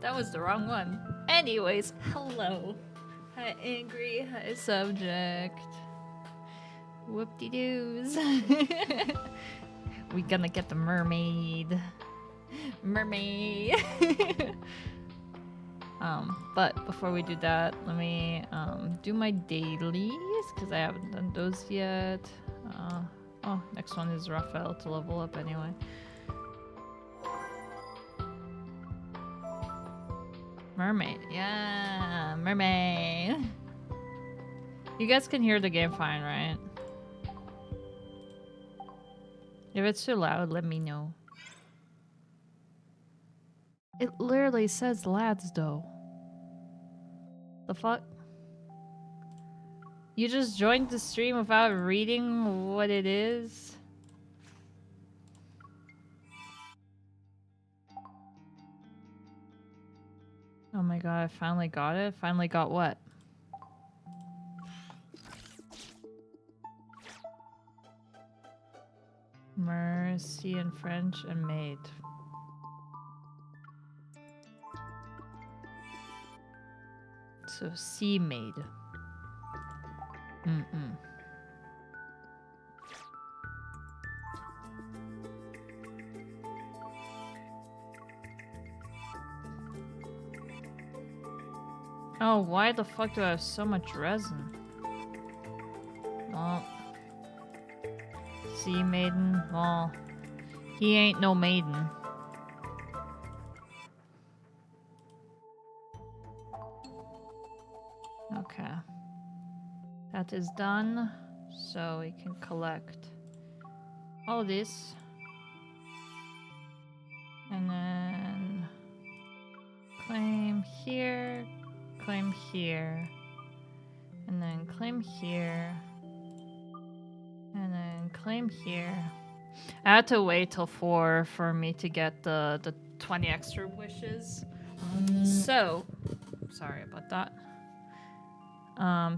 That was the wrong one. Anyways, hello. Hi, angry. Hi, subject. Whoop-de-doos. We gonna get the mermaid. Mermaid. But before we do that, let me do my dailies because I haven't done those yet. Oh, next one is Raphael to level up anyway. Mermaid, yeah, mermaid. You guys can hear the game fine, right? If it's too loud, let me know. It literally says lads, though. The fuck? You just joined the stream without reading what it is? Oh my god, I finally got it. Finally got what? Mercy in French and maid. So sea maid. Oh, why the fuck do I have so much resin? Well, sea maiden. Well, he ain't no maiden. Okay. That is done. So we can collect all this. And then claim here, claim here, and then claim here, and then claim here. I had to wait till 4 for me to get the 20 extra wishes. So, sorry about that.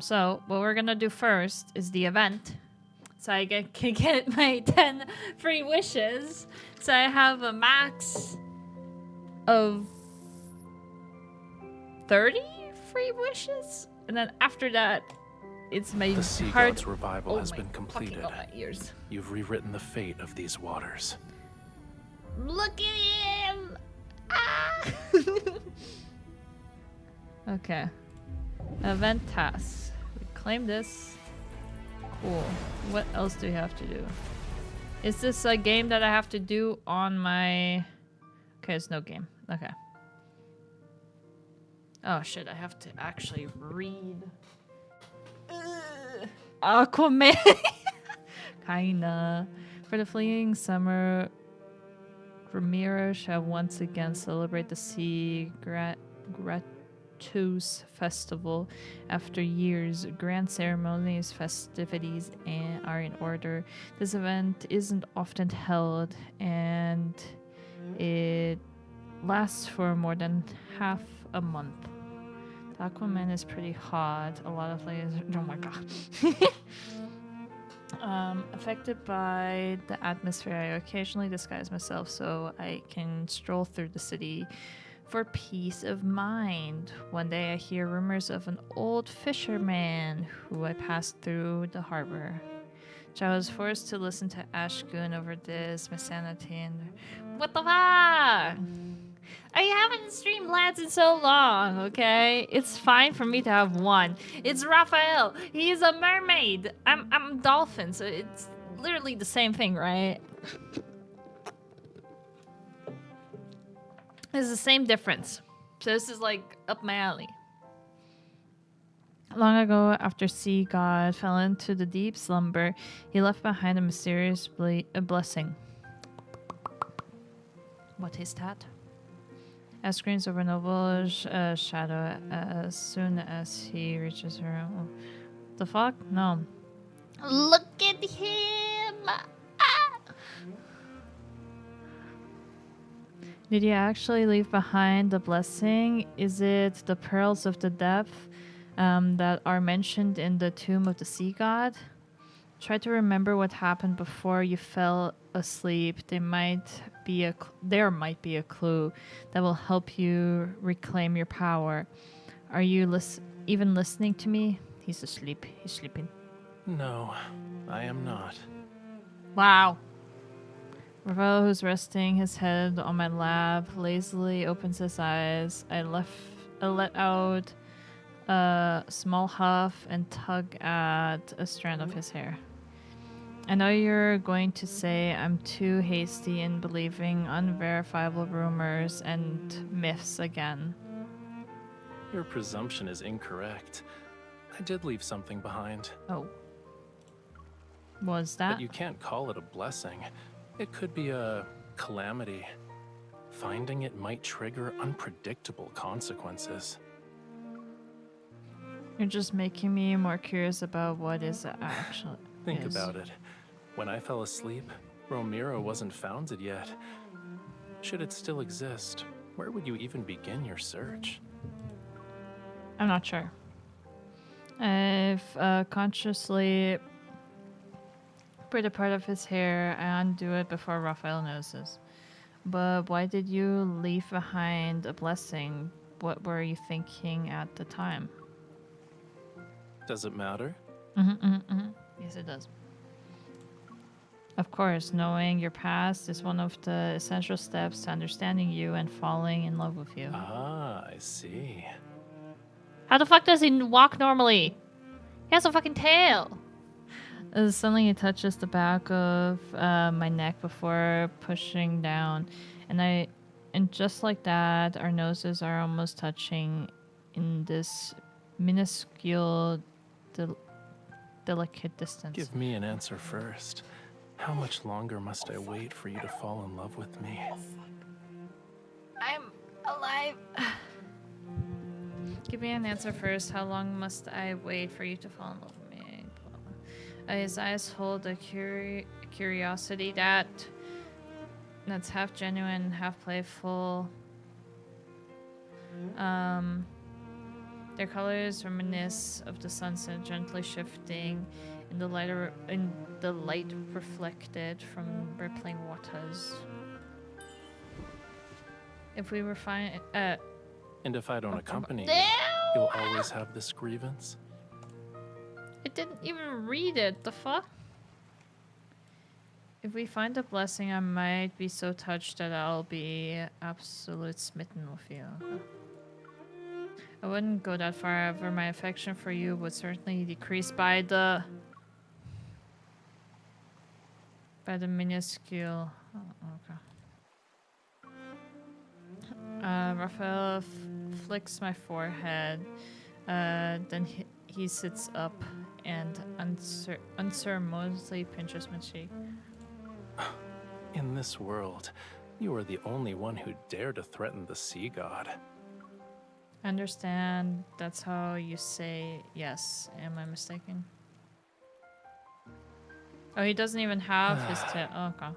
So what we're gonna do first is the event. So I can get my 10 free wishes. So I have a max of 30 free wishes. And then after that, it's my The sea god's revival has been completed. Oh, my ears. You've rewritten the fate of these waters. Look at him! Ah! Okay. Event tasks. We claim this. Cool. What else do we have to do? Is this a game that I have to do on my... Okay, it's no game. Okay. Oh shit, I have to actually read. Aquaman! Kinda. For the fleeting summer, Ramiro shall once again celebrate the sea gratuitous festival. After years, grand ceremonies, festivities, are in order. This event isn't often held, and it lasts for more than half a month. The Aquaman is pretty hot. A lot of ladies. Oh my god. Affected by the atmosphere, I occasionally disguise myself so I can stroll through the city for peace of mind. One day I hear rumors of an old fisherman who I passed through the harbor. I was forced to listen to Ashgun over this, my sanity, and what the fuck? I haven't streamed lads in so long, okay? It's fine for me to have one. It's Raphael. He's a mermaid. I'm a dolphin, so it's literally the same thing, right? It's the same difference. So this is like up my alley. Long ago, after Sea God fell into the deep slumber, he left behind a mysterious blessing. What is that? As screams over Noble's shadow as soon as he reaches her. Oh, the fuck? No. Look at him! Ah! Did you actually leave behind the blessing? Is it the pearls of the depth that are mentioned in the tomb of the sea god? Try to remember what happened before you fell asleep. They might there might be a clue that will help you reclaim your power. Are you even listening to me? He's asleep. He's sleeping. No, I am not. Wow. Ravel, who's resting his head on my lap, lazily opens his eyes. I let out a small huff and tug at a strand of his hair. I know you're going to say I'm too hasty in believing unverifiable rumors and myths again. Your presumption is incorrect. I did leave something behind. Oh. Was that? But you can't call it a blessing. It could be a calamity. Finding it might trigger unpredictable consequences. You're just making me more curious about what is actually. Think about it. When I fell asleep, Romero wasn't founded yet. Should it still exist, where would you even begin your search? I'm not sure. I've consciously put a part of his hair and undo it before Raphael notices. But why did you leave behind a blessing? What were you thinking at the time? Does it matter? Yes, it does. Of course, knowing your past is one of the essential steps to understanding you and falling in love with you. Ah, I see. How the fuck does he walk normally? He has a fucking tail. Suddenly he touches the back of my neck before pushing down. And just like that, our noses are almost touching in this minuscule, delicate distance. Give me an answer first. How much longer must I wait for you to fall in love with me? I'm alive. Give me an answer first. How long must I wait for you to fall in love with me? His eyes hold a curiosity that's half genuine, half playful. Their colors reminisce of the sunset gently shifting in the light reflected from rippling waters. If we were fine, and if I don't accompany you, you'll always have this grievance? I didn't even read it. The fuck? If we find a blessing, I might be so touched that I'll be absolute smitten with you. I wouldn't go that far, however, my affection for you would certainly decrease by the minuscule. Oh, okay. Raphael flicks my forehead. Then he sits up and unceremoniously pinches my cheek. In this world, you are the only one who dare to threaten the sea god. I understand that's how you say yes. Am I mistaken? Oh, he doesn't even have his tail. Oh, okay.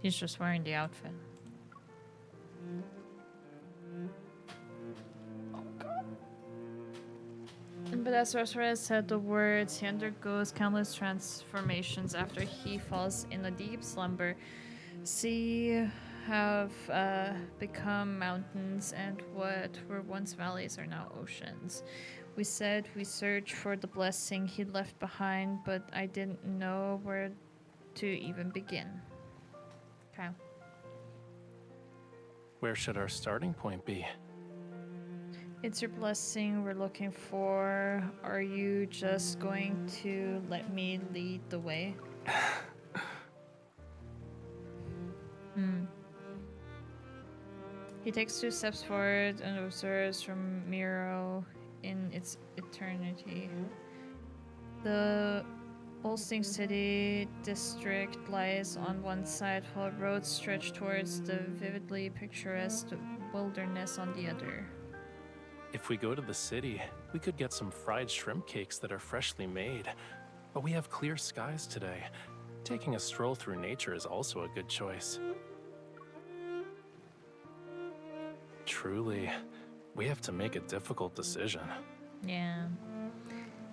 He's just wearing the outfit. But as Rosra said the words, he undergoes countless transformations after he falls in a deep slumber. Sea have become mountains, and what were once valleys are now oceans. We said we searched for the blessing he left behind, but I didn't know where to even begin. Okay. Where should our starting point be? It's your blessing we're looking for. Are you just going to let me lead the way? He takes 2 steps forward and observes from Miro in its eternity. The Olsting City district lies on one side, while roads stretch towards the vividly picturesque wilderness on the other. If we go to the city, we could get some fried shrimp cakes that are freshly made. But we have clear skies today. Taking a stroll through nature is also a good choice. Truly, we have to make a difficult decision. Yeah.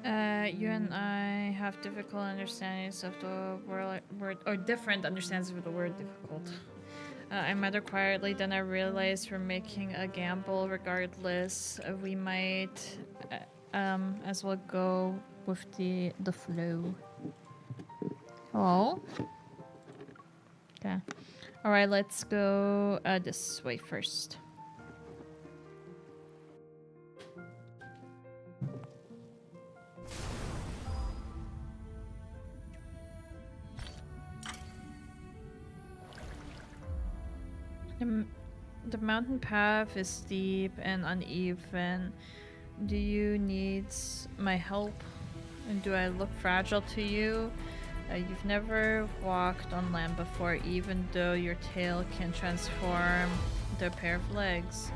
You and I have difficult understandings of the word, or different understandings of the word difficult. I muttered quietly, then I realized we're making a gamble regardless. We might as well go with the flow. Hello? Okay. Alright, let's go this way first. The mountain path is steep and uneven. Do you need my help? And do I look fragile to you? You've never walked on land before, even though your tail can transform into a pair of legs.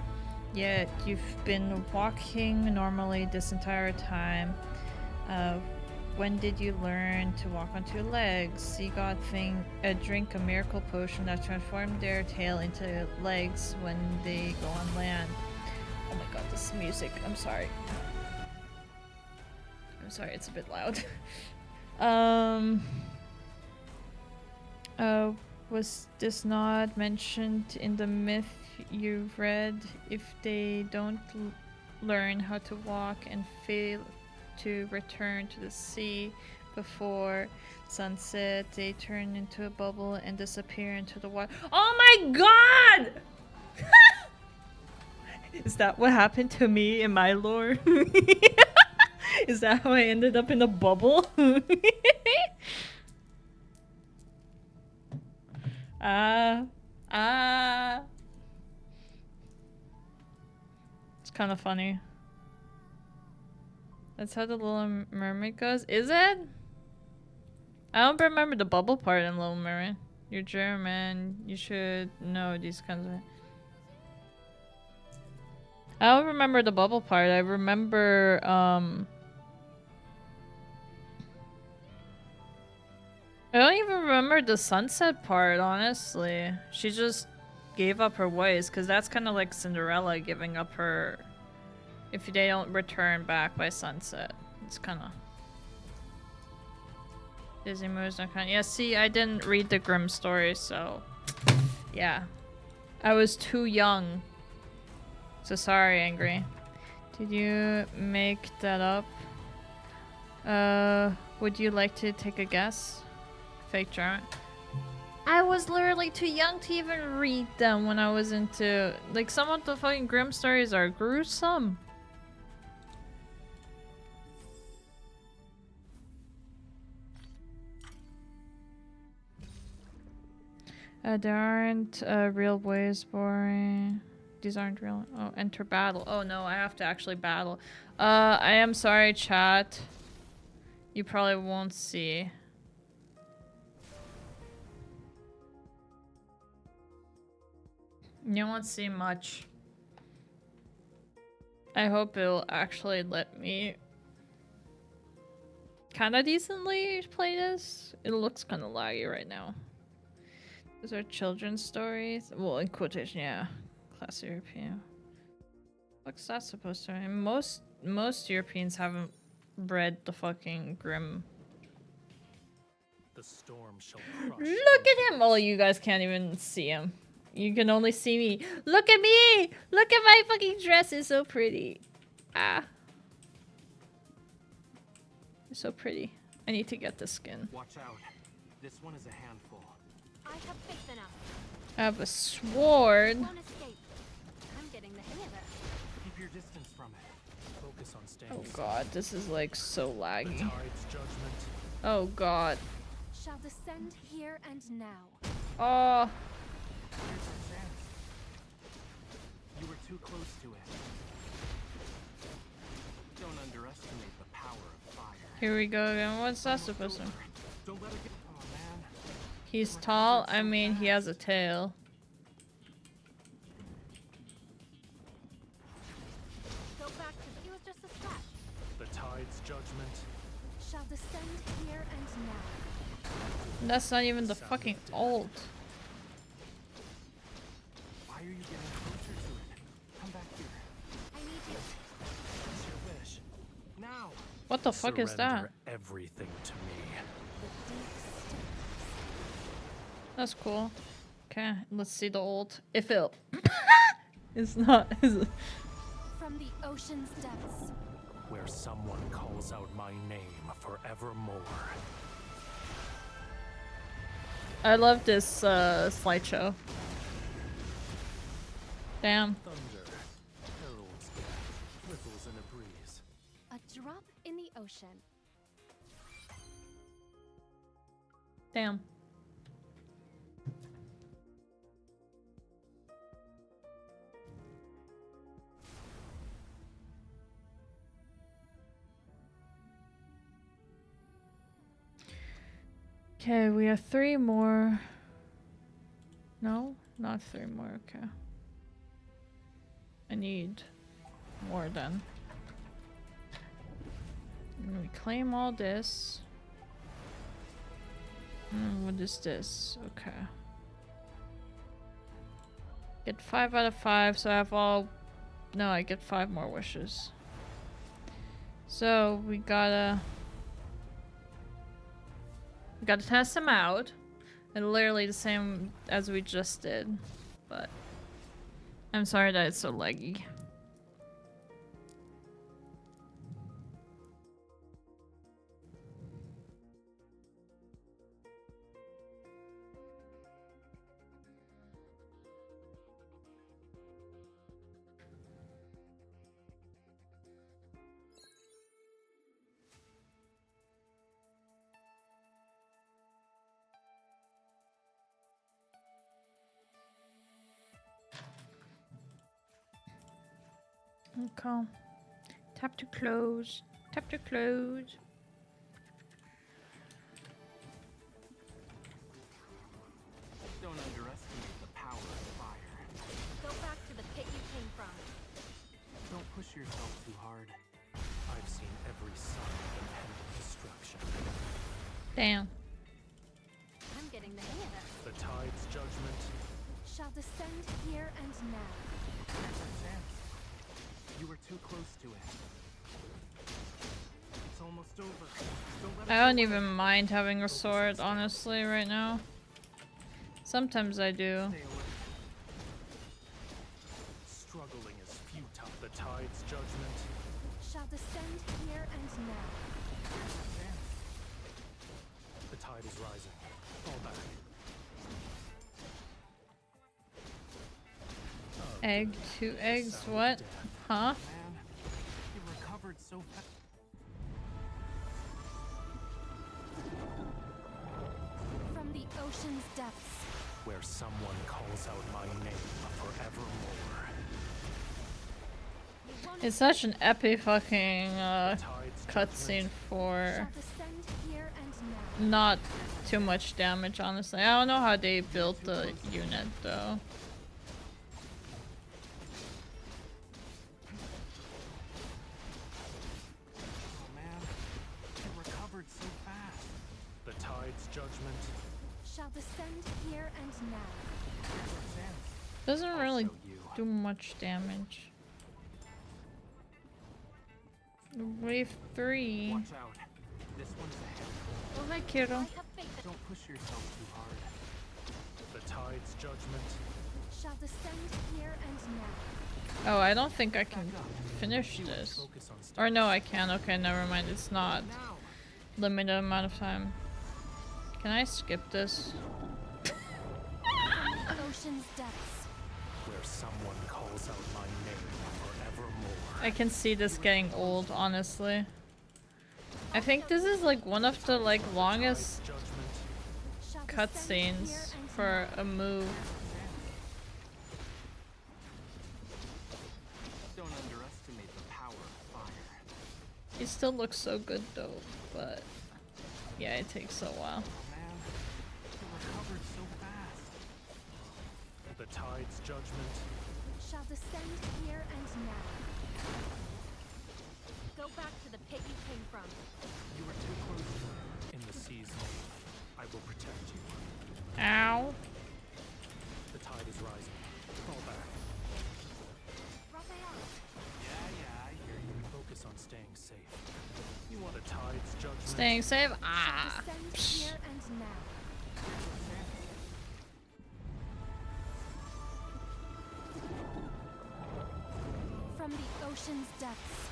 Yet you've been walking normally this entire time. When did you learn to walk on two legs? Seagoth drink a miracle potion that transformed their tail into legs when they go on land. Oh my god, this music. I'm sorry. I'm sorry, it's a bit loud. Was this not mentioned in the myth you've read? If they don't learn how to walk and fail to return to the sea before sunset, they turn into a bubble and disappear into the water. Oh my god! Is that what happened to me in my lore? Is that how I ended up in a bubble? It's kind of funny. That's how the Little Mermaid goes. Is it? I don't remember the bubble part in Little Mermaid. You're German. You should know these kinds of... I don't remember the bubble part. I remember, I don't even remember the sunset part, honestly. She just gave up her ways, because that's kind of like Cinderella giving up her... If they don't return back by sunset. It's kind of... Disney moves not kind. Yeah, see, I didn't read the Grimm story, so... Yeah. I was too young. So sorry, Angry. Did you make that up? Would you like to take a guess? Fake German. I was literally too young to even read them when I was into... Like, some of the fucking Grimm stories are gruesome. There aren't real ways, boring. These aren't real. Oh, enter battle. Oh no, I have to actually battle. I am sorry, chat. You probably won't see. You won't see much. I hope it'll actually let me kinda decently play this. It looks kinda laggy right now. Those are children's stories. Well, in quotation, yeah. Class European. What's that supposed to mean? Most Europeans haven't read the fucking Grimm. The storm shall crush. Look at him! Oh, you guys can't even see him. You can only see me. Look at me! Look at my fucking dress. It's so pretty. Ah. It's so pretty. I need to get the skin. Watch out. This one is a handful. I have faith enough. I have a sword. Won't escape. I'm getting the hang of it. Keep your distance from it. Focus on staying Oh safe. god, this is like so The laggy. tide's judgment. Oh god. Shall descend here and now. Oh. Here's our chance. You were too close to it. Don't underestimate the power of fire. Here we go again. What's that supposed to mean? Don't let it get... Oh, man. He's tall. I mean, he has a tail. Go back to he was just a scratch. The tide's judgment. Shall descend here and now. That's not even the fucking ult. Why are you getting closer to it? Come back here. I need you. It's your wish. Now. What the fuck is that? Surrender everything to me. The Deepspace. That's cool. Okay, let's see the old. If it it's not. Is it? From the ocean's depths. Where someone calls out my name forevermore. I love this slideshow. Damn. Thunder heralds death, ripples in a breeze. A drop in the ocean. Damn. Okay, we have 3 more. No, not 3 more. Okay. I need more then. And we claim all this. What is this? Okay. Get 5 out of 5, so I have all. No, I get 5 more wishes. So we gotta test them out. And literally the same as we just did. But I'm sorry that it's so laggy. Okay. Tap to close. Tap to close. Don't underestimate the power of fire. Go back to the pit you came from. Don't push yourself too hard. I've seen every sign of impending destruction. Damn. I'm getting the hang of it. The tide's judgment. Shall descend here and now. There's a chance. You were too close to it. It's almost over. Don't let it I don't go. even mind having a sword, honestly, right now. Sometimes I do. Stay alert. Struggling is futile. The tide's judgment. Shall descend here and now. There's a chance. The tide is rising. Fall back. Egg, 2 eggs, Sound what? death. Huh? Man, you recovered so fast. From the ocean's depths. Where someone calls out my name forevermore. You won't It's such an epic fucking Tide's cutscene judgment. for shall descend here and now. not too much damage, honestly. I don't know how they built the unit, though. Oh man, you recovered so fast. The tide's judgment. Shall descend here and now. There's a chance. Doesn't really Also you. do much damage. Wave 3. Watch out. This one's ahead. Oh, hi, I kiddo. have faith that Don't push yourself too hard. The tide's judgment. shall descend here and now. Oh, I don't think I can Back up. finish You would this. focus on Or staying no, I can. Okay, never mind. It's not Now. limited amount of time. Can I skip this? From the ocean's depths. where someone calls out my name forevermore. I can see this getting old, honestly. I think this is like one of the like longest Tide's judgment. Shall descend here cutscenes and for now. a move. Don't underestimate the power of fire. It still looks so good though, but yeah, it takes a while. Oh man, you recovered so fast. The tide's judgment. Shall descend here and now. Go back to the pit you came from. You were too close to it. In the sea's name, I will protect you. Ow. The tide is rising. Fall back. Raphael, Yeah, I hear you. Focus on staying safe. You Staying safe. Shall Ah. descend Psh. here and now. From the ocean's depths.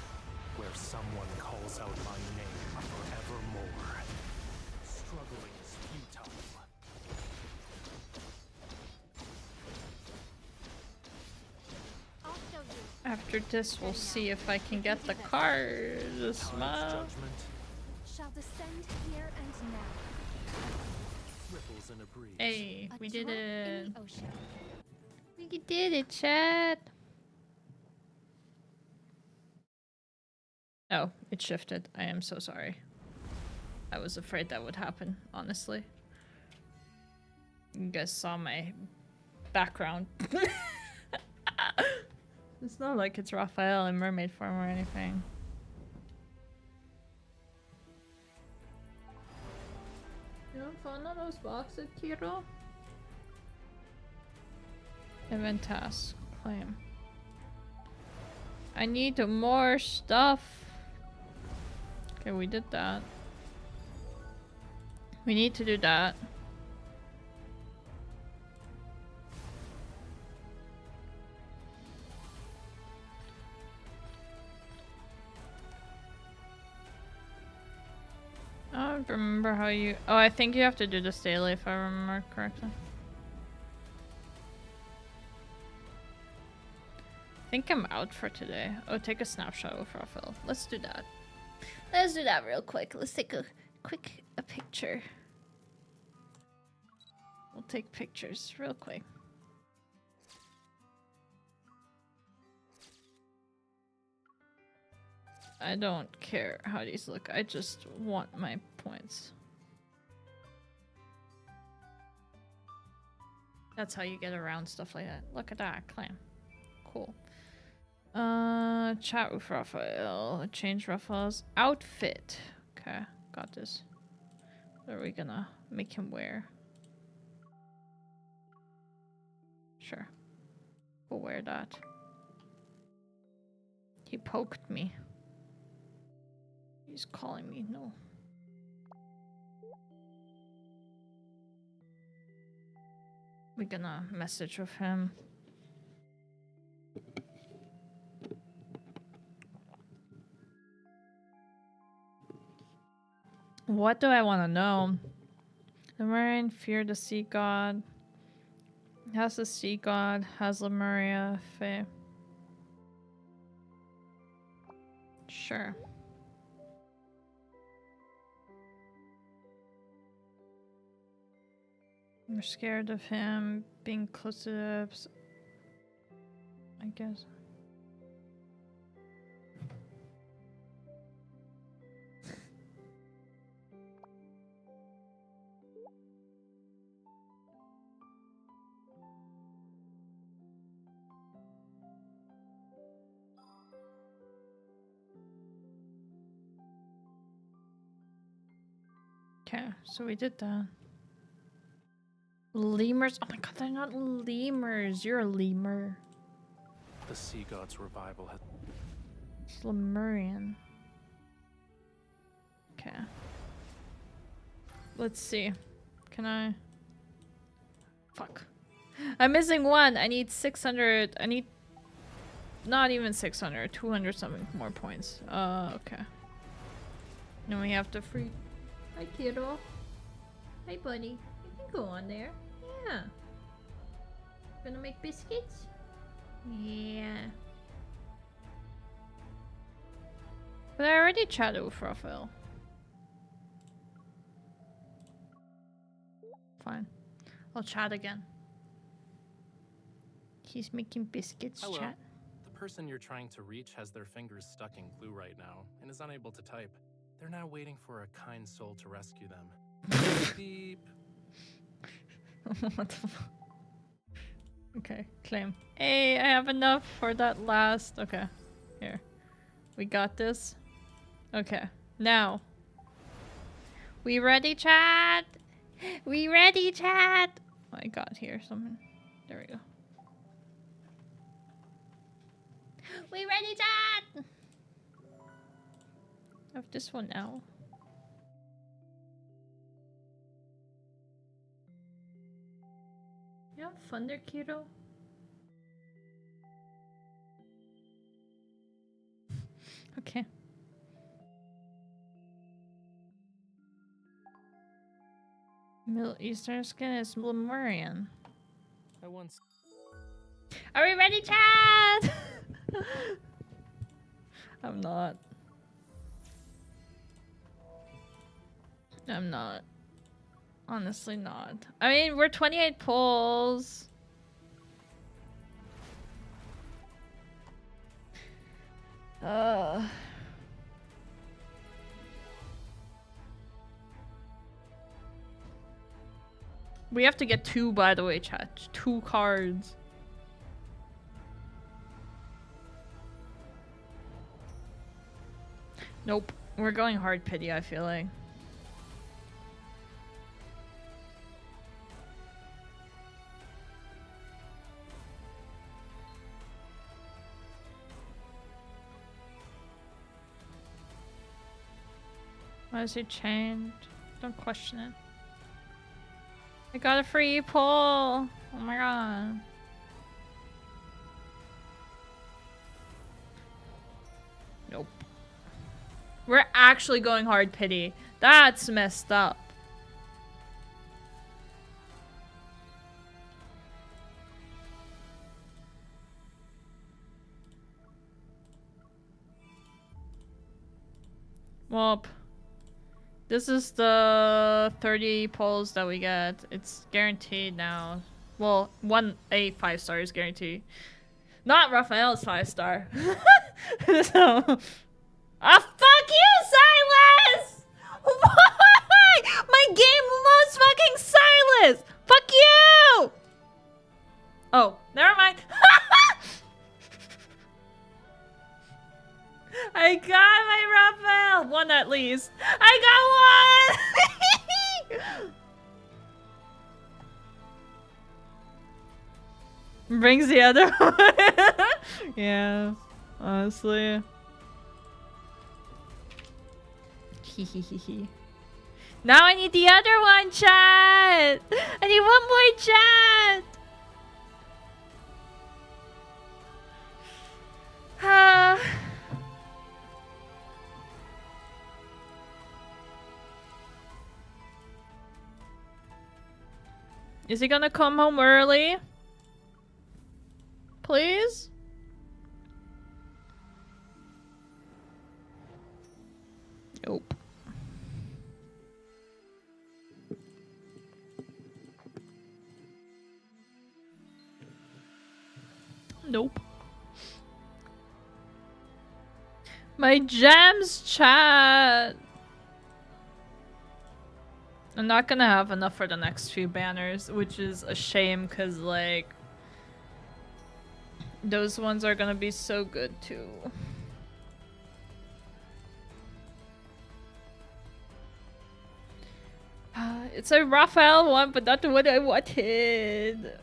Where someone calls out my name forevermore. Struggling is futile. I'll show you. After this, we'll see if I can get the card. Smile. Judgment, Shall descend here and now. ripples in a breeze. Hey, A we did drop it. in the ocean. We did it, chat. Oh, it shifted. I am so sorry. I was afraid that would happen, honestly. You guys saw my background. It's not like it's Raphael in mermaid form or anything. You don't find all those boxes, Kiro? Event task. Claim. I need more stuff. Okay, we did that. We need to do that. I don't remember how you... Oh, I think you have to do this daily if I remember correctly. I think I'm out for today. Oh, take a snapshot of Raphael. Let's do that. Let's do that real quick. Let's take a quick picture. We'll take pictures real quick. I don't care how these look. I just want my points. That's how you get around stuff like that. Look at that, claim. Cool. Chat with Raphael. Change Raphael's outfit. Okay, got this. What are we gonna make him wear? Sure. We'll wear that. He poked me. He's calling me. No. We're gonna message with him. What do I want to know? The Marine fear the sea god. Has the sea god. Has Lemuria Fae. Sure. We're scared of him being close to the... I guess. Okay, so we did that. Lemurs? Oh my god, they're not lemurs. You're a lemur. The sea god's revival has... It's Lemurian. Okay. Let's see. Can I... Fuck. I'm missing one. I need 600. I need... Not even 600. 200 something more points. Okay. Then we have to free... Hi, kiddo. Hi, buddy. You can go on there. Yeah. Gonna make biscuits? Yeah. But I already chatted with Raphael. Fine. I'll chat again. He's making biscuits, Hello. chat. The person you're trying to reach has their fingers stuck in glue right now and is unable to type. They're now waiting for a kind soul to rescue them. Beep. What the fuck? Okay, claim. Hey, I have enough for that last. Okay, here. We got this. Okay, now. We ready, chat? We ready, chat? Oh, I got here something. There we go. We ready, chat? I have this one now. You have Thunder Keto? Okay. Middle Eastern skin is Lemurian. I once. Are we ready, Chad? I'm not. I'm not. Honestly not. I mean, we're 28 polls. We have to get 2, by the way, chat. 2 cards. Nope. We're going hard pity, I feel like. Why is it changed? Don't question it. I got a free pull! Oh my god. Nope. We're actually going hard pity. That's messed up. Well, this is the 30 polls that we get. It's guaranteed now. Well, a 5-star is guaranteed. Not Raphael's 5-star. So... Ah, fuck you, Silas! Why? My game loves fucking Silas! Fuck you! Oh, never mind. I got my Raphael! 1 at least. I got 1! Brings the other one. Yeah, honestly. Now I need the other one, chat! I need 1 more chat! Is he gonna come home early? Please? Nope. Nope. My gems, chat. I'm not gonna have enough for the next few banners, which is a shame because, like, those ones are gonna be so good too. It's a Raphael one, but not what I wanted.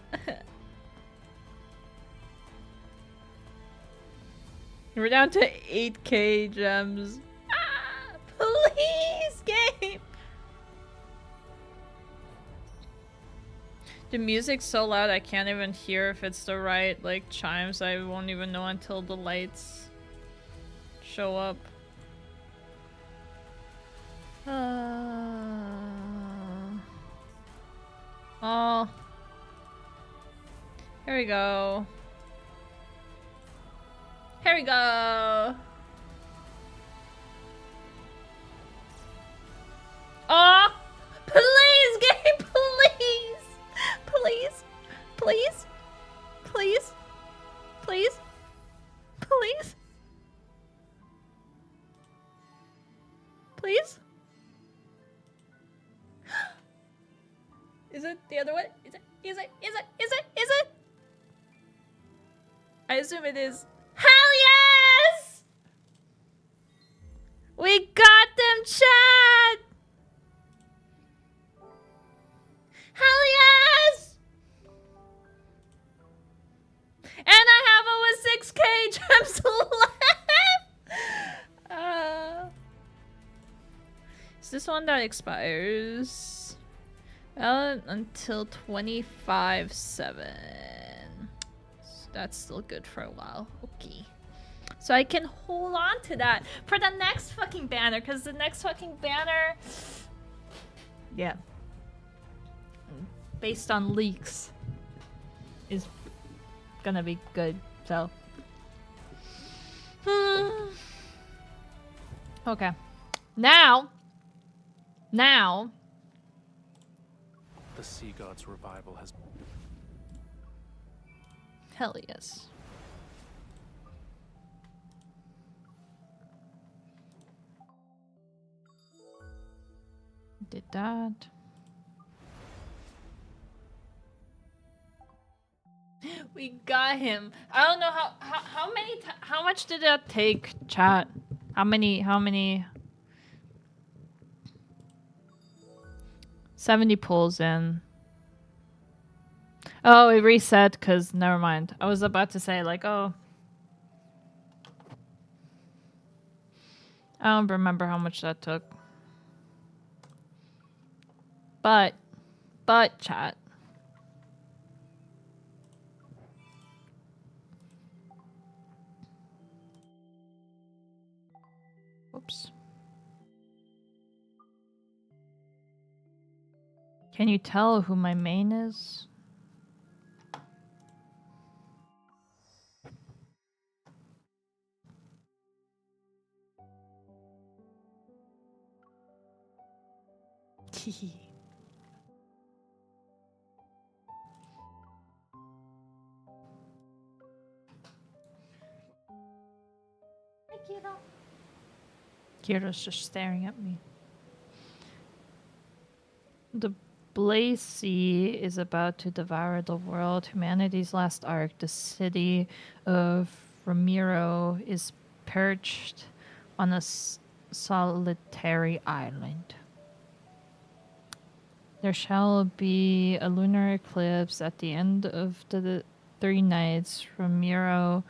We're down to 8k gems. Ah, please, game! The music's so loud I can't even hear if it's the right, like, chimes. I won't even know until the lights show up. Oh. Here we go. Here we go. Oh, please, game, please, please, please, please, please, please, please. Is it the other one? Is it? Is it? Is it? Is it? Is it? I assume it is. Hell yes! We got them, Chad! Hell yes! And I have over 6k gems left! Is this one that expires? Valid until 25/7. So that's still good for a while. Okay. So I can hold on to that for the next fucking banner, because the next fucking banner, yeah, based on leaks, is gonna be good. So, okay, now, The sea god's revival has. hell yes. Did that. We got him. I don't know how much did that take, chat? How many 70 pulls in. Oh, it reset cuz never mind. I was about to say like, oh, I don't remember how much that took. But chat. Whoops. Can you tell who my main is? Kira's just staring at me. The Blaze Sea is about to devour the world. Humanity's last ark, the city of Ramiro, is perched on a solitary island. There shall be a lunar eclipse at the end of the 3 nights. Ramiro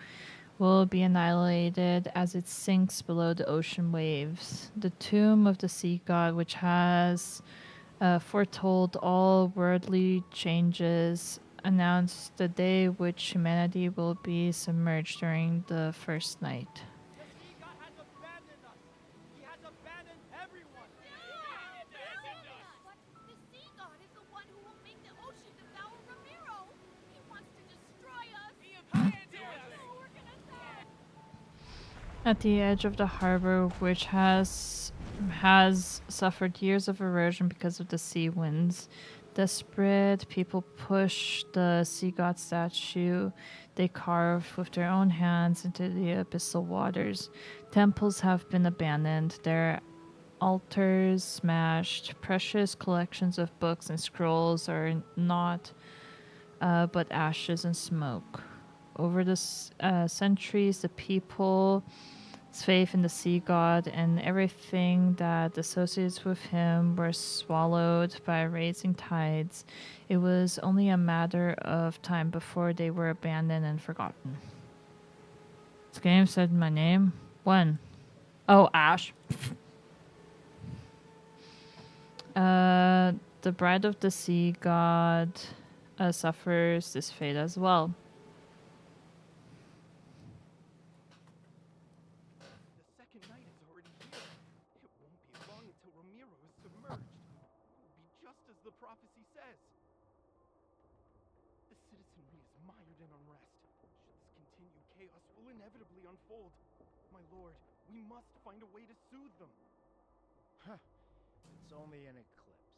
will be annihilated as it sinks below the ocean waves. The tomb of the sea god, which has foretold all worldly changes, announced the day which humanity will be submerged during the first night. The sea god has abandoned us. He has abandoned everyone. But the sea god is the one who will make the ocean devour Ramiro. He wants to destroy us. We're gonna die. At the edge of the harbor, which has suffered years of erosion because of the sea winds, desperate people push the sea god statue they carved with their own hands into the abyssal waters. Temples have been abandoned, their altars smashed, precious collections of books and scrolls are not but ashes and smoke. Over the centuries, the people's faith in the sea god and everything that associates with him were swallowed by rising tides. It was only a matter of time before they were abandoned and forgotten. This game said my name? When? Oh, Ash. The bride of the sea god suffers this fate as well. The second night is already here. It won't be long until Ramiro is submerged. It will be just as the prophecy says. The citizenry is mired in unrest. Should this continue, chaos will inevitably unfold. My lord, we must find a way to soothe them. Huh. It's only an eclipse.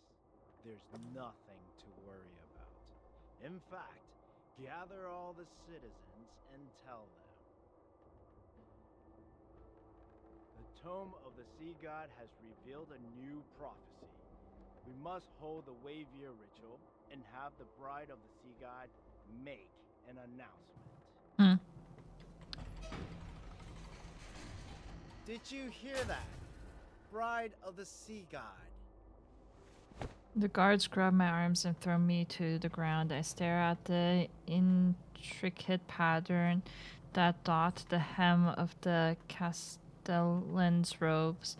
There's nothing to worry about. In fact, gather all the citizens and tell them. The Tome of the Sea God has revealed a new prophecy. We must hold the wave year ritual and have the bride of the Sea God make an announcement. Did you hear that? Bride of the Sea God. The guards grab my arms and throw me to the ground. I stare at the intricate pattern that dot the hem of the castellan's robes.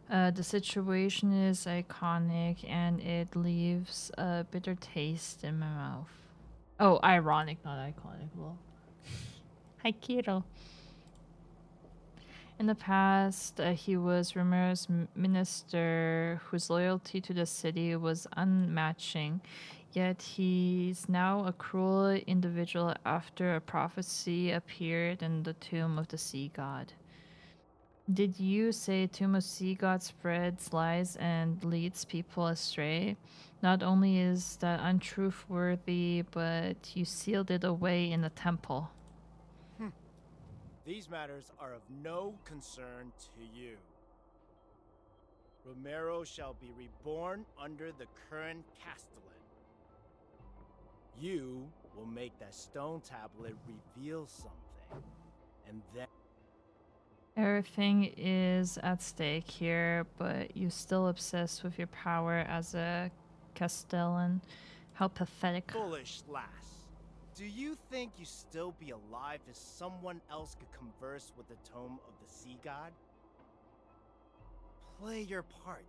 The situation is iconic and it leaves a bitter taste in my mouth. Oh, ironic, not iconic. Well, hi, Kiro. In the past, he was Romero's minister whose loyalty to the city was unmatching. Yet he's now a cruel individual after a prophecy appeared in the tomb of the sea god. Did you say Tomb of Sea God spreads lies and leads people astray? Not only is that untruthworthy, but you sealed it away in the temple. These matters are of no concern to you. Romero shall be reborn under the current castellan. You will make that stone tablet reveal something, and then... Everything is at stake here, but you're still obsessed with your power as a Castellan. How pathetic. Foolish lass. Do you think you still be alive if someone else could converse with the tome of the sea god? Play your part.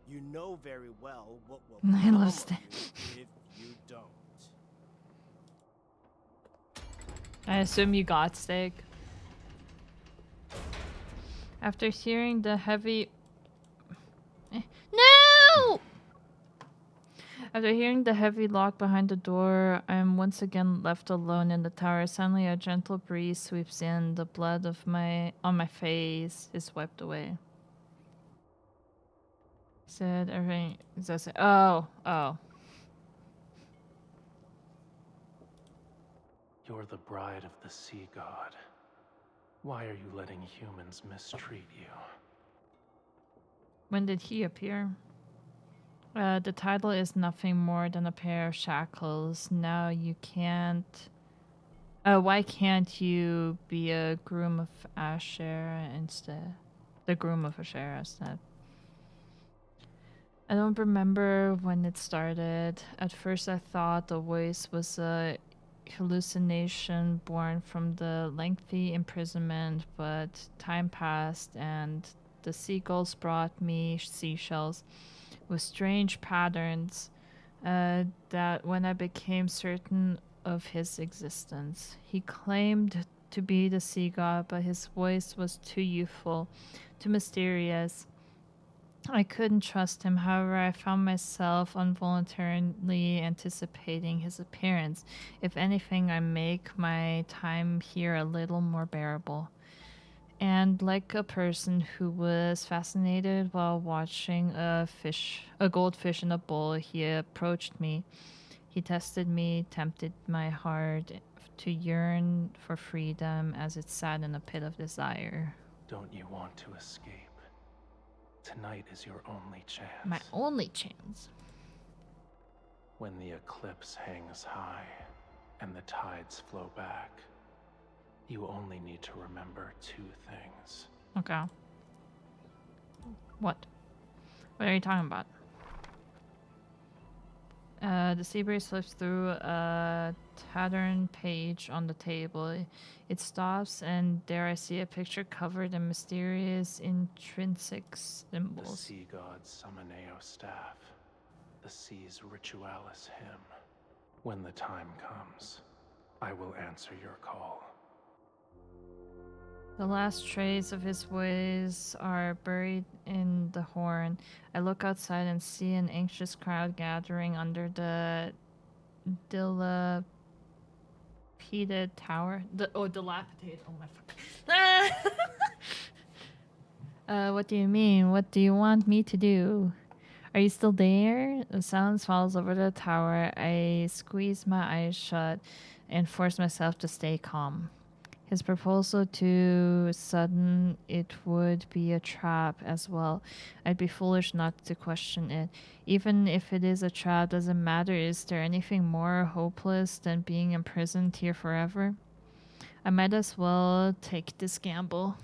You know very well what will become of you if you don't. I assume you got steak. After hearing the heavy... No! After hearing the heavy lock behind the door, I am once again left alone in the tower. Suddenly a gentle breeze sweeps in. The blood on my face is wiped away. Said everything... Oh. You're the bride of the sea god. Why are you letting humans mistreat you? When did he appear? The title is nothing more than a pair of shackles. Now you can't... why can't you be a groom of Asher instead? The groom of Asher instead. I don't remember when it started. At first I thought the voice was a hallucination born from the lengthy imprisonment, but time passed and the seagulls brought me seashells with strange patterns that when I became certain of his existence. He claimed to be the sea god, but his voice was too youthful, too mysterious. I couldn't trust him. However, I found myself involuntarily anticipating his appearance. If anything, I make my time here a little more bearable. And like a person who was fascinated while watching a goldfish in a bowl, he approached me. He tested me, tempted my heart to yearn for freedom as it sat in a pit of desire. Don't you want to escape? Tonight is your only chance. My only chance. When the eclipse hangs high and the tides flow back, you only need to remember two things. Okay. What? What are you talking about? The sea breeze slips through a tattered page on the table. It stops, and there I see a picture covered in mysterious intrinsic The symbols. sea god's Summoneo staff. The sea's ritualis hymn. When the time comes, I will answer your call. The last trace of his voice are buried in the horn. I look outside and see an anxious crowd gathering under the dilapidated tower. Dilapidated. Oh my fuck. What do you mean? What do you want me to do? Are you still there? The silence falls over the tower. I squeeze my eyes shut and force myself to stay calm. His proposal too sudden, it would be a trap as well. I'd be foolish not to question it. Even if it is a trap, doesn't matter. Is there anything more hopeless than being imprisoned here forever? I might as well take this gamble.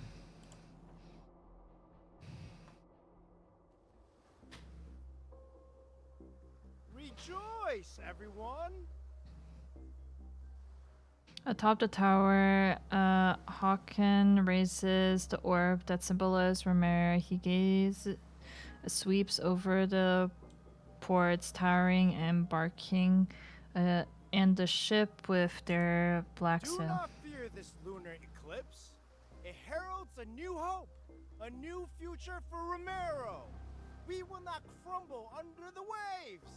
Rejoice, everyone! Atop the tower, Hawken raises the orb that symbolizes Romero. He sweeps over the ports, towering and barking, and the ship with their black Do sail. not fear this lunar eclipse. It heralds a new hope, a new future for Romero. We will not crumble under the waves.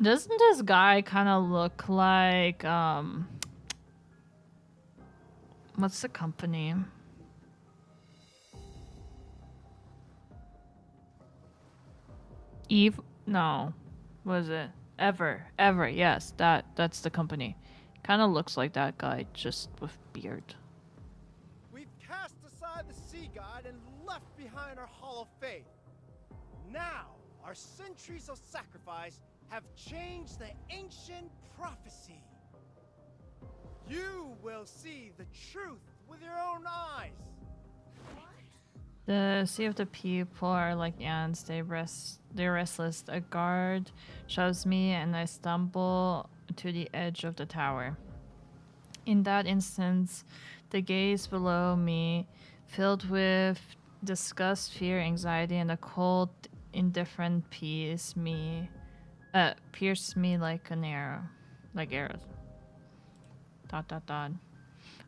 Doesn't this guy kind of look like what's the company? Eve? No, what is it? Ever? Yes, that's the company. Kind of looks like that guy, just with beard. We've cast aside the sea god and left behind our hollow faith. Now, our centuries of sacrifice have changed the ancient prophecy. You will see the truth with your own eyes. The sea of the people are like ants. They're restless. A guard shoves me, and I stumble to the edge of the tower. In that instance, the gaze below me, filled with disgust, fear, anxiety, and a cold, indifferent pierce me like an arrow, like arrows. ... I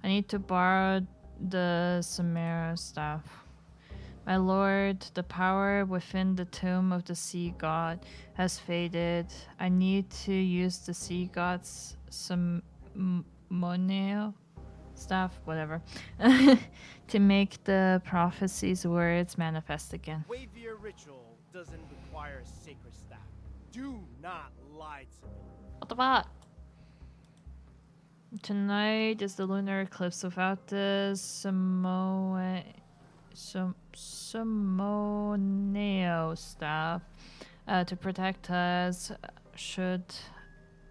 need to borrow the Samara staff. My lord, the power within the tomb of the sea god has faded. I need to use the sea god's moneo staff, whatever, to make the prophecy's words manifest again. Wavier ritual doesn't require a sacred staff. Do not lie to me. What about? Tonight is the lunar eclipse. Without the Simoneo staff to protect us, should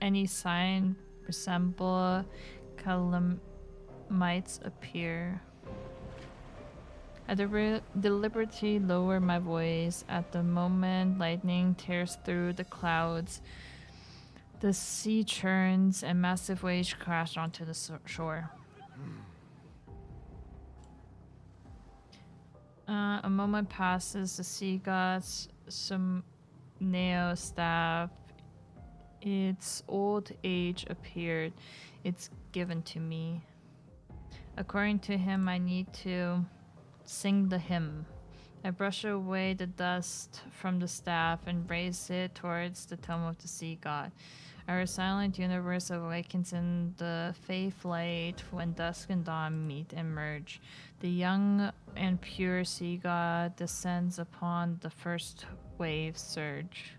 any sign resemble calamites appear. I deliberately lower my voice. At the moment lightning tears through the clouds, the sea churns and massive waves crash onto the shore. A moment passes. The sea god's Neo staff, its old age appeared. It's given to me. According to him, I need to sing the hymn. I brush away the dust from the staff and raise it towards the tomb of the sea god. Our silent universe awakens in the faith light when dusk and dawn meet and merge. The young and pure sea god descends upon the first wave surge.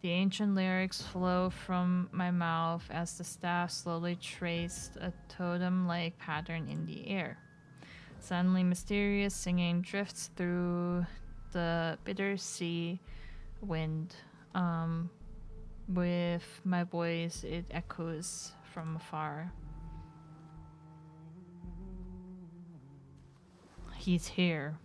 The ancient lyrics flow from my mouth as the staff slowly traced a totem-like pattern in the air. Suddenly, mysterious singing drifts through the bitter sea wind. With my voice, it echoes from afar. He's here.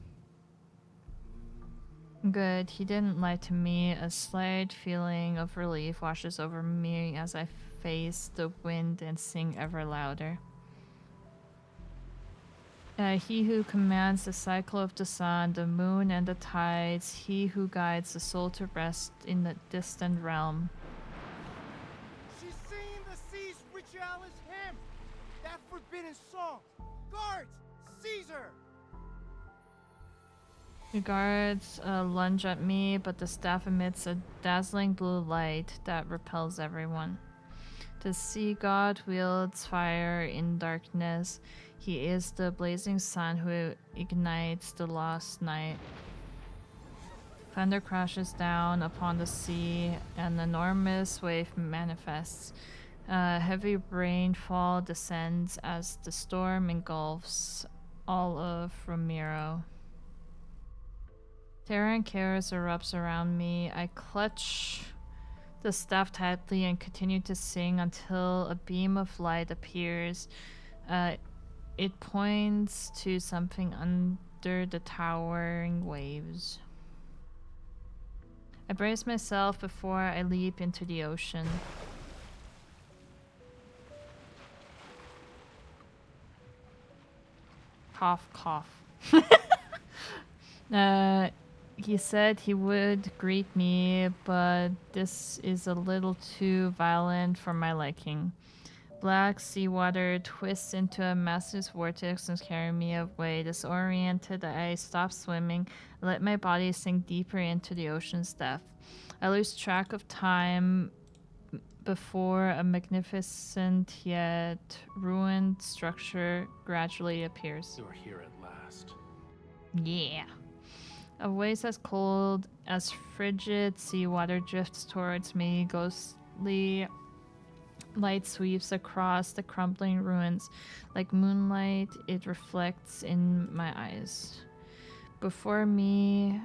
Good, he didn't lie to me. A slight feeling of relief washes over me as I face the wind and sing ever louder. He who commands the cycle of the sun, the moon, and the tides, he who guides the soul to rest in the distant realm. She's singing the sea's ritualis hymn, that forbidden song. Guards, seize her! The guards lunge at me, but the staff emits a dazzling blue light that repels everyone. The sea god wields fire in darkness. He is the blazing sun who ignites the lost night. Thunder crashes down upon the sea. An enormous wave manifests. Heavy rainfall descends as the storm engulfs all of Ramiro. Terror and chaos erupts around me. I clutch the staff tightly and continue to sing until a beam of light appears. It points to something under the towering waves. I brace myself before I leap into the ocean. Cough, cough. He said he would greet me, but this is a little too violent for my liking. Black seawater twists into a massive vortex and carries me away. Disoriented, I stop swimming, let my body sink deeper into the ocean's depth. I lose track of time before a magnificent yet ruined structure gradually appears. You're here at last. Yeah. A waves as cold as frigid seawater drifts towards me. Ghostly light sweeps across the crumbling ruins. Like moonlight, it reflects in my eyes. Before me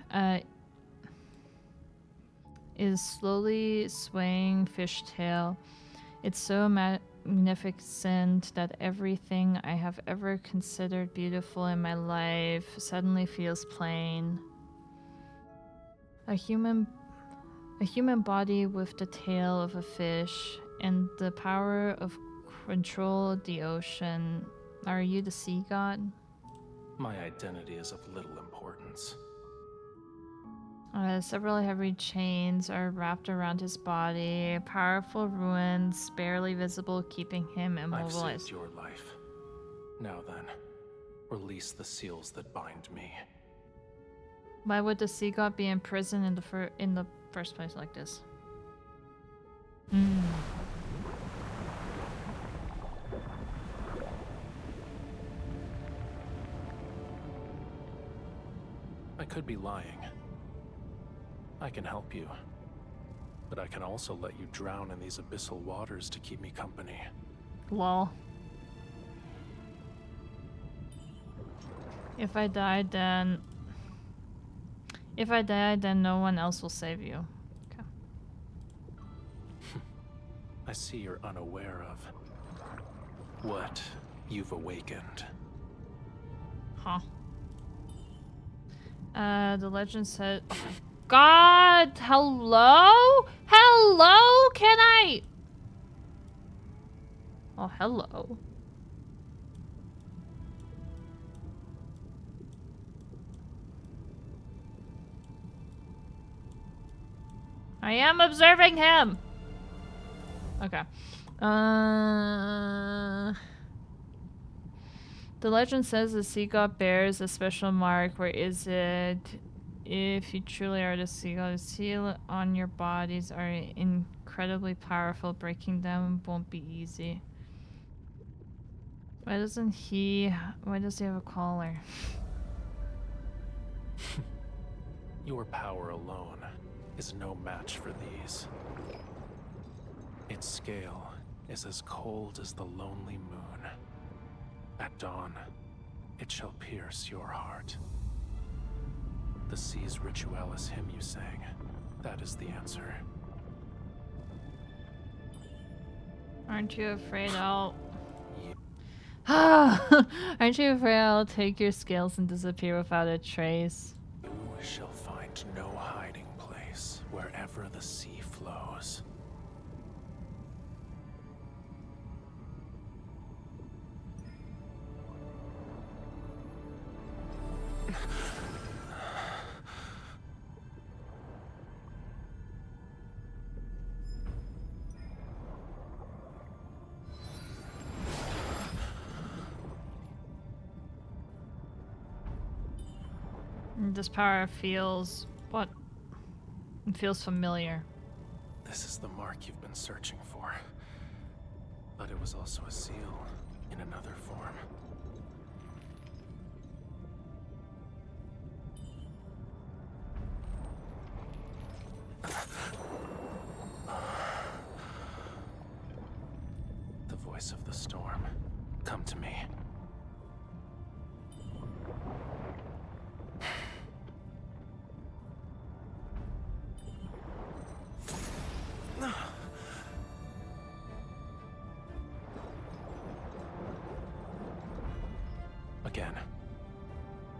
is slowly swaying fishtail. It's so magnificent that everything I have ever considered beautiful in my life suddenly feels plain. A human body with the tail of a fish and the power of control the ocean. Are you the sea god? My identity is of little importance. Several heavy chains are wrapped around his body. Powerful ruins, barely visible, keeping him I've immobilized. saved your life. Now then, release the seals that bind me. Why would the sea god be in prison in the first place like this? I could be lying. I can help you. But I can also let you drown in these abyssal waters to keep me company. Lol. If I die, then no one else will save you. Okay. I see you're unaware of what you've awakened. Huh. The legend said, oh my god, hello? Hello? Can I? Oh, hello. I am observing him. Okay. The legend says the sea god bears a special mark. Where is it? If you truly are the sea god, the seal on your bodies are incredibly powerful. Breaking them won't be easy. Why does he have a collar? Your power alone is no match for these. Its scale is as cold as the lonely moon. At dawn, it shall pierce your heart. The sea's ritualis hymn you sang, that is the answer. Aren't you afraid I'll... Aren't you afraid I'll take your scales and disappear without a trace? You shall find no hiding place wherever the sea flows. This power feels... what? It feels familiar. This is the mark you've been searching for. But it was also a seal in another form. The voice of the storm. Come to me. Again.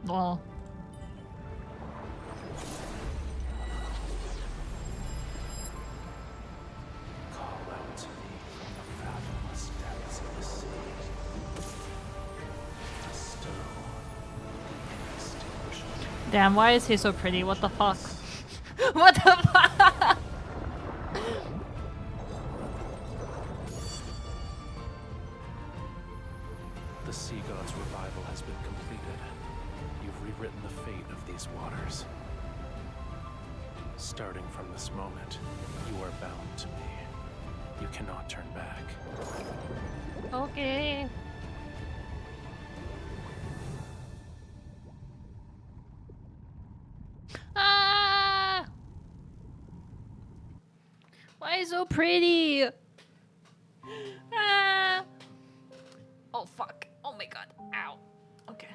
Well... Call out to thee from the fathomless depths of the sea. Bestow the inextinguishable. Damn, why is he so pretty? What the fuck? What the fuck? The sea god's revival has been completed. You've rewritten the fate of these waters. Starting from this moment, you are bound to me. You cannot turn back. Okay. Ah! Why so pretty? Ah! Oh fuck. Oh my god. Ow. Okay.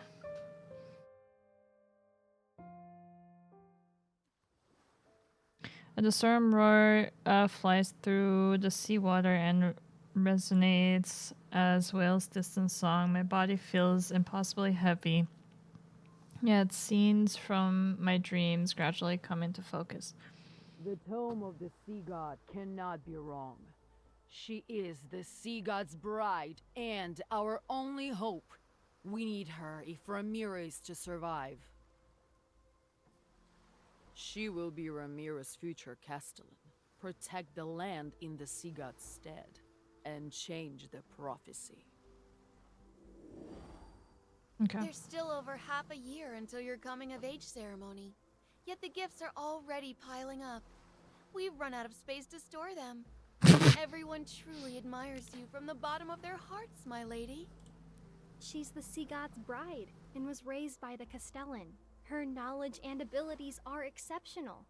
The storm roar flies through the seawater and resonates as whale's distant song. My body feels impossibly heavy. Yet scenes from my dreams gradually come into focus. The tome of the sea god cannot be wrong. She is the sea god's bride and our only hope. We need her if Ramira is to survive. She will be Ramira's future castellan, protect the land in the sea god's stead, and change the prophecy. Okay. There's still over half a year until your coming of age ceremony. Yet the gifts are already piling up. We've run out of space to store them. Everyone truly admires you from the bottom of their hearts, my lady. She's the sea god's bride and was raised by the Castellan. Her knowledge and abilities are exceptional.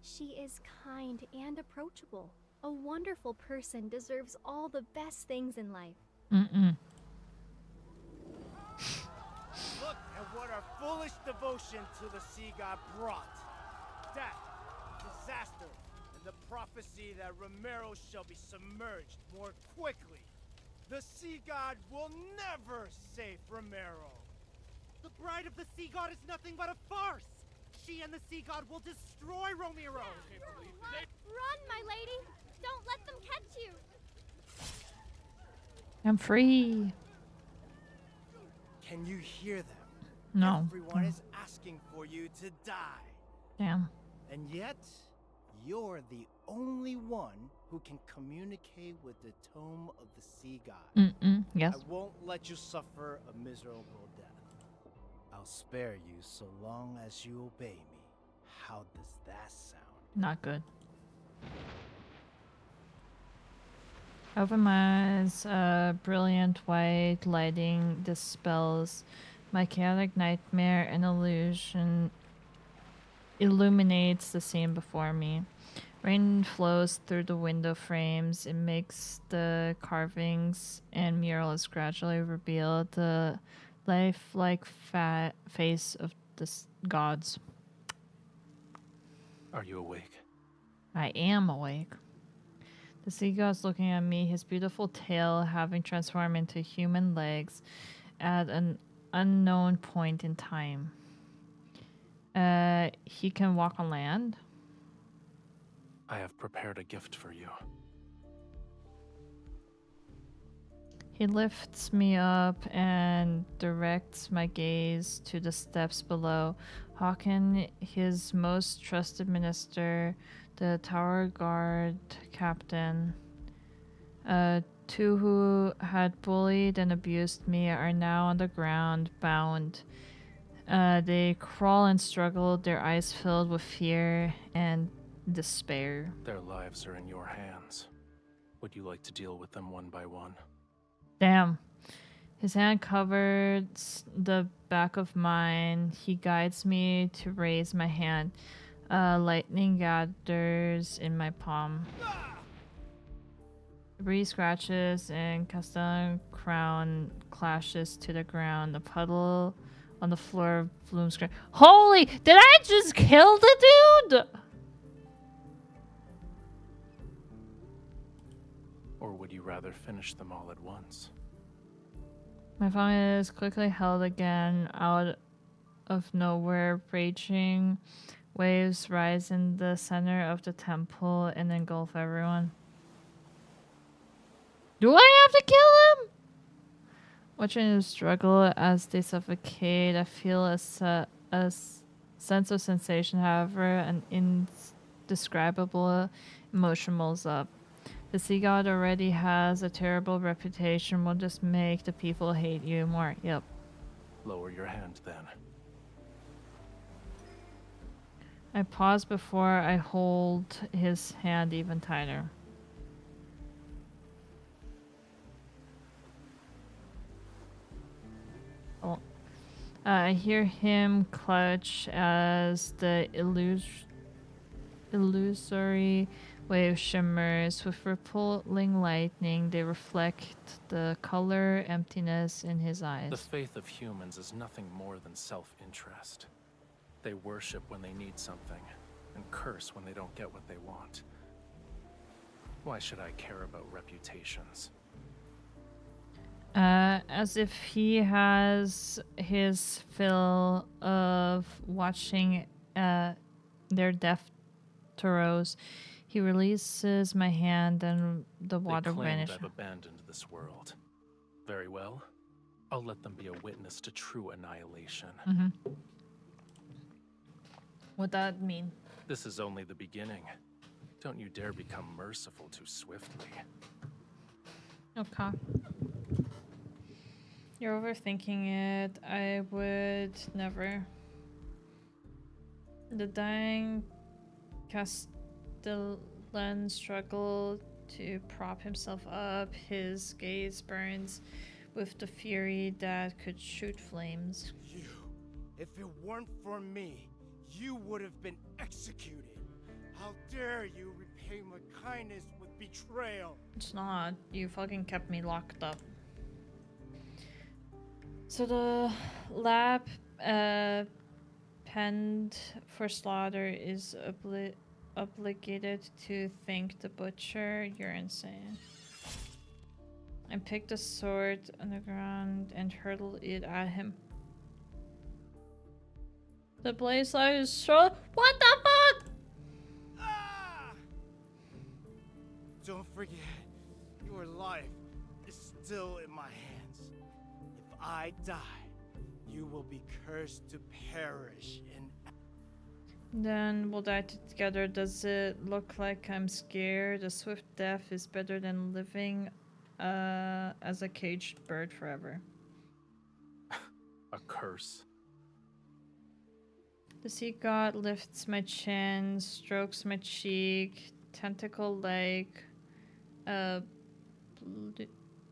She is kind and approachable. A wonderful person deserves all the best things in life. Mm-mm. Look at what our foolish devotion to the sea god brought. Death, disaster, and the prophecy that Ramiro shall be submerged more quickly. The sea god will never save Ramiro. The bride of the sea god is nothing but a farce! She and the sea god will destroy Ramiro! Run, my lady! Don't let them catch you! I'm free. Can you hear them? No. Everyone is asking for you to die. Damn. And yet, you're the only one who can communicate with the tome of the sea god. Mm-mm. Yes. I won't let you suffer a miserable death. I'll spare you so long as you obey me. How does that sound? Not good. Open my eyes. Brilliant white lighting dispels my chaotic nightmare, and illusion illuminates the scene before me. Rain flows through the window frames. It makes the carvings and murals gradually reveal the lifelike face of the gods. Are you awake? I am awake. The sea god's looking at me, his beautiful tail having transformed into human legs at an unknown point in time. He can walk on land. I have prepared a gift for you. He lifts me up and directs my gaze to the steps below. Hawken, his most trusted minister, the tower guard captain, two who had bullied and abused me, are now on the ground, bound. They crawl and struggle, their eyes filled with fear and despair. Their lives are in your hands. Would you like to deal with them one by one? Damn. His hand covers the back of mine. He guides me to raise my hand. Lightning gathers in my palm. The breeze scratches and Castellan crown clashes to the ground. The puddle on the floor blooms. Holy! Did I just kill the dude? Or would you rather finish them all at once? My phone is quickly held again. Out of nowhere, raging waves rise in the center of the temple and engulf everyone. Do I have to kill him? Watching them struggle as they suffocate, I feel a sense of sensation, however, an indescribable emotion wells up. The sea god already has a terrible reputation. Will just make the people hate you more. Yep. Lower your hand then. I pause before I hold his hand even tighter. Oh. I hear him clutch as the illusory wave shimmers. With rippling lightning, they reflect the color emptiness in his eyes. The faith of humans is nothing more than self-interest. They worship when they need something, and curse when they don't get what they want. Why should I care about reputations? As if he has his fill of watching their death toros, he releases my hand and the water They claimed vanishes. I've abandoned this world. Very well. I'll let them be a witness to true annihilation. What'd that mean? This is only the beginning. Don't you dare become merciful too swiftly. Okay. You're overthinking it. I would never. The dying Castellan struggled to prop himself up. His gaze burns with the fury that could shoot flames. You, if it weren't for me, you would have been executed. How dare you repay my kindness with betrayal? It's not. You fucking kept me locked up. So the lab penned for slaughter is obligated to thank the butcher. You're insane. I picked a sword on the ground and hurled it at him. The blaze light is so. What the fuck? Ah! Don't forget, your life is still in my hands. If I die, you will be cursed to perish in. Then we'll die together. Does it look like I'm scared? A swift death is better than living as a caged bird forever. A curse. The sea god lifts my chin, strokes my cheek, tentacle-like,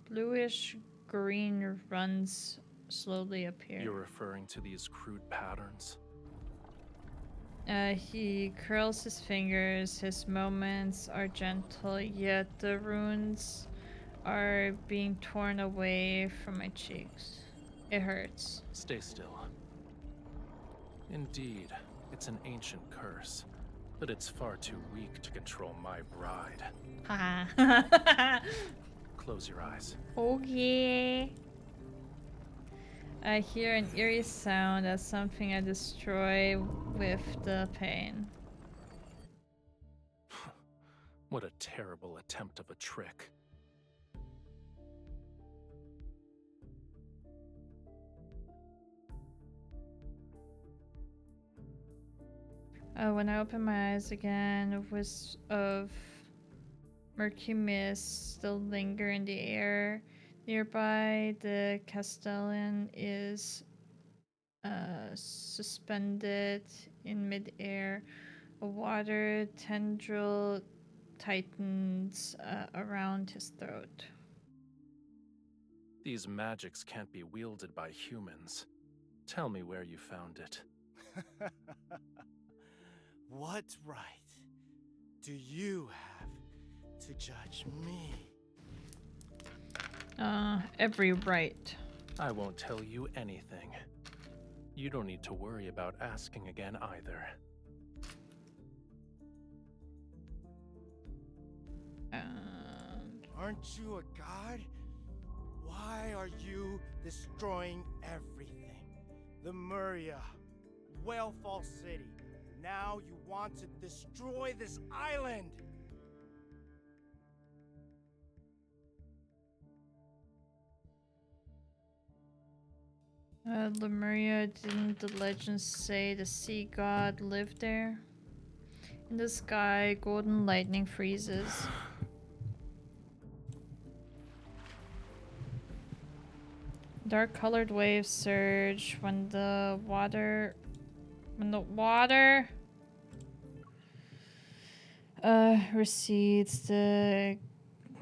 bluish green runs slowly appear. You're referring to these crude patterns? He curls his fingers. His movements are gentle, yet the runes are being torn away from my cheeks. It hurts. Stay still. Indeed, it's an ancient curse, but it's far too weak to control my bride. Haha. Close your eyes. Okay. I hear an eerie sound as something I destroy with the pain. What a terrible attempt of a trick. When I open my eyes again, wisps of murky mist still linger in the air. Nearby, the Castellan is suspended in midair. A water tendril tightens around his throat. These magics can't be wielded by humans. Tell me where you found it. What right do you have to judge me? Every right. I won't tell you anything. You don't need to worry about asking again either. Aren't you a god? Why are you destroying everything? The Muria, Whalefall City. Now you want to destroy this island! Lemuria, didn't the legends say the sea god lived there? In the sky, golden lightning freezes. Dark colored waves surge when the water recedes. The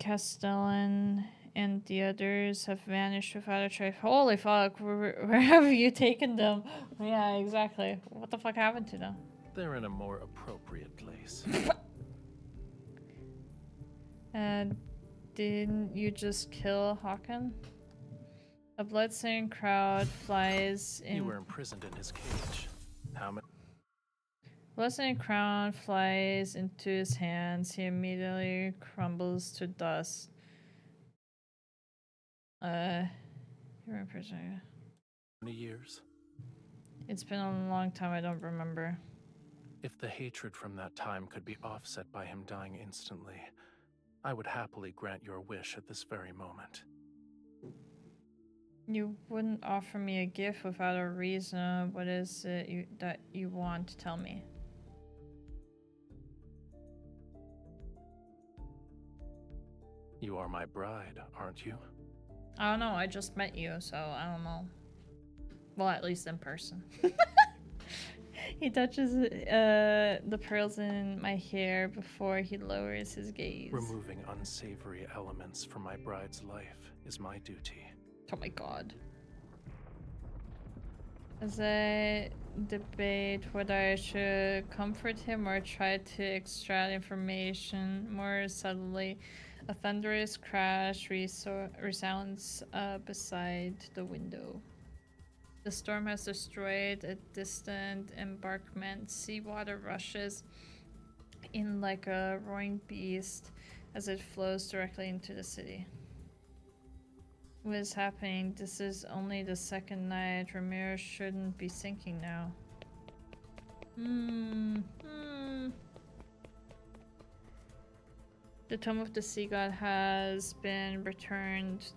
Castellan and the others have vanished without a trace. Holy fuck, where have you taken them? Yeah, exactly. What the fuck happened to them? They're in a more appropriate place. And didn't you just kill Hawken? A bloodstained crowd flies in. You were imprisoned in his cage. How many? Bloodstained crown flies into his hands. He immediately crumbles to dust. You're in prison. Many years? It's been a long time, I don't remember. If the hatred from that time could be offset by him dying instantly, I would happily grant your wish at this very moment. You wouldn't offer me a gift without a reason. What is it that you want to tell me? You are my bride, aren't you? I don't know, I just met you, so I don't know. Well, at least in person. He touches the pearls in my hair before he lowers his gaze. Removing unsavory elements from my bride's life is my duty. Oh my god. As I debate whether I should comfort him or try to extract information more subtly, a thunderous crash resounds beside the window. The storm has destroyed a distant embankment. Seawater rushes in like a roaring beast as it flows directly into the city. What is happening? This is only the second night. Ramirez shouldn't be sinking now. The Tomb of the Sea God has been returned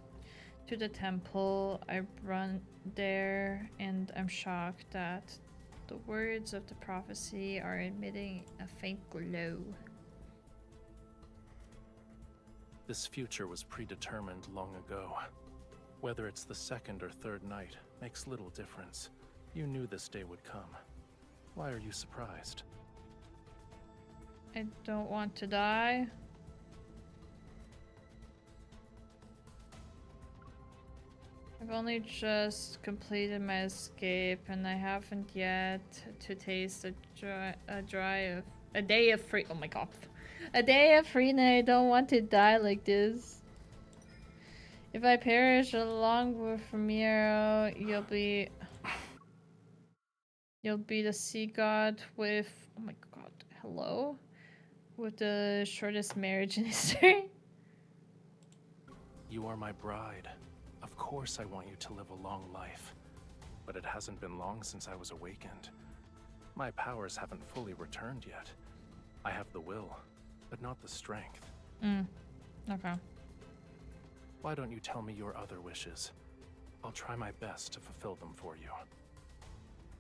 to the temple. I run there and I'm shocked that the words of the prophecy are emitting a faint glow. This future was predetermined long ago. Whether it's the second or third night makes little difference. You knew this day would come. Why are you surprised? I don't want to die. I've only just completed my escape and I haven't yet to taste a day of free. Oh my god. A day of freedom. I don't want to die like this. If I perish along with Ramiro, you'll be the sea god with, oh my god, hello? With the shortest marriage in history. You are my bride. Of course I want you to live a long life. But it hasn't been long since I was awakened. My powers haven't fully returned yet. I have the will, but not the strength. Okay. Why don't you tell me your other wishes? I'll try my best to fulfill them for you.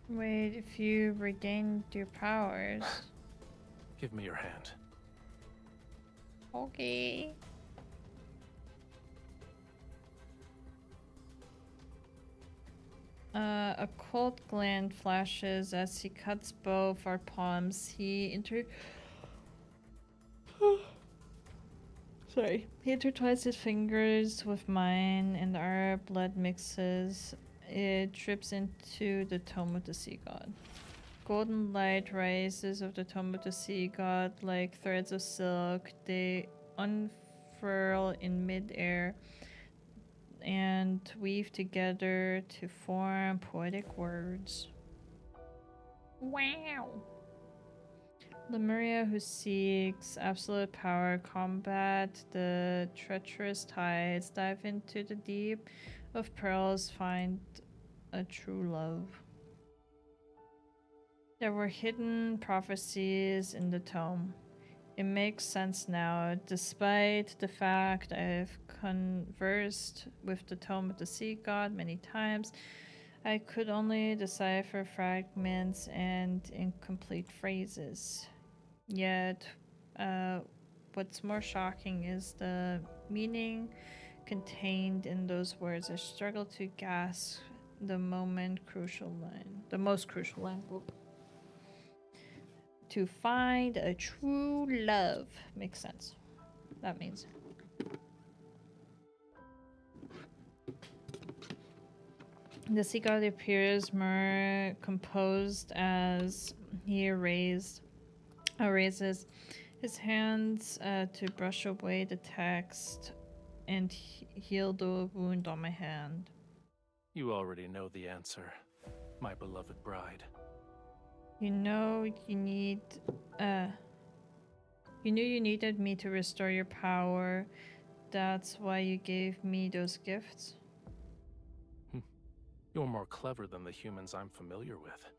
Wait, if you regained your powers. Give me your hand. Okay. A cold glint flashes as he cuts both our palms. He intertwines his fingers with mine and our blood mixes. It drips into the Tomb of the Sea God. Golden light rises of the Tomb of the Sea God like threads of silk. They unfurl in midair and weave together to form poetic words. Wow! Lemuria, who seeks absolute power, combat the treacherous tides, dive into the deep of pearls, find a true love. There were hidden prophecies in the tome. It makes sense now, despite the fact I've conversed with the Tome of the Sea God many times. I could only decipher fragments and incomplete phrases. Yet, uh, what's more shocking is the meaning contained in those words. I struggle to grasp the most crucial line. Whoop. To find a true love. Makes sense. That means. The sea god appears more composed as he raises his hands to brush away the text and heal the wound on my hand. You already know the answer, my beloved bride. You know you need you knew you needed me to restore your power. That's why you gave me those gifts. You're more clever than the humans I'm familiar with.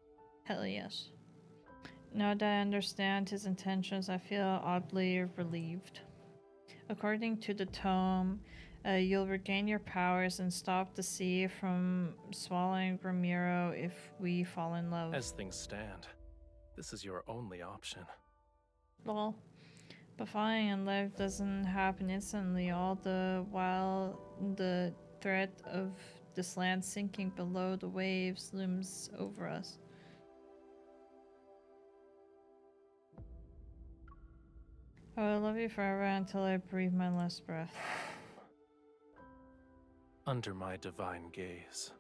Hell yes. Now that I understand his intentions, I feel oddly relieved. According to the tome, you'll regain your powers and stop the sea from swallowing Ramiro if we fall in love. As things stand, this is your only option. Lol. But falling in love doesn't happen instantly, all the while the threat of this land sinking below the waves looms over us. I will love you forever until I breathe my last breath. Under my divine gaze,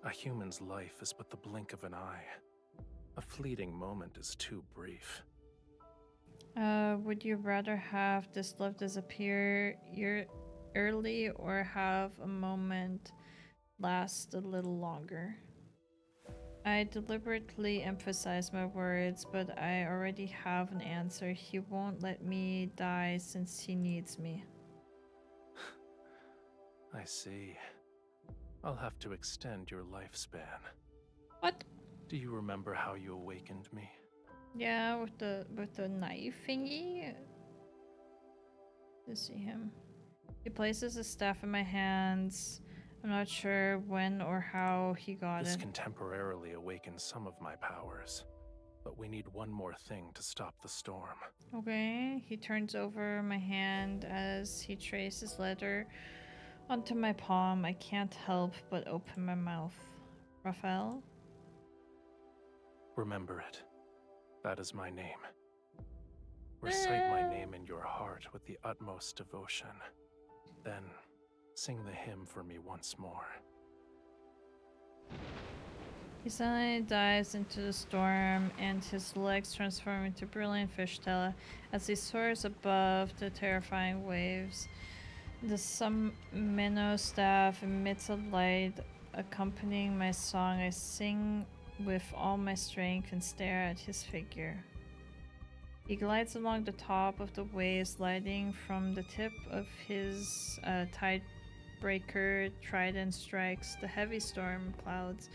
a human's life is but the blink of an eye. A fleeting moment is too brief. Would you rather have this love disappear early or have a moment last a little longer? I deliberately emphasize my words, but I already have an answer. He won't let me die since he needs me. I see. I'll have to extend your lifespan. What? Do you remember how you awakened me? Yeah, with the knife thingy. To see him. He places a staff in my hands. I'm not sure when or how he got This it. can temporarily awaken some of my powers, but we need one more thing to stop the storm. Okay, he turns over my hand as he traces letter onto my palm. I can't help but open my mouth. Raphael? Remember it. That is my name. Recite my name in your heart with the utmost devotion. Then, sing the hymn for me once more. He suddenly dives into the storm, and his legs transform into brilliant fishtail as he soars above the terrifying waves. The minnow staff emits a light accompanying my song. I sing with all my strength and stare at his figure. He glides along the top of the waves, lighting from the tip of his tidebreaker trident strikes the heavy storm clouds.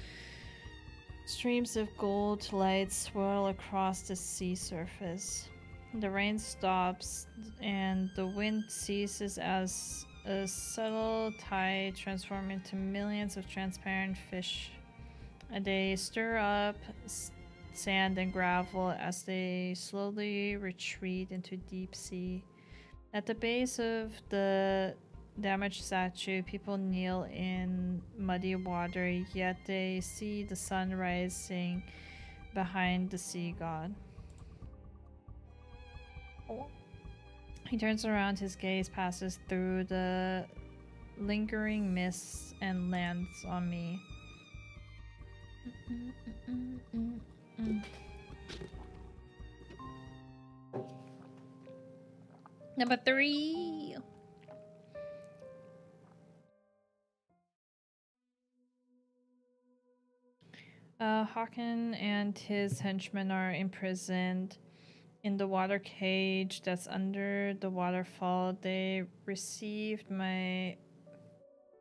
Streams of gold light swirl across the sea surface. The rain stops and the wind ceases as a subtle tide transforms into millions of transparent fish. They stir up sand and gravel as they slowly retreat into deep sea. At the base of the damaged statue, people kneel in muddy water, yet they see the sun rising behind the sea god. He turns around, his gaze passes through the lingering mists and lands on me. Number 3. Hawken and his henchmen are imprisoned in the water cage that's under the waterfall. They received my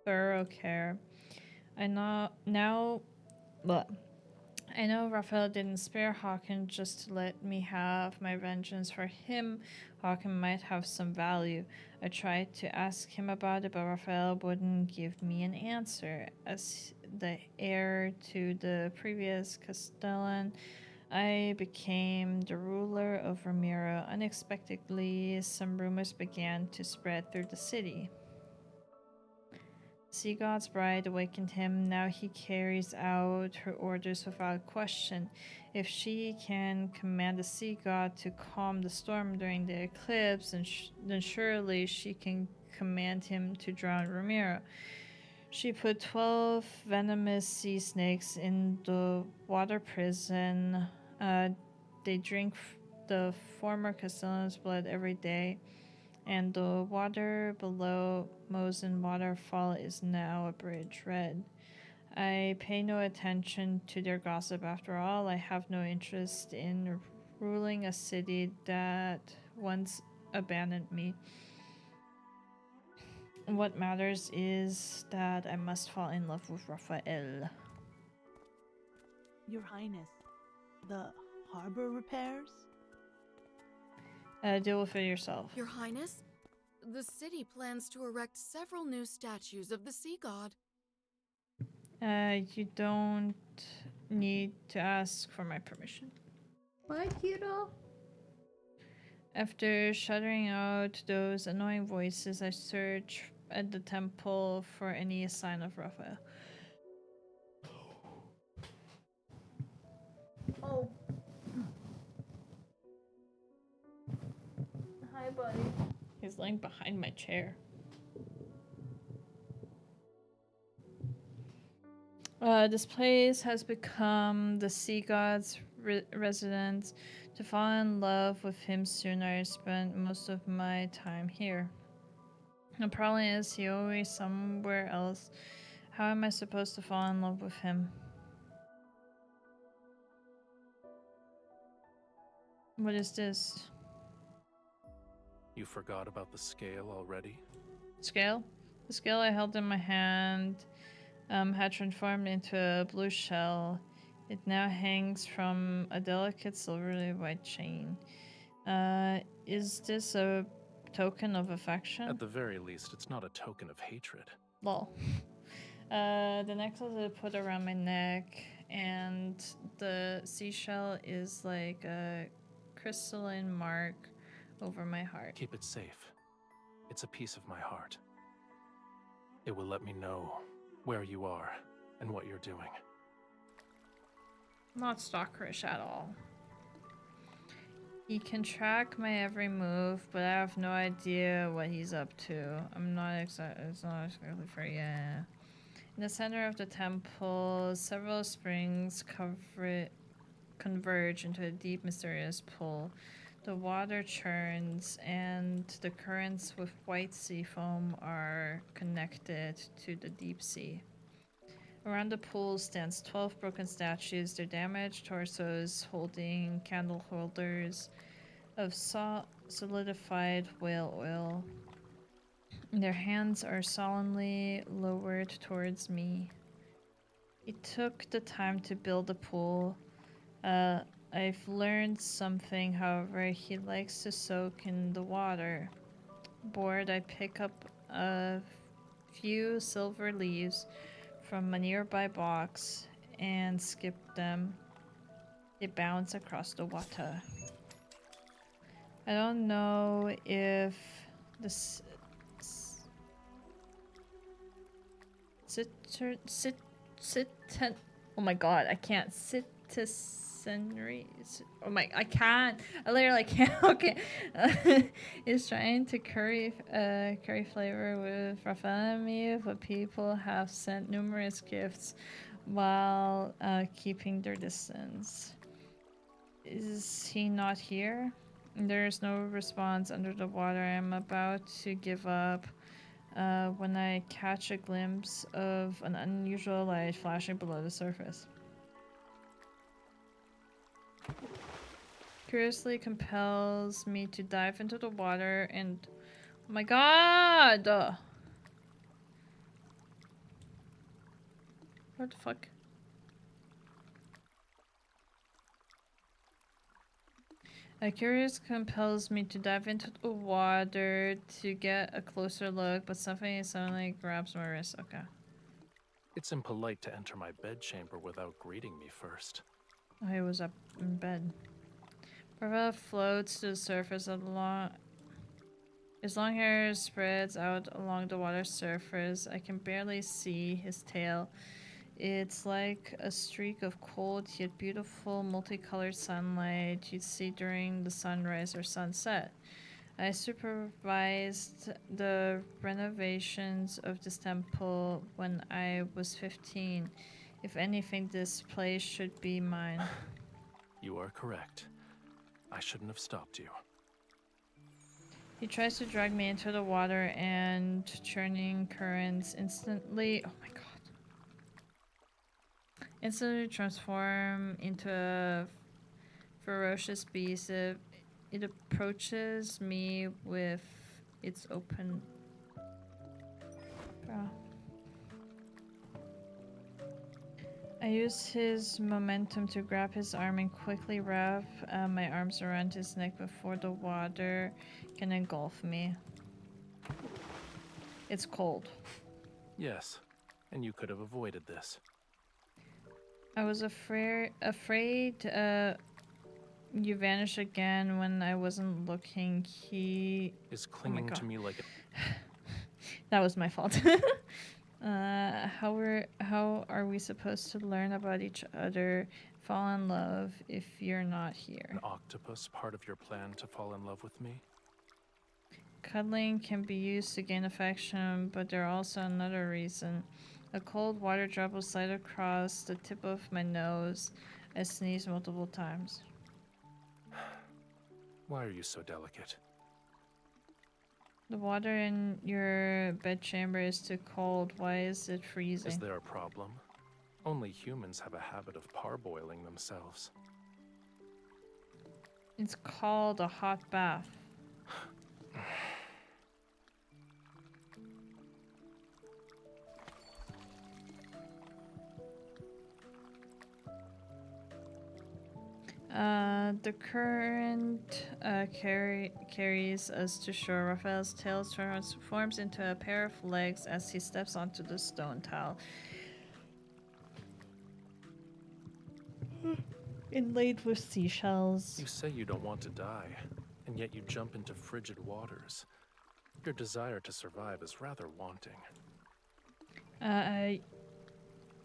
thorough care. I know Raphael didn't spare Hawken just to let me have my vengeance. For him, Hawken might have some value. I tried to ask him about it, but Raphael wouldn't give me an answer. As the heir to the previous castellan, I became the ruler of Ramiro. Unexpectedly, some rumors began to spread through the city. Sea God's bride awakened him. Now he carries out her orders without question. If she can command the Sea God to calm the storm during the eclipse, then surely she can command him to drown Ramiro. She put 12 venomous sea snakes in the water prison. They drink the former Castellan's blood every day, and the water below Mosen Waterfall is now a bridge red. I pay no attention to their gossip after all. I have no interest in ruling a city that once abandoned me. What matters is that I must fall in love with Raphael. Your Highness, the harbor repairs? Deal with it yourself. Your Highness, the city plans to erect several new statues of the sea god. You don't need to ask for my permission. What, Hiro? After shutting out those annoying voices, I search at the temple for any sign of Raphael. Oh. Hi, buddy. He's laying behind my chair. This place has become the sea god's residence. To fall in love with him soon, I spent most of my time here. The problem is, he always somewhere else. How am I supposed to fall in love with him? What is this? You forgot about the scale already? Scale? The scale I held in my hand had transformed into a blue shell. It now hangs from a delicate silvery white chain. Is this a token of affection? At the very least, it's not a token of hatred. Lol. The necklace I put around my neck, and the seashell is like a crystalline mark over my heart. Keep it safe. It's a piece of my heart. It will let me know where you are and what you're doing. Not stalkerish at all. He can track my every move, but I have no idea what he's up to. It's not exactly fair, yeah. In the center of the temple, several springs converge into a deep, mysterious pool. The water churns, and the currents with white sea foam are connected to the deep sea. Around the pool stands 12 broken statues, their damaged torsos holding candle holders of solidified whale oil. Their hands are solemnly lowered towards me. It took the time to build the pool. I've learned something, however. He likes to soak in the water. Bored, I pick up a few silver leaves from a nearby box and skip them. They bounce across the water. I don't know if this oh my god, I can't citizenry. Oh my, I can't. I literally can't. Okay, is trying to curry flavor with Raphael and me, but people have sent numerous gifts while keeping their distance. Is he not here? There's no response under the water. I'm about to give up when I catch a glimpse of an unusual light flashing below the surface. Curiously compels me to dive into the water and... Oh my god! What the fuck? Curious compels me to dive into the water to get a closer look, but something suddenly grabs my wrist. Okay. It's impolite to enter my bedchamber without greeting me first. I was up in bed. Parva floats to the surface of the his long hair spreads out along the water surface. I can barely see his tail. It's like a streak of cold yet beautiful multicolored sunlight you'd see during the sunrise or sunset. I supervised the renovations of this temple when I was 15. If anything, this place should be mine. You are correct. I shouldn't have stopped you. He tries to drag me into the water and churning currents instantly. Oh my god. Instantly transform into a ferocious beast. It approaches me with its open. Bro. I use his momentum to grab his arm and quickly wrap my arms around his neck before the water can engulf me. It's cold. Yes, and you could have avoided this. I was afraid you vanished again when I wasn't looking. He Is clinging to me like a... That was my fault. How are we supposed to learn about each other, fall in love if you're not here? An octopus part of your plan to fall in love with me? Cuddling can be used to gain affection, but there's also another reason. A cold water drop will slide across the tip of my nose. I sneezed multiple times. Why are you so delicate? The water in your bedchamber is too cold. Why is it freezing? Is there a problem? Only humans have a habit of parboiling themselves. It's called a hot bath. The current carries us to shore. Raphael's tail transforms into a pair of legs as he steps onto the stone tile. Inlaid with seashells. You say you don't want to die, and yet you jump into frigid waters. Your desire to survive is rather wanting.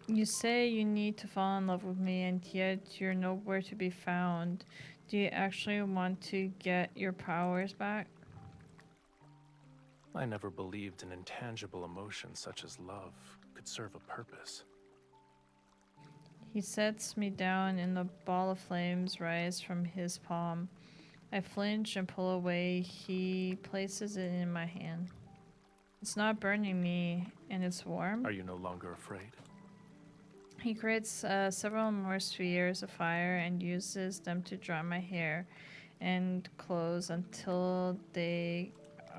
You say you need to fall in love with me, and yet you're nowhere to be found. Do you actually want to get your powers back? I never believed an intangible emotion such as love could serve a purpose. He sets me down, and a ball of flames rise from his palm. I flinch and pull away. He places it in my hand. It's not burning me, and it's warm. Are you no longer afraid? He creates several more spheres of fire and uses them to dry my hair and clothes until they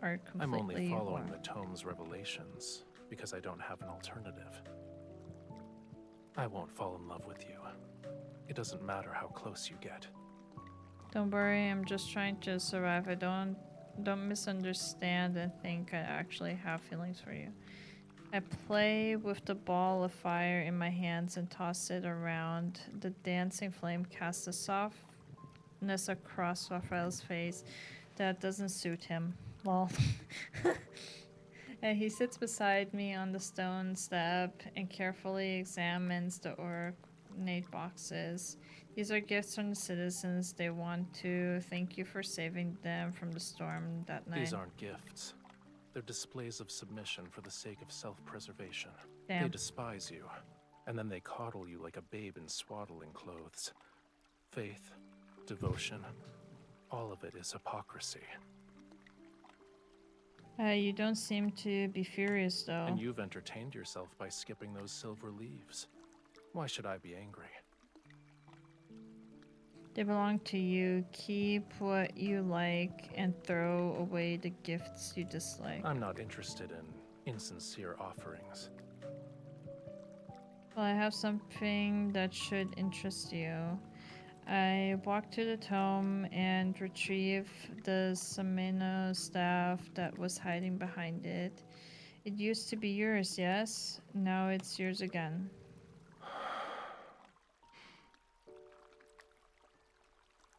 are completely I'm only following warm. the tome's revelations because I don't have an alternative. I won't fall in love with you. It doesn't matter how close you get. Don't worry, I'm just trying to survive. I don't misunderstand and think I actually have feelings for you. I play with the ball of fire in my hands and toss it around. The dancing flame casts a softness across Raphael's face that doesn't suit him. Lol. And he sits beside me on the stone step and carefully examines the ornate boxes. These are gifts from the citizens. They want to thank you for saving them from the storm that night. These aren't gifts. They're displays of submission for the sake of self-preservation. Damn. They despise you, and then they coddle you like a babe in swaddling clothes. Faith, devotion, all of it is hypocrisy. You don't seem to be furious, though. And you've entertained yourself by skipping those silver leaves. Why should I be angry? They belong to you. Keep what you like and throw away the gifts you dislike. I'm not interested in insincere offerings. Well, I have something that should interest you. I walk to the tome and retrieve the Sameno staff that was hiding behind it. It used to be yours, yes? Now it's yours again.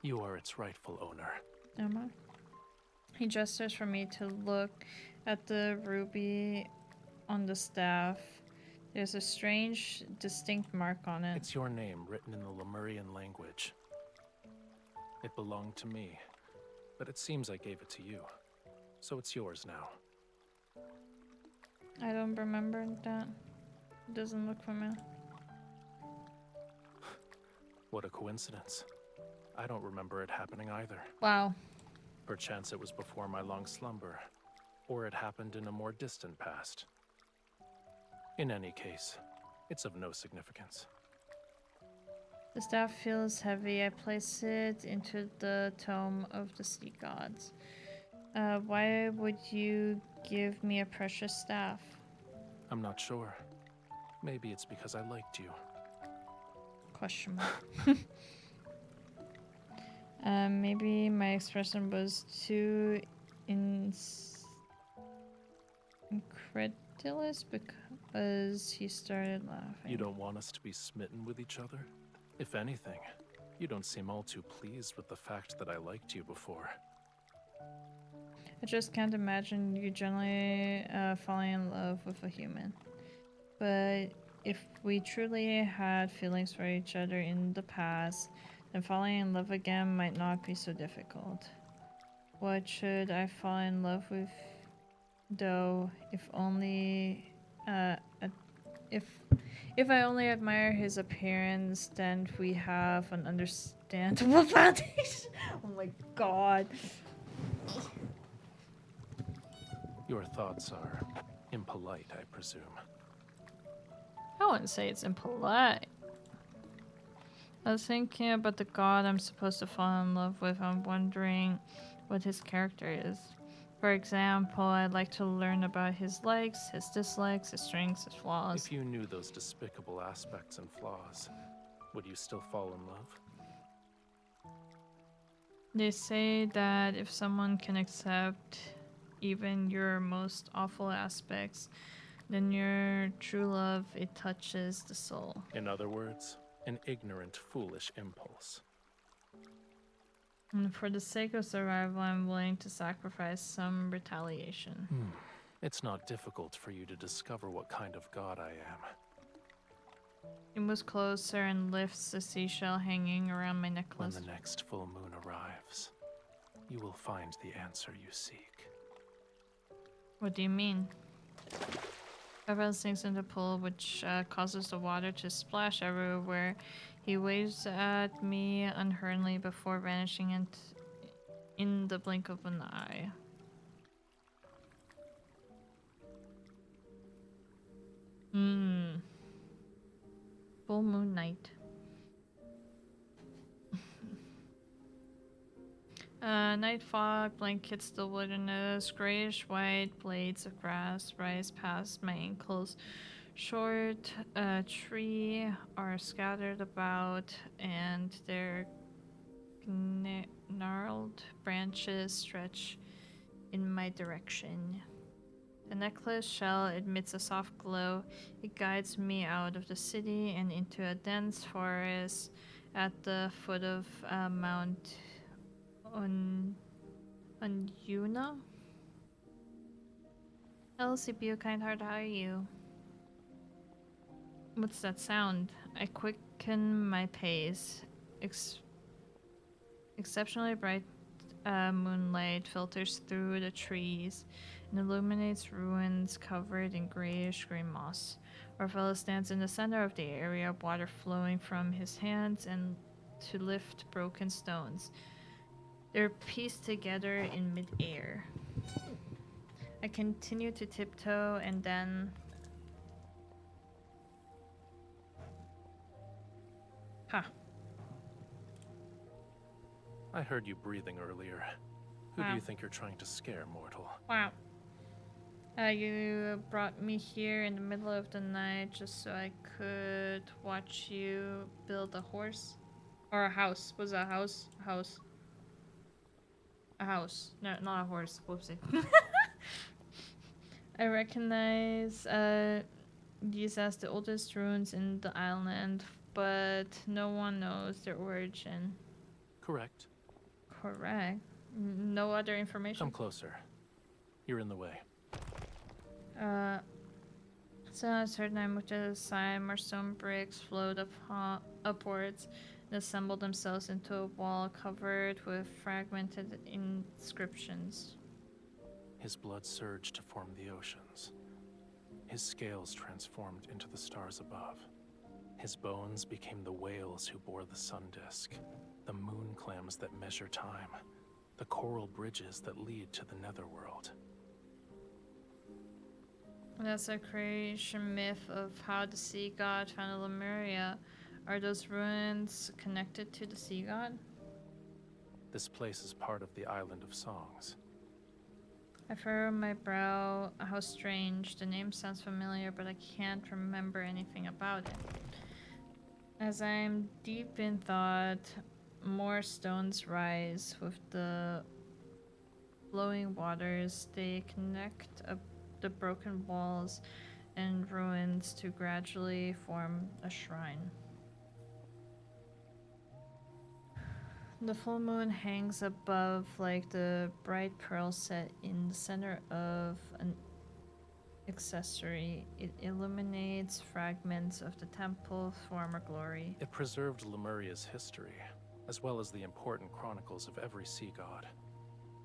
You are its rightful owner. Am I? He gestures for me to look at the ruby on the staff. There's a strange, distinct mark on it. It's your name written in the Lemurian language. It belonged to me, but it seems I gave it to you. So it's yours now. I don't remember that. It doesn't look familiar. What a coincidence. I don't remember it happening either. Wow. Perchance it was before my long slumber, or it happened in a more distant past. In any case, it's of no significance. The staff feels heavy. I place it into the tome of the sea gods. Why would you give me a precious staff? I'm not sure. Maybe it's because I liked you. Question mark. Maybe my expression was too incredulous because he started laughing. You don't want us to be smitten with each other? If anything, you don't seem all too pleased with the fact that I liked you before. I just can't imagine you generally falling in love with a human. But if we truly had feelings for each other in the past, then falling in love again might not be so difficult. What should I fall in love with, though? If I only admire his appearance, then we have an understandable foundation. Oh my god. Your thoughts are impolite, I presume. I wouldn't say it's impolite. I was thinking about the god I'm supposed to fall in love with. I'm wondering what his character is. For example, I'd like to learn about his likes, his dislikes, his strengths, his flaws. If you knew those despicable aspects and flaws, would you still fall in love? They say that if someone can accept even your most awful aspects, then your true love, it touches the soul. In other words, an ignorant, foolish impulse. And for the sake of survival, I'm willing to sacrifice some retaliation. It's not difficult for you to discover what kind of god I am. He moves closer and lifts the seashell hanging around my necklace. When the next full moon arrives, you will find the answer you seek. What do you mean? Everyone sinks in the pool, which causes the water to splash everywhere. He waves at me unhurriedly before vanishing in the blink of an eye. Full moon night. Night fog blankets the wilderness. Grayish-white blades of grass rise past my ankles. Short tree are scattered about, and their gnarled branches stretch in my direction. The necklace shell emits a soft glow. It guides me out of the city and into a dense forest at the foot of Mount Unyuna. Hello, CPU Kindheart, how are you? What's that sound? I quicken my pace. Exceptionally bright moonlight filters through the trees and illuminates ruins covered in grayish-green moss. Orfella stands in the center of the area, water flowing from his hands and to lift broken stones. They're pieced together in mid-air. I continue to tiptoe and then... Ha. I heard you breathing earlier. Who do you think you're trying to scare, mortal? Wow. You brought me here in the middle of the night just so I could watch you build a horse? Or a house. Was it a house? A house. A house. No, not a horse. Whoopsie. I recognize these as the oldest ruins in the island, but no one knows their origin. Correct. Correct. No other information? Come closer. You're in the way. So at a certain time, which is a sign, more stone bricks flowed upwards and assembled themselves into a wall covered with fragmented inscriptions. His blood surged to form the oceans. His scales transformed into the stars above. His bones became the whales who bore the sun disk, the moon clams that measure time, the coral bridges that lead to the netherworld. That's a creation myth of how the sea god founded Lemuria. Are those ruins connected to the sea god? This place is part of the Island of Songs. I furrow my brow. How strange. The name sounds familiar, but I can't remember anything about it. As I'm deep in thought, more stones rise with the flowing waters. They connect the broken walls and ruins to gradually form a shrine. The full moon hangs above like the bright pearl set in the center of an accessory. It illuminates fragments of the temple's former glory. It preserved Lemuria's history, as well as the important chronicles of every sea god.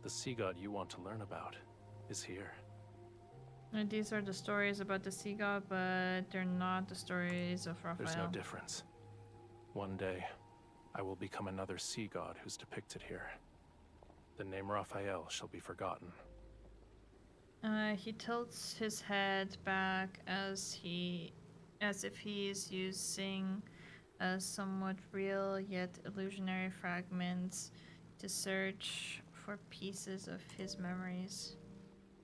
The sea god you want to learn about is here. And these are the stories about the sea god, but they're not the stories of Raphael. There's no difference. One day, I will become another sea god who's depicted here. The name Raphael shall be forgotten. He tilts his head back as if he is using somewhat real yet illusionary fragments to search for pieces of his memories.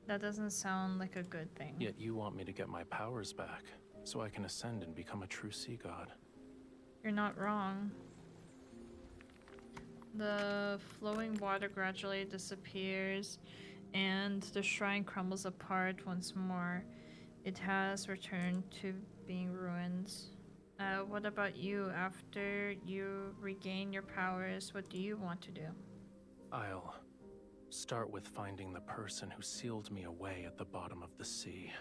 That doesn't sound like a good thing. Yet you want me to get my powers back, so I can ascend and become a true sea god. You're not wrong. The flowing water gradually disappears, and the shrine crumbles apart once more. It has returned to being ruins. What about you? After you regain your powers, what do you want to do? I'll start with finding the person who sealed me away at the bottom of the sea.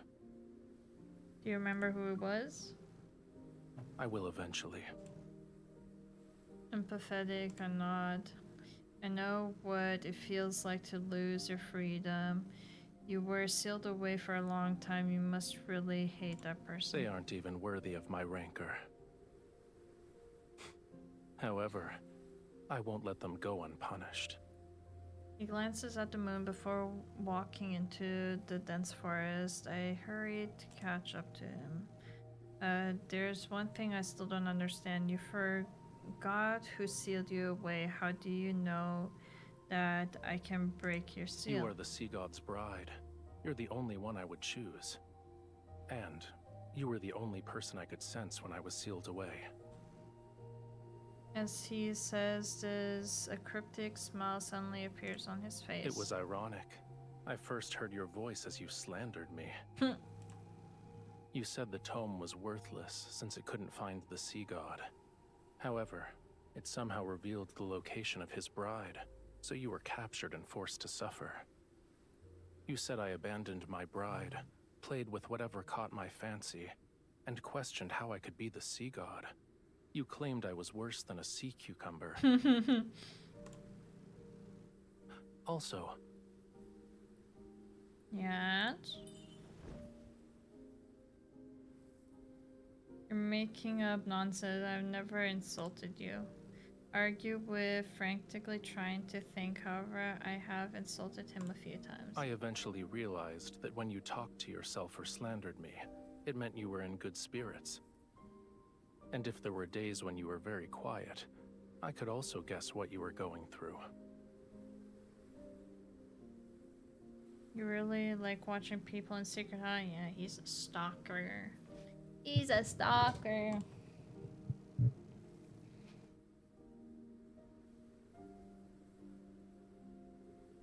Do you remember who it was? I will eventually. Empathetic or not, I know what it feels like to lose your freedom. You were sealed away for a long time. You must really hate that person. They aren't even worthy of my rancor. However, I won't let them go unpunished. He glances at the moon before walking into the dense forest. I hurried to catch up to him. There's one thing I still don't understand. You forgot who sealed you away. How do you know that I can break your seal? You are the sea god's bride. You're the only one I would choose. And you were the only person I could sense when I was sealed away. As he says this, a cryptic smile suddenly appears on his face. It was ironic. I first heard your voice as you slandered me. You said the tome was worthless since it couldn't find the sea god. However, it somehow revealed the location of his bride, so you were captured and forced to suffer. You said I abandoned my bride, played with whatever caught my fancy, and questioned how I could be the sea god. You claimed I was worse than a sea cucumber. Also, Yes? You're making up nonsense. I've never insulted you. Argue with frantically trying to think. However, I have insulted him a few times. I eventually realized that when you talked to yourself or slandered me, it meant you were in good spirits. And if there were days when you were very quiet, I could also guess what you were going through. You really like watching people in secret, huh? Yeah, he's a stalker. He's a stalker.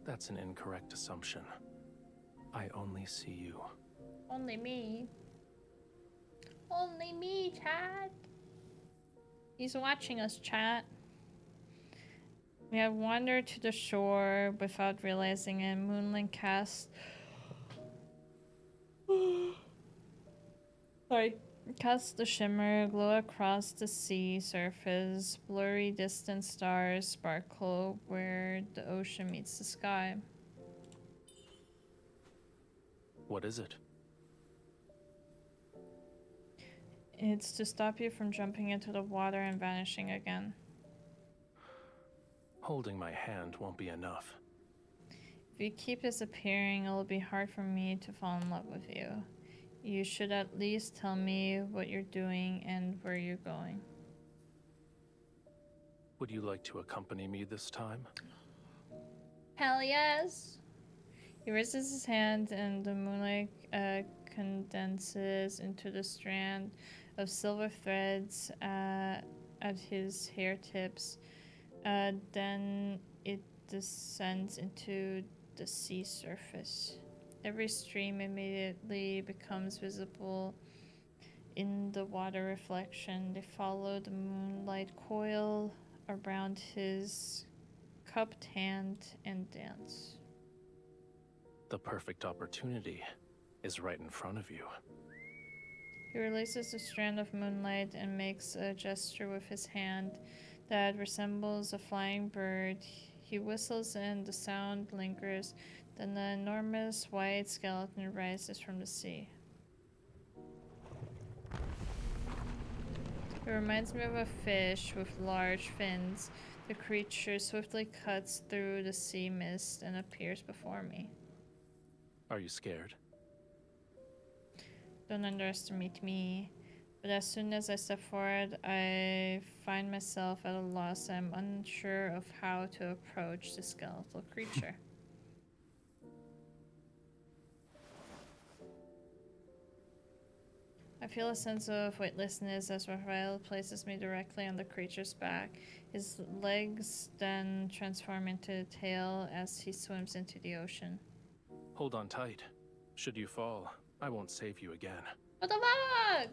That's an incorrect assumption. I only see you. Only me. Only me, chat. He's watching us, chat. We have wandered to the shore without realizing it. Moonlight cast. Sorry. Cast the shimmer, glow across the sea surface. Blurry distant stars sparkle where the ocean meets the sky. What is it? It's to stop you from jumping into the water and vanishing again. Holding my hand won't be enough. If you keep disappearing, it'll be hard for me to fall in love with you. You should at least tell me what you're doing and where you're going. Would you like to accompany me this time? Hell yes! He raises his hand and the moonlight condenses into the strand of silver threads at his hair tips. Then it descends into the sea surface. Every stream immediately becomes visible in the water reflection. They follow the moonlight coil around his cupped hand and dance. The perfect opportunity is right in front of you. He releases a strand of moonlight and makes a gesture with his hand that resembles a flying bird. He whistles and the sound lingers. Then the enormous white skeleton rises from the sea. It reminds me of a fish with large fins. The creature swiftly cuts through the sea mist and appears before me. Are you scared? Don't underestimate me. But as soon as I step forward, I find myself at a loss. I'm unsure of how to approach the skeletal creature. I feel a sense of weightlessness as Raphael places me directly on the creature's back. His legs then transform into a tail as he swims into the ocean. Hold on tight. Should you fall, I won't save you again. What the fuck?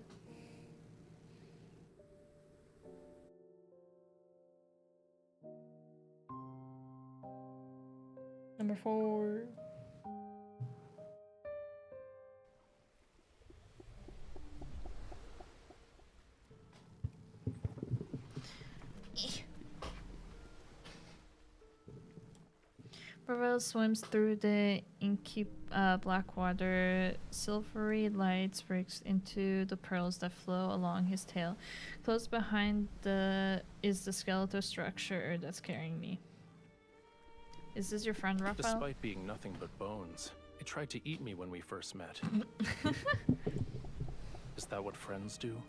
Number 4. Raphael swims through the inky black water. Silvery lights breaks into the pearls that flow along his tail. Close behind is the skeletal structure that's carrying me. Is this your friend, Raphael? Despite being nothing but bones, it tried to eat me when we first met. Is that what friends do?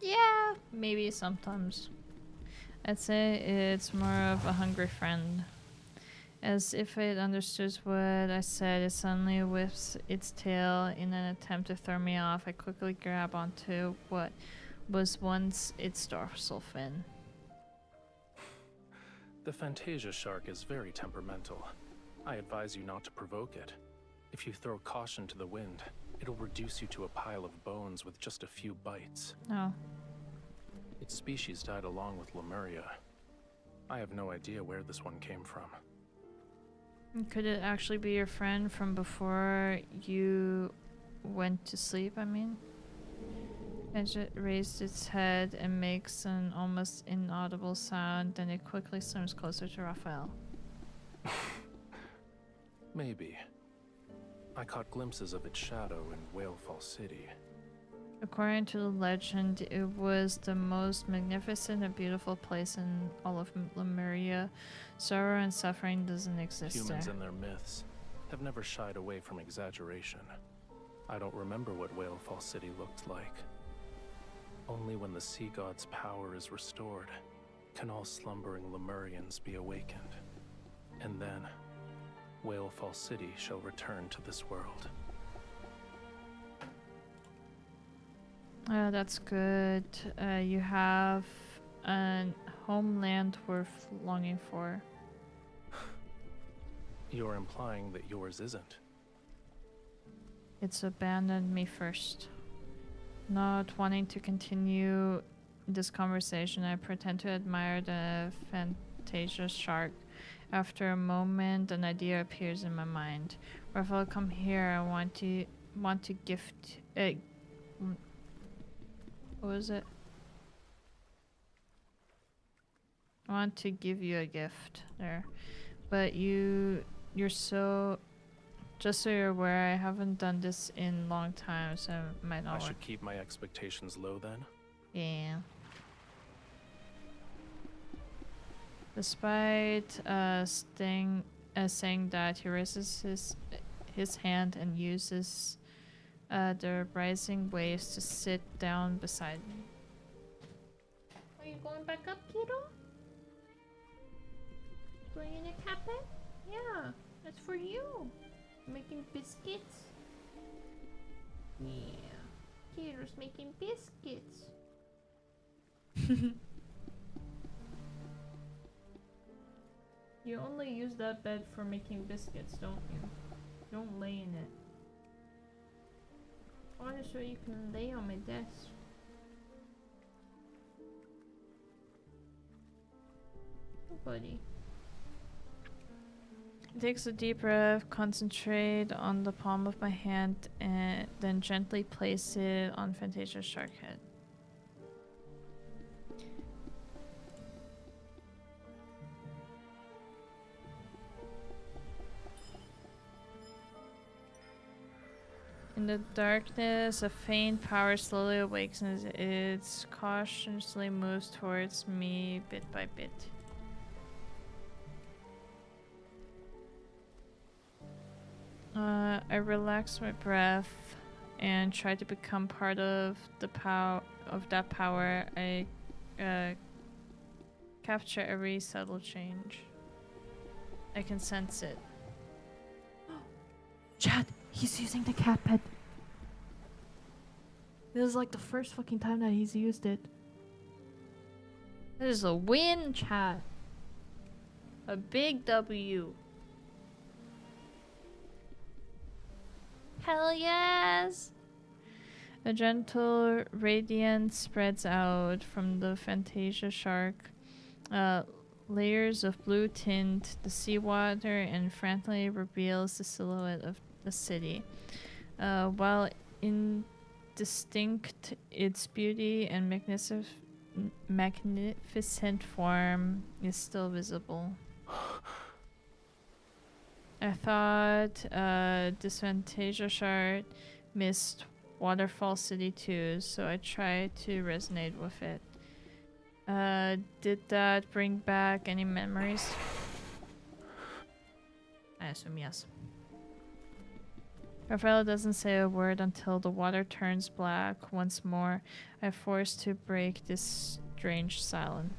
Yeah, maybe sometimes. I'd say it's more of a hungry friend. As if it understood what I said, it suddenly whips its tail in an attempt to throw me off. I quickly grab onto what was once its dorsal fin. The Fantasia shark is very temperamental. I advise you not to provoke it. If you throw caution to the wind, it'll reduce you to a pile of bones with just a few bites. Oh. Its species died along with Lemuria. I have no idea where this one came from. Could it actually be your friend from before you went to sleep, I mean? It raised its head and makes an almost inaudible sound, then it quickly swims closer to Raphael. Maybe. I caught glimpses of its shadow in Whalefall City. According to the legend, it was the most magnificent and beautiful place in all of Lemuria. Sorrow and suffering doesn't exist Humans there. and their myths have never shied away from exaggeration. I don't remember what Whalefall City looked like. Only when the sea god's power is restored can all slumbering Lemurians be awakened. And then, Whalefall City shall return to this world. That's good. You have a homeland worth longing for. You're implying that yours isn't. It's abandoned me first. Not wanting to continue this conversation, I pretend to admire the Fantasia shark. After a moment, an idea appears in my mind. Raphael, come here. I want to gift. What was it? I want to give you a gift there, but you're so. Just so you're aware, I haven't done this in a long time, so it might not I work. should keep my expectations low then. Yeah. Despite saying that, he raises his hand and uses the rising waves to sit down beside me. Are you going back up, kiddo? Going in a cabin? Yeah, that's for you. Making biscuits? Yeah. Kiddo's making biscuits. You only use that bed for making biscuits, don't you? Don't lay in it. Oh, so you can lay on my desk. Oh, buddy. Takes a deep breath, concentrate on the palm of my hand, and then gently place it on Fantasia's shark head. In the darkness, a faint power slowly awakens. It cautiously moves towards me bit by bit. I relax my breath and try to become part of the that power. I capture every subtle change. I can sense it. Chad, he's using the cat pet. This is like the first fucking time that he's used it. This is a win, Chad. A big W. Hell yes! A gentle radiance spreads out from the Fantasia shark. Layers of blue tint the seawater and frantically reveals the silhouette of the city. While indistinct, its beauty and magnificent form is still visible. I thought this Fantasia shard missed Waterfall City too, so I tried to resonate with it. Did that bring back any memories? I assume yes. Raphael doesn't say a word until the water turns black once more. I'm forced to break this strange silence.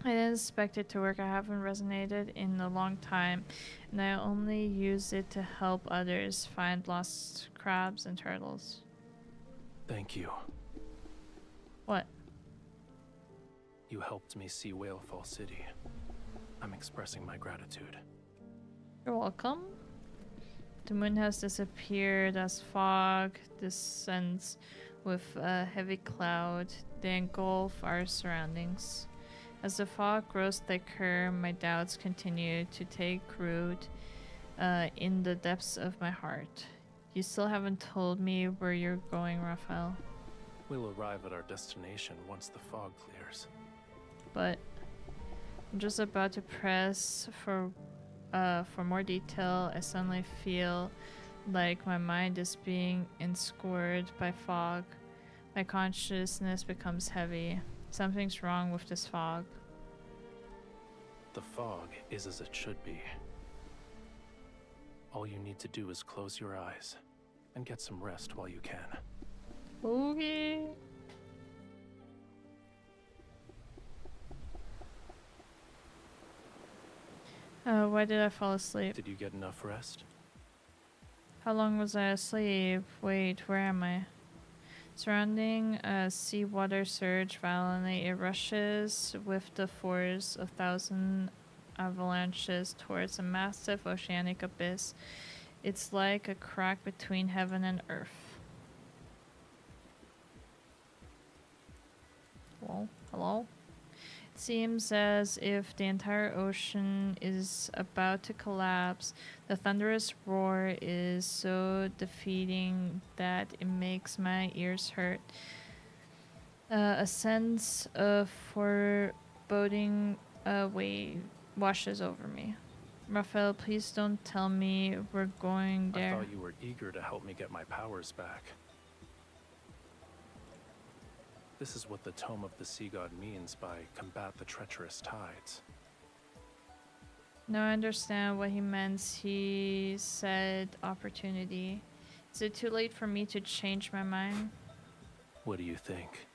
I didn't expect it to work. I haven't resonated in a long time, and I only use it to help others find lost crabs and turtles. Thank you. What? You helped me see Whalefall City. I'm expressing my gratitude. You're welcome. The moon has disappeared as fog descends with a heavy cloud. They engulf our surroundings. As the fog grows thicker, my doubts continue to take root in the depths of my heart. You still haven't told me where you're going, Raphael. We'll arrive at our destination once the fog clears. But I'm just about to press for more detail. I suddenly feel like my mind is being enscored by fog. My consciousness becomes heavy. Something's wrong with this fog. The fog is as it should be. All you need to do is close your eyes and get some rest while you can. Okay. Why did I fall asleep? Did you get enough rest? How long was I asleep? Wait, where am I? Surrounding seawater surge violently. It rushes with the force of 1,000 avalanches towards a massive oceanic abyss. It's like a crack between heaven and earth. Well, hello? It seems as if the entire ocean is about to collapse. The thunderous roar is so defeating that it makes my ears hurt. A sense of foreboding washes over me. Raphael, please don't tell me we're going I there. thought you were eager to help me get my powers back. This is what the Tome of the Sea God means by combat the treacherous tides. No, I understand what he meant. He said opportunity. Is it too late for me to change my mind? What do you think?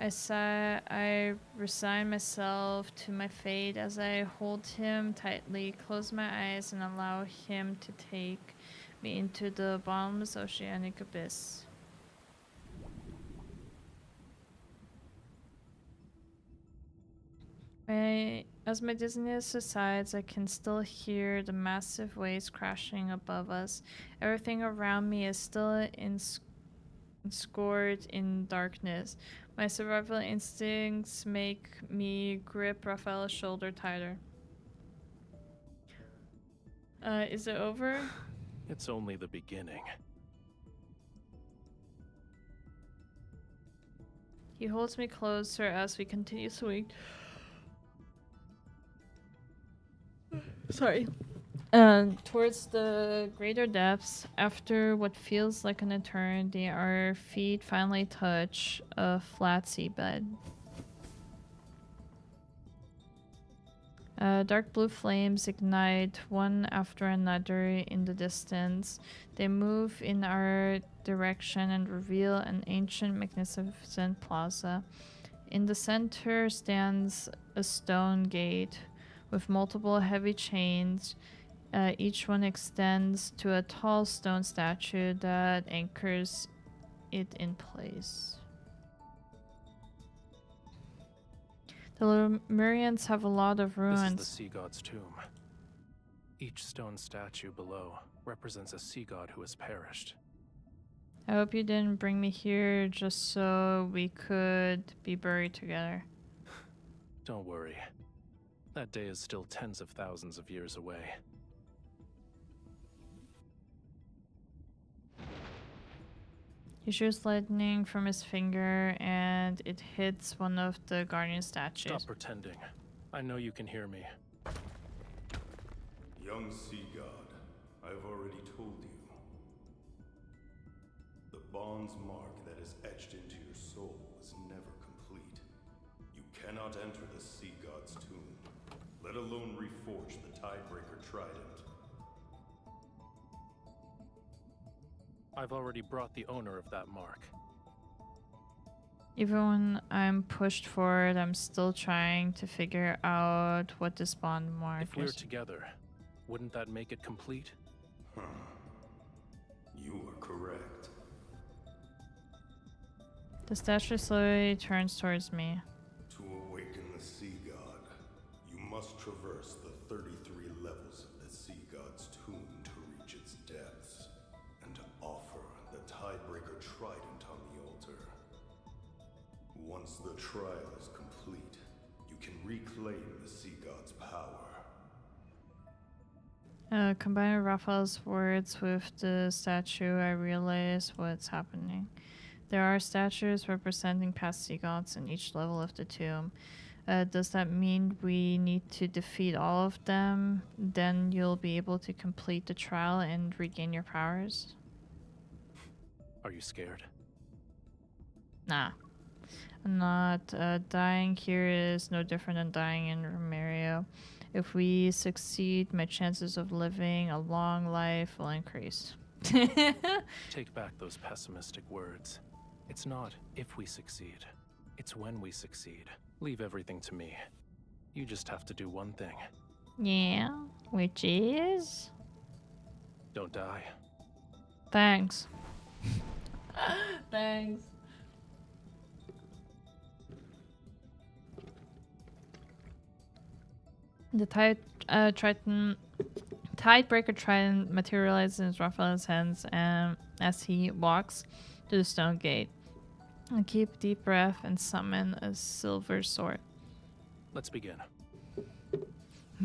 I resign myself to my fate as I hold him tightly, close my eyes, and allow him to take me into the bottomless oceanic abyss. As my dizziness subsides, I can still hear the massive waves crashing above us. Everything around me is still enscored in darkness. My survival instincts make me grip Raphael's shoulder tighter. Is it over? It's only the beginning. He holds me closer as we continue swimming. Sorry. Towards the greater depths. After what feels like an eternity, our feet finally touch a flat seabed. Dark blue flames ignite one after another in the distance. They move in our direction and reveal an ancient, magnificent plaza. In the center stands a stone gate with multiple heavy chains. Each one extends to a tall stone statue that anchors it in place. The Lemurians have a lot of ruins. This is the sea god's tomb. Each stone statue below represents a sea god who has perished. I hope you didn't bring me here just so we could be buried together. Don't worry. That day is still tens of thousands of years away. He shoots lightning from his finger and it hits one of the guardian statues. Stop pretending. I know you can hear me. Young sea god, I've already told you. The bond's mark that is etched into your soul was never complete. You cannot enter the sea god's tomb, let alone reforge the Tidebreaker trident. I've already brought the owner of that mark. Even when I'm pushed forward, I'm still trying to figure out what this bond mark If we're is. together, wouldn't that make it complete? You are correct. The statue slowly turns towards me. To awaken the sea god, you must traverse the 33 levels of the sea god's tomb to reach its depths, and to offer the Tidebreaker trident on the altar. Once the trial is complete, you can reclaim the sea god's power. Combining Raphael's words with the statue, I realize what's happening. There are statues representing past sea gods in each level of the tomb. Does that mean we need to defeat all of them? Then you'll be able to complete the trial and regain your powers? Are you scared? Nah. I'm not. Dying here is no different than dying in Romerio. If we succeed, my chances of living a long life will increase. Take back those pessimistic words. It's not if we succeed. It's when we succeed. Leave everything to me. You just have to do one thing. Yeah, which is? Don't die. Thanks. Thanks. The Triton Tidebreaker trident materializes in Raphael's hands and as he walks to the stone gate. And keep a deep breath and summon a silver sword. Let's begin.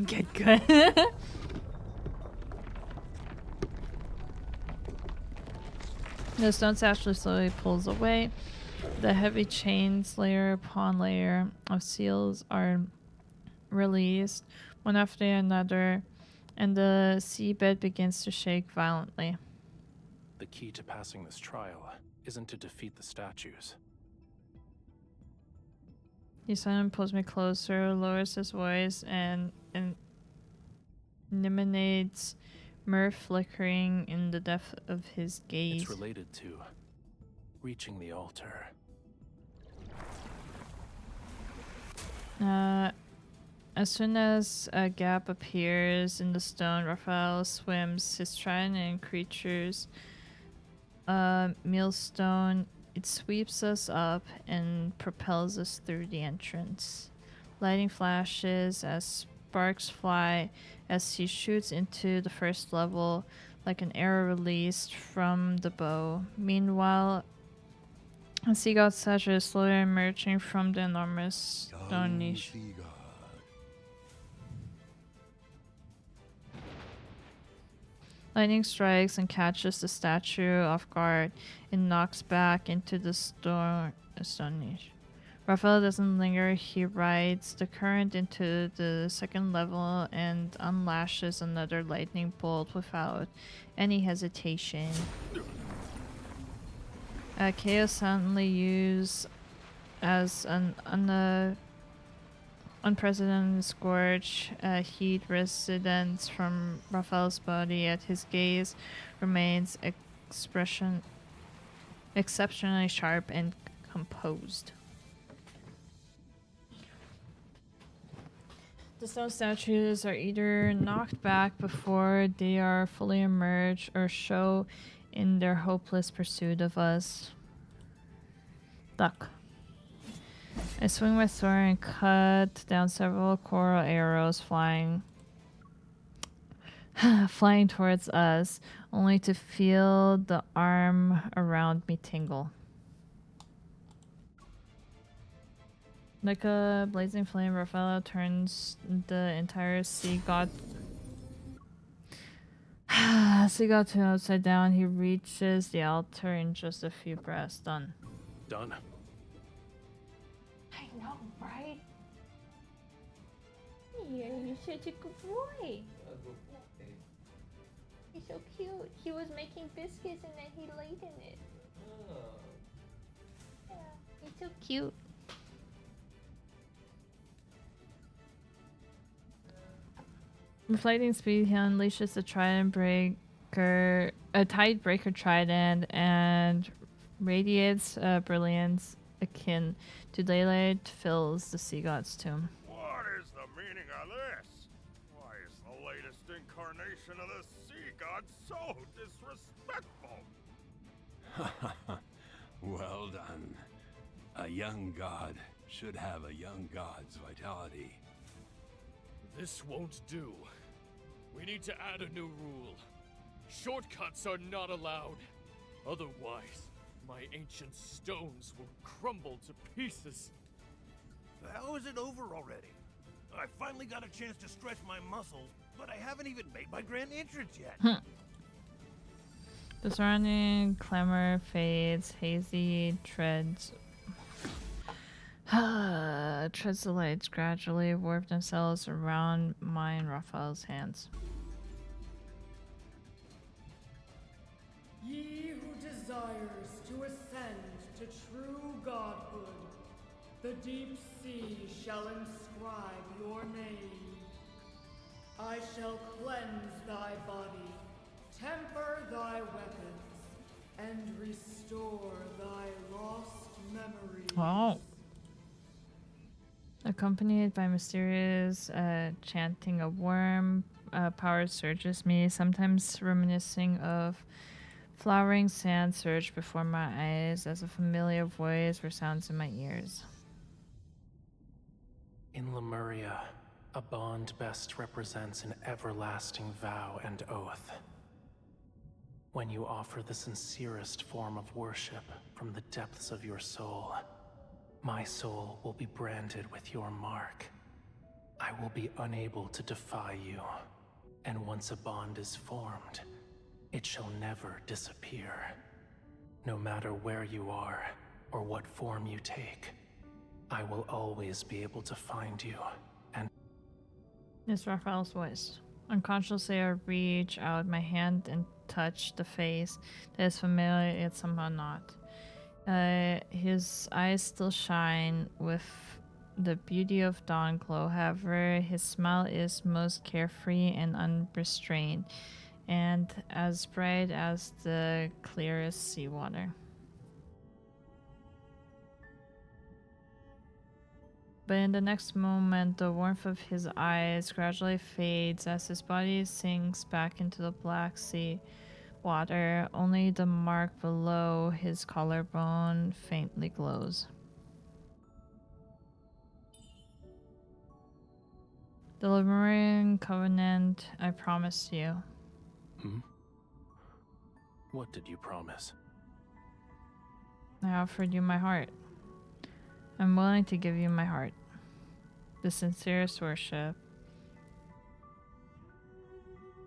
Get good. The stone statue slowly pulls away. The heavy chains, layer upon layer of seals, are released one after another, and the seabed begins to shake violently. The key to passing this trial isn't to defeat the statues. Yusan pulls me closer, lowers his voice, and emanates mirth flickering in the depth of his gaze. It's related to reaching the altar. As soon as a gap appears in the stone, Raphael swims his trident and creatures millstone. It sweeps us up and propels us through the entrance. Lightning flashes as sparks fly as he shoots into the first level like an arrow released from the bow. Meanwhile, a sea god statue is slowly emerging from the enormous stone niche. Lightning strikes and catches the statue off guard and knocks back into the stone niche. Raphael doesn't linger. He rides the current into the second level and unlashes another lightning bolt without any hesitation. Chaos suddenly used as an unprecedented scourge. Heat residents from Raphael's body, yet his gaze remains exceptionally sharp and composed. The stone statues are either knocked back before they are fully emerged or show in their hopeless pursuit of us. Duck. I swing my sword and cut down several coral arrows flying towards us, only to feel the arm around me tingle. Like a blazing flame, Raphael turns the entire sea god to upside down. He reaches the altar in just a few breaths. Done. Done. I know, right? Yeah, you're such a good boy. He's so cute. He was making biscuits and then he laid in it. Yeah, he's so cute. With lightning speed, he unleashes the tidebreaker trident and radiates brilliance akin to daylight fills the sea god's tomb. What is the meaning of this? Why is the latest incarnation of the sea god so disrespectful? Well done. A young god should have a young god's vitality. This won't do. We need to add a new rule. Shortcuts are not allowed. Otherwise, my ancient stones will crumble to pieces. How is it over already? I finally got a chance to stretch my muscles, but I haven't even made my grand entrance yet. The surrounding clamor fades. Hazy treads the lights gradually warp themselves around mine and Raphael's hands. Ye who desires to ascend to true godhood, the deep sea shall inscribe your name. I shall cleanse thy body, temper thy weapons, and restore thy lost memories. Oh. Accompanied by mysterious chanting, a warm power surges me, sometimes reminiscing of flowering sand surge before my eyes as a familiar voice resounds in my ears. In Lemuria, A bond best represents an everlasting vow and oath. When you offer the sincerest form of worship from the depths of your soul, my soul will be branded with your mark. I will be unable to defy you, and once a bond is formed, it shall never disappear. No matter where you are, or what form you take, I will always be able to find you, and... It's Raphael's voice. Unconsciously, I reach out my hand and touch the face that is familiar yet somehow not. His eyes still shine with the beauty of dawn glow. However, his smile is most carefree and unrestrained, and as bright as the clearest seawater. But in the next moment, the warmth of his eyes gradually fades as his body sinks back into the black sea water. Only the mark below his collarbone faintly glows. The Lemurian covenant I promised you. What did you promise? I offered you my heart. I'm willing to give you my heart. The sincerest worship.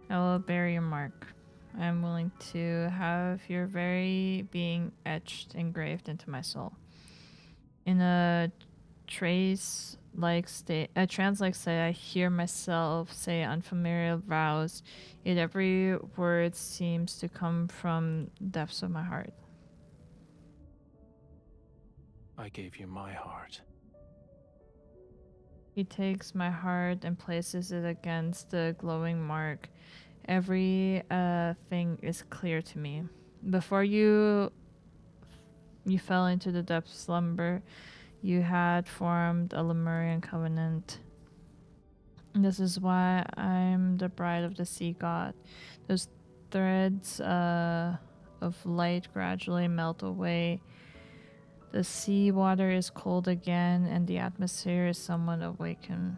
I will bear your mark. I am willing to have your very being etched, engraved into my soul. In a trance-like state, I hear myself say unfamiliar vows, yet every word seems to come from the depths of my heart. I gave you my heart. He takes my heart and places it against the glowing mark. Every thing is clear to me. Before you fell into the depth of slumber, you had formed a Lemurian covenant. This is why I'm the bride of the sea god. Those threads of light gradually melt away. The sea water is cold again, and the atmosphere is somewhat awakened.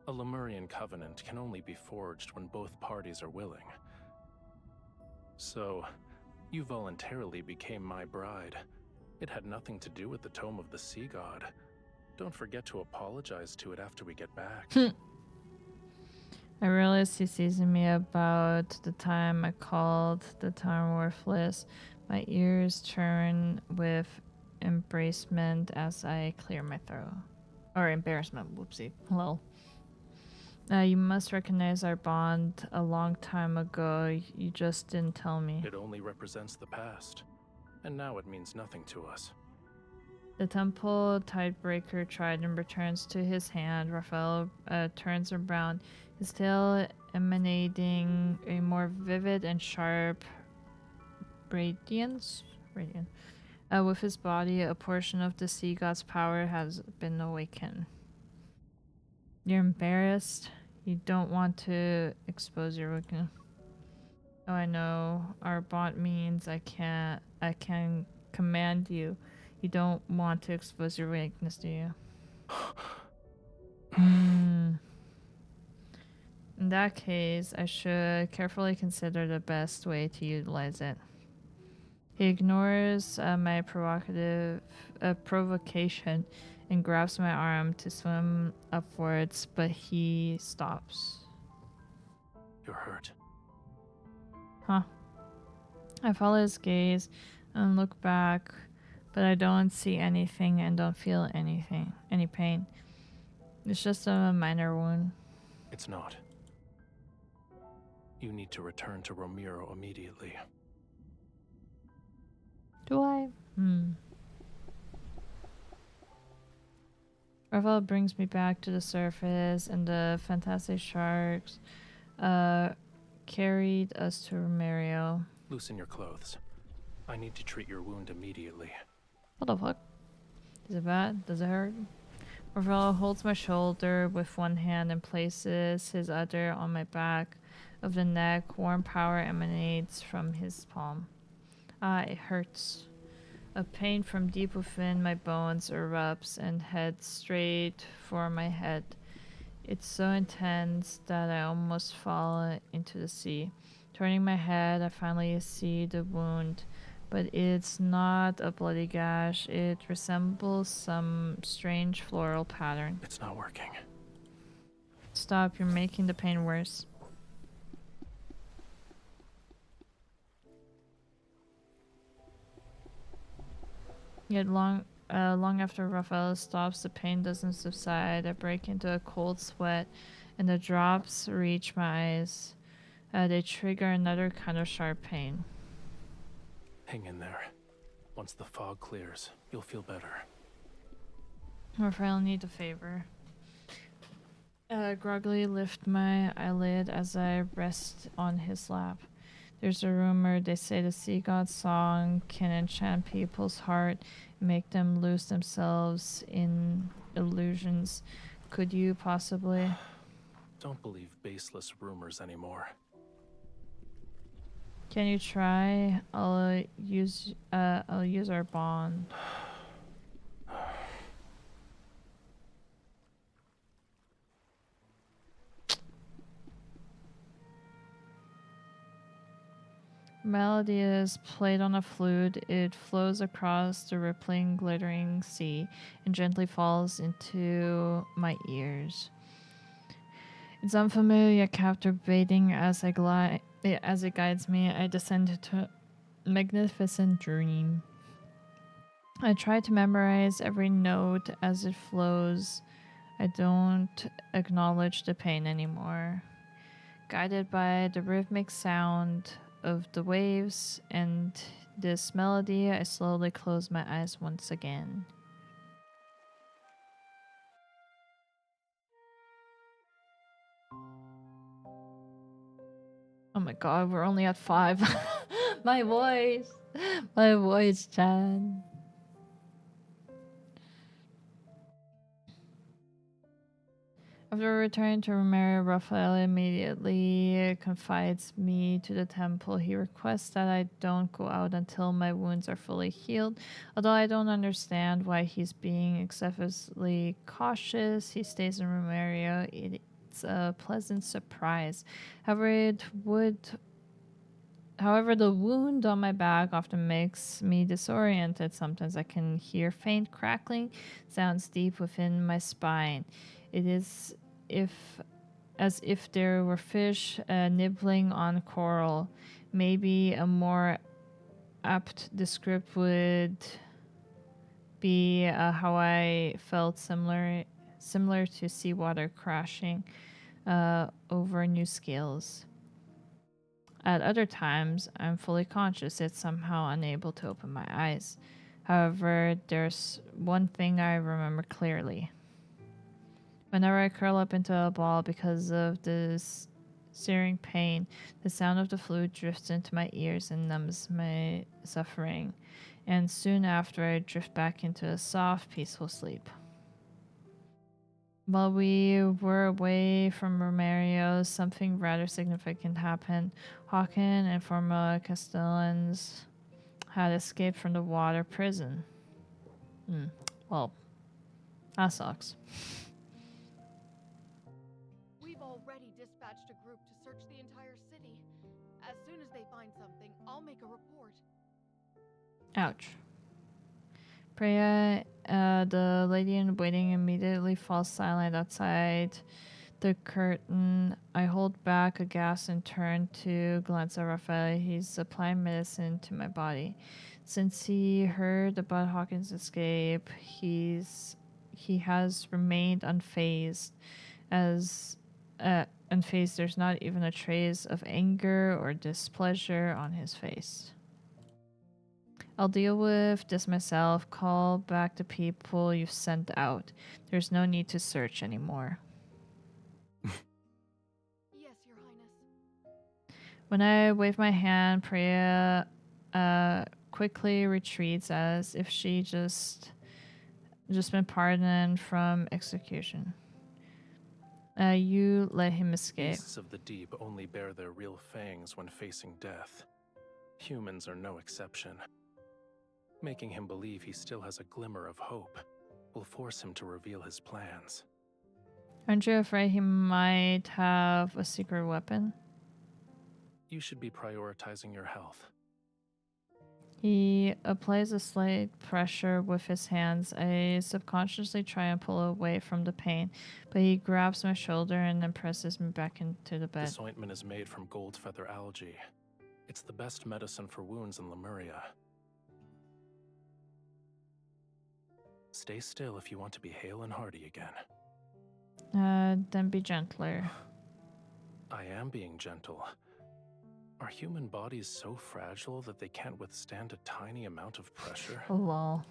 A Lemurian covenant can only be forged when both parties are willing. So, you voluntarily became my bride. It had nothing to do with the Tome of the Sea God. Don't forget to apologize to it after we get back. I realized he seasoned me about the time I called the town worthless. My ears turn with embracement as I clear my throat. Or embarrassment, whoopsie. Lol. You must recognize our bond a long time ago. You just didn't tell me. It only represents the past, and now it means nothing to us. The temple tidebreaker trident returns to his hand. Raphael turns around, his tail emanating a more vivid and sharp radiance. With his body, a portion of the sea god's power has been awakened. You're embarrassed. You don't want to expose your weakness. Oh, I know. Our bond means I can command you. You don't want to expose your weakness, do you? In that case, I should carefully consider the best way to utilize it. He ignores my provocation and grabs my arm to swim upwards, but he stops. You're hurt. Huh. I follow his gaze and look back, but I don't see anything and don't feel any pain. It's just a minor wound. It's not. You need to return to Romero immediately. Do I? Raphael brings me back to the surface, and the fantastic sharks carried us to Romero. Loosen your clothes. I need to treat your wound immediately. What the fuck? Is it bad? Does it hurt? Raphael holds my shoulder with one hand and places his other on my back of the neck. Warm power emanates from his palm. It hurts. A pain from deep within my bones erupts and heads straight for my head. It's so intense that I almost fall into the sea. Turning my head, I finally see the wound, but it's not a bloody gash. It resembles some strange floral pattern. It's not working. Stop, you're making the pain worse. Yet long after Raphael stops, the pain doesn't subside. I break into a cold sweat, and the drops reach my eyes. They trigger another kind of sharp pain. Hang in there. Once the fog clears, you'll feel better. Raphael needs a favor. Groggily lift my eyelid as I rest on his lap. There's a rumor they say the sea god's song can enchant people's heart and make them lose themselves in illusions. Could you possibly? Don't believe baseless rumors anymore. Can you try? I'll use our bond. Melody is played on a flute. It flows across the rippling, glittering sea and gently falls into my ears. It's unfamiliar yet captivating as it guides me. I descend into a magnificent dream. I try to memorize every note as it flows. I don't acknowledge the pain anymore. Guided by the rhythmic sound of the waves and this melody, I slowly close my eyes once again. Oh my god, we're only at 5. My voice, Chan. After returning to Romero, Raphael immediately confides me to the temple. He requests that I don't go out until my wounds are fully healed. Although I don't understand why he's being excessively cautious, he stays in Romero. It's a pleasant surprise. However, the wound on my back often makes me disoriented. Sometimes I can hear faint crackling sounds deep within my spine. It is as if there were fish nibbling on coral. Maybe a more apt description would be how I felt similar to seawater crashing over new scales. At other times, I'm fully conscious yet somehow unable to open my eyes. However, there's one thing I remember clearly. Whenever I curl up into a ball because of this searing pain, the sound of the flute drifts into my ears and numbs my suffering. And soon after, I drift back into a soft, peaceful sleep. While we were away from Romero, something rather significant happened. Hawken and former Castellans had escaped from the water prison. Well, that sucks. We've already dispatched a group to search the entire city. As soon as they find something, I'll make a report. Ouch. Priya, the lady in waiting, immediately falls silent outside the curtain. I hold back aghast and turn to glance at Raphael. He's applying medicine to my body. Since he heard about Hawkins' escape, he has remained unfazed. Unfazed, there's not even a trace of anger or displeasure on his face. I'll deal with this myself. Call back the people you've sent out. There's no need to search anymore. Yes, Your Highness. When I wave my hand, Priya quickly retreats as if she just been pardoned from execution. You let him escape. Beasts of the deep only bare their real fangs when facing death. Humans are no exception. Making him believe he still has a glimmer of hope will force him to reveal his plans. Aren't you afraid he might have a secret weapon? You should be prioritizing your health. He applies a slight pressure with his hands. I subconsciously try and pull away from the pain, but he grabs my shoulder and then presses me back into the bed. This ointment is made from gold feather algae. It's the best medicine for wounds in Lemuria. Stay still if you want to be hale and hearty again. Then be gentler. I am being gentle. Are human bodies so fragile that they can't withstand a tiny amount of pressure? Lol.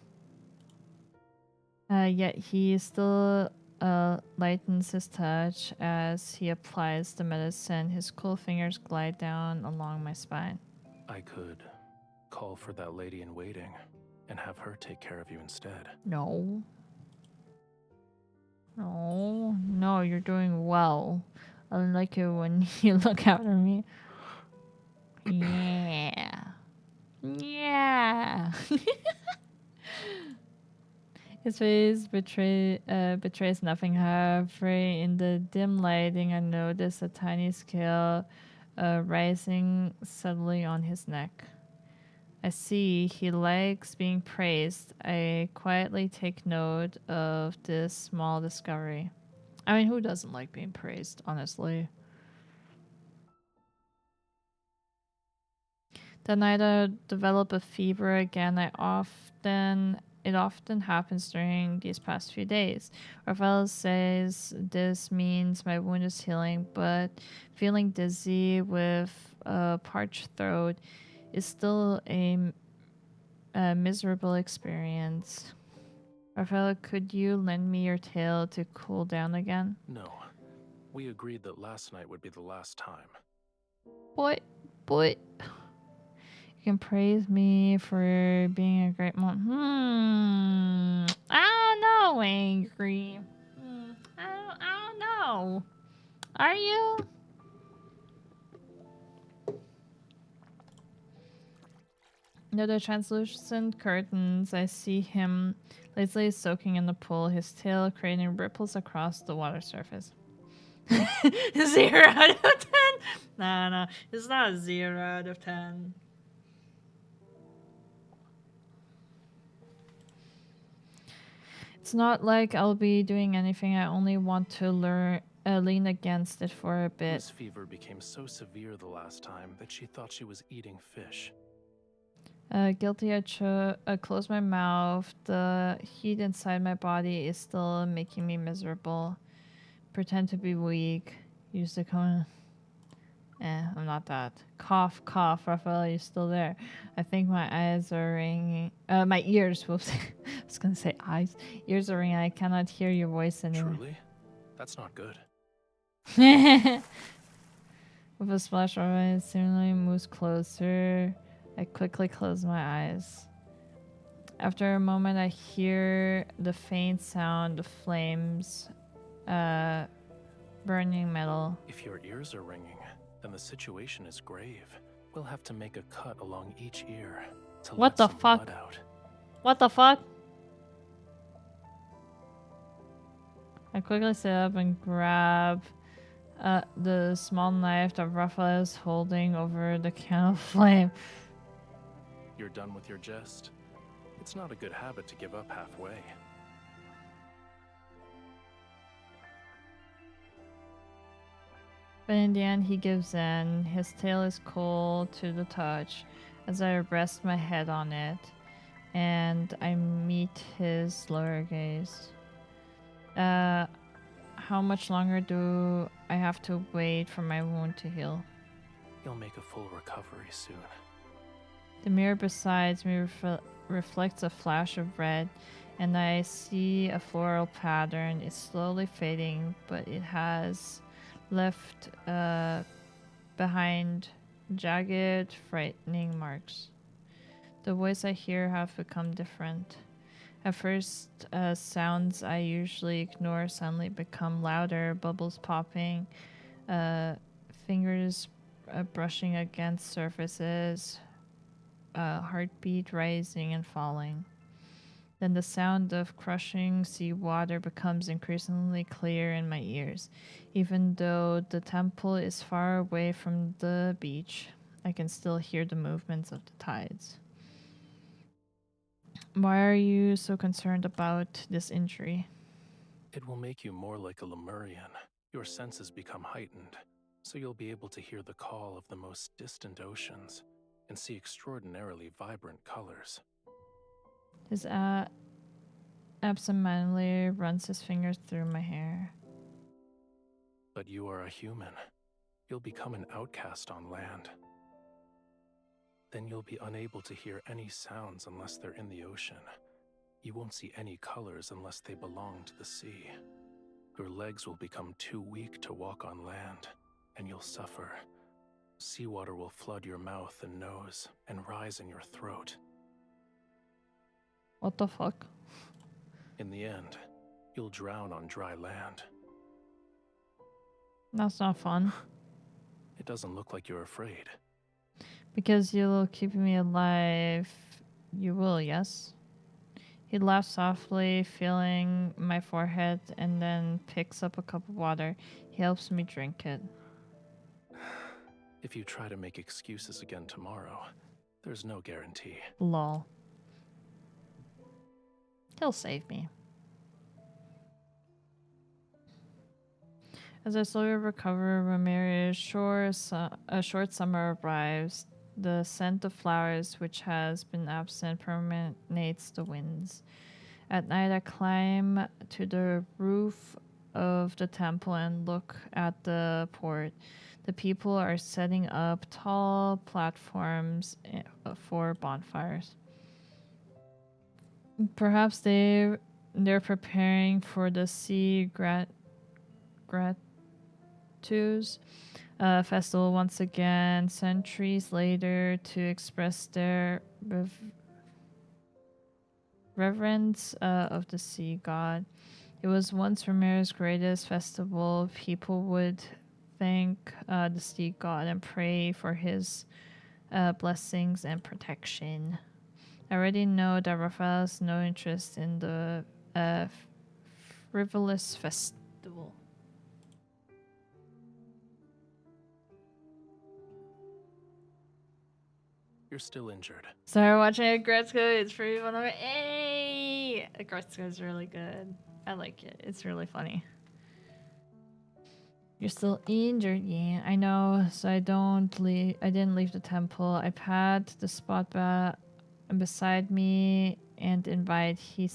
Yet he still lightens his touch as he applies the medicine. His cool fingers glide down along my spine. I could call for that lady in waiting and have her take care of you instead. No. No, you're doing well. I like it when you look after me. Yeah. Yeah. His face betrays nothing. However, in the dim lighting, I notice a tiny scale rising subtly on his neck. I see he likes being praised. I quietly take note of this small discovery. I mean, who doesn't like being praised, honestly? The night I develop a fever again, it often happens during these past few days. Raphael says this means my wound is healing, but feeling dizzy with a parched throat is still a miserable experience. Raphael, could you lend me your tail to cool down again? No. We agreed that last night would be the last time. But you can praise me for being a great mom. I don't know, Angry. I don't know. Are you? Under the translucent curtains, I see him lazily soaking in the pool, his tail creating ripples across the water surface. 0 out of 10? No, it's not a 0 out of 10. It's not like I'll be doing anything. I only want to lean against it for a bit. Miss Fever became so severe the last time that she thought she was eating fish. Guilty, I close my mouth. The heat inside my body is still making me miserable. Pretend to be weak. Use the cone. I'm not that. Cough, Raphael, you're still there. I think my eyes are ringing. My ears, whoops. I was gonna say eyes. Ears are ringing. I cannot hear your voice anymore. Truly? That's not good. With a splash of rain, it seemingly moves closer. I quickly close my eyes. After a moment, I hear the faint sound of flames burning metal. If your ears are ringing, then the situation is grave. We'll have to make a cut along each ear to What let the some fuck? blood out. What the fuck? I quickly sit up and grab the small knife that Raphael is holding over the can of flame. You're done with your jest? It's not a good habit to give up halfway. But in the end, he gives in. His tail is cold to the touch as I rest my head on it, and I meet his lower gaze. How much longer do I have to wait for my wound to heal? You'll make a full recovery soon. The mirror beside me reflects a flash of red, and I see a floral pattern. It's slowly fading, but it has left behind jagged, frightening marks. The voice I hear have become different. At first, sounds I usually ignore suddenly become louder, bubbles popping, fingers brushing against surfaces, heartbeat rising and falling. Then the sound of crushing seawater becomes increasingly clear in my ears. Even though the temple is far away from the beach, I can still hear the movements of the tides. Why are you so concerned about this injury? It will make you more like a Lemurian. Your senses become heightened, so you'll be able to hear the call of the most distant oceans and see extraordinarily vibrant colors. His absentmindedly runs his fingers through my hair. But you are a human. You'll become an outcast on land. Then you'll be unable to hear any sounds unless they're in the ocean. You won't see any colors unless they belong to the sea. Your legs will become too weak to walk on land, and you'll suffer. Seawater will flood your mouth and nose and rise in your throat. What the fuck? In the end, you'll drown on dry land. That's not fun. It doesn't look like you're afraid. Because you'll keep me alive. You will, yes? He laughs softly, feeling my forehead, and then picks up a cup of water. He helps me drink it. If you try to make excuses again tomorrow, there's no guarantee. Lol. He'll save me. As I slowly recover, Ramirez's short summer arrives. The scent of flowers, which has been absent, permeates the winds. At night, I climb to the roof of the temple and look at the port. The people are setting up tall platforms for bonfires. Perhaps they're preparing for the sea gratuitous festival once again, centuries later, to express their reverence of the sea god. It was once Ramirez's greatest festival. People would thank the sea god and pray for his blessings and protection. I already know that Raphael has no interest in the frivolous festival. You're still injured. Started watching Agretzko. It's pretty fun. Hey! Agretzko is really good. I like it. It's really funny. You're still injured, yeah. I know. So I didn't leave the temple. I pat the spot beside me and invite him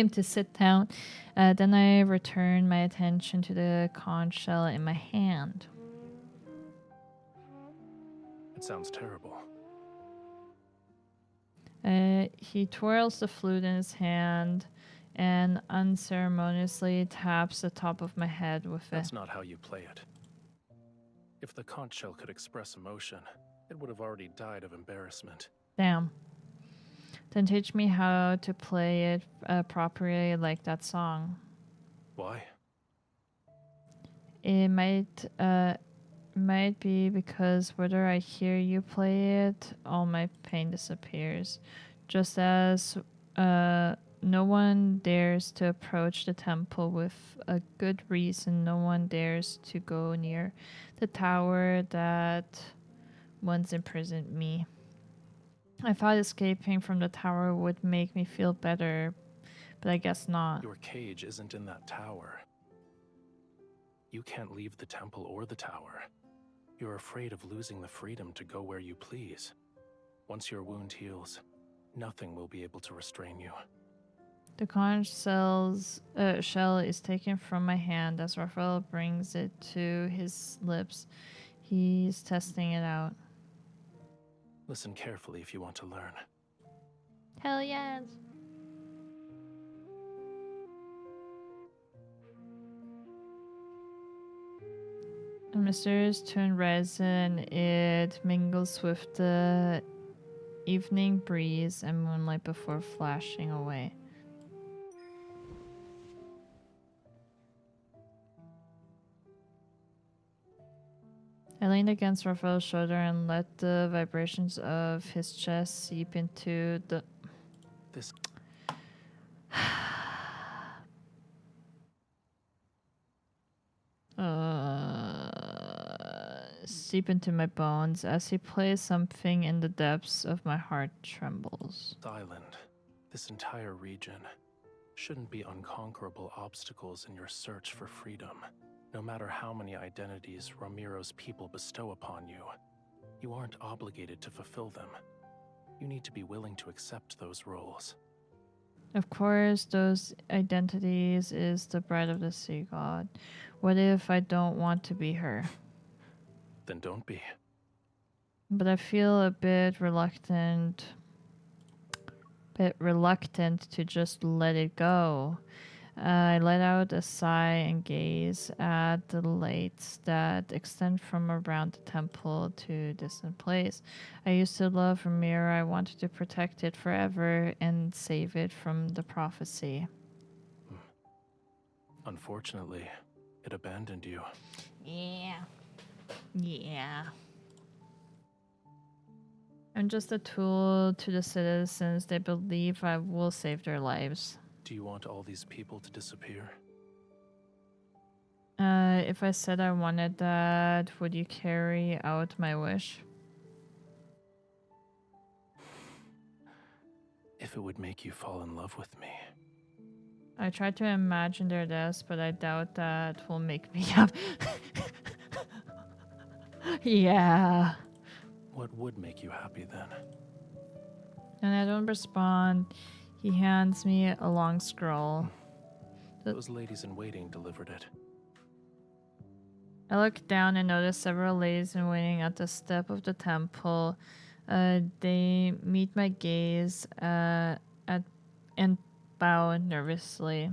to sit down. Then I return my attention to the conch shell in my hand. It sounds terrible. He twirls the flute in his hand and unceremoniously taps the top of my head with it. That's not how you play it. If the conch shell could express emotion, it would have already died of embarrassment. Damn. Then teach me how to play it properly like that song. Why? It might be because whether I hear you play it, all my pain disappears. Just as no one dares to approach the temple with a good reason, no one dares to go near the tower that once imprisoned me. I thought escaping from the tower would make me feel better, but I guess not. Your cage isn't in that tower. You can't leave the temple or the tower. You're afraid of losing the freedom to go where you please. Once your wound heals, nothing will be able to restrain you. The conch shell is taken from my hand as Raphael brings it to his lips. He's testing it out. Listen carefully if you want to learn. Hell yes! A mysterious tune resin. It mingles with the evening breeze and moonlight before flashing away. I leaned against Raphael's shoulder and let the vibrations of his chest seep into the... This... seep into my bones. As he plays, something in the depths of my heart trembles. Island, this entire region, shouldn't be unconquerable obstacles in your search for freedom. No matter how many identities Ramiro's people bestow upon you, you aren't obligated to fulfill them. You need to be willing to accept those roles. Of course, those identities is the bride of the sea god. What if I don't want to be her? Then don't be. But I feel a bit reluctant to just let it go. I let out a sigh and gaze at the lights that extend from around the temple to a distant place. I used to love Ramiro. I wanted to protect it forever and save it from the prophecy. Unfortunately, it abandoned you. Yeah. Yeah. I'm just a tool to the citizens. They believe I will save their lives. Do you want all these people to disappear? If I said I wanted that, would you carry out my wish? If it would make you fall in love with me. I tried to imagine their deaths, but I doubt that will make me up. Yeah. What would make you happy then? And I don't respond. He hands me a long scroll. Those ladies in waiting delivered it. I look down and notice several ladies in waiting at the step of the temple. They meet my gaze and bow nervously.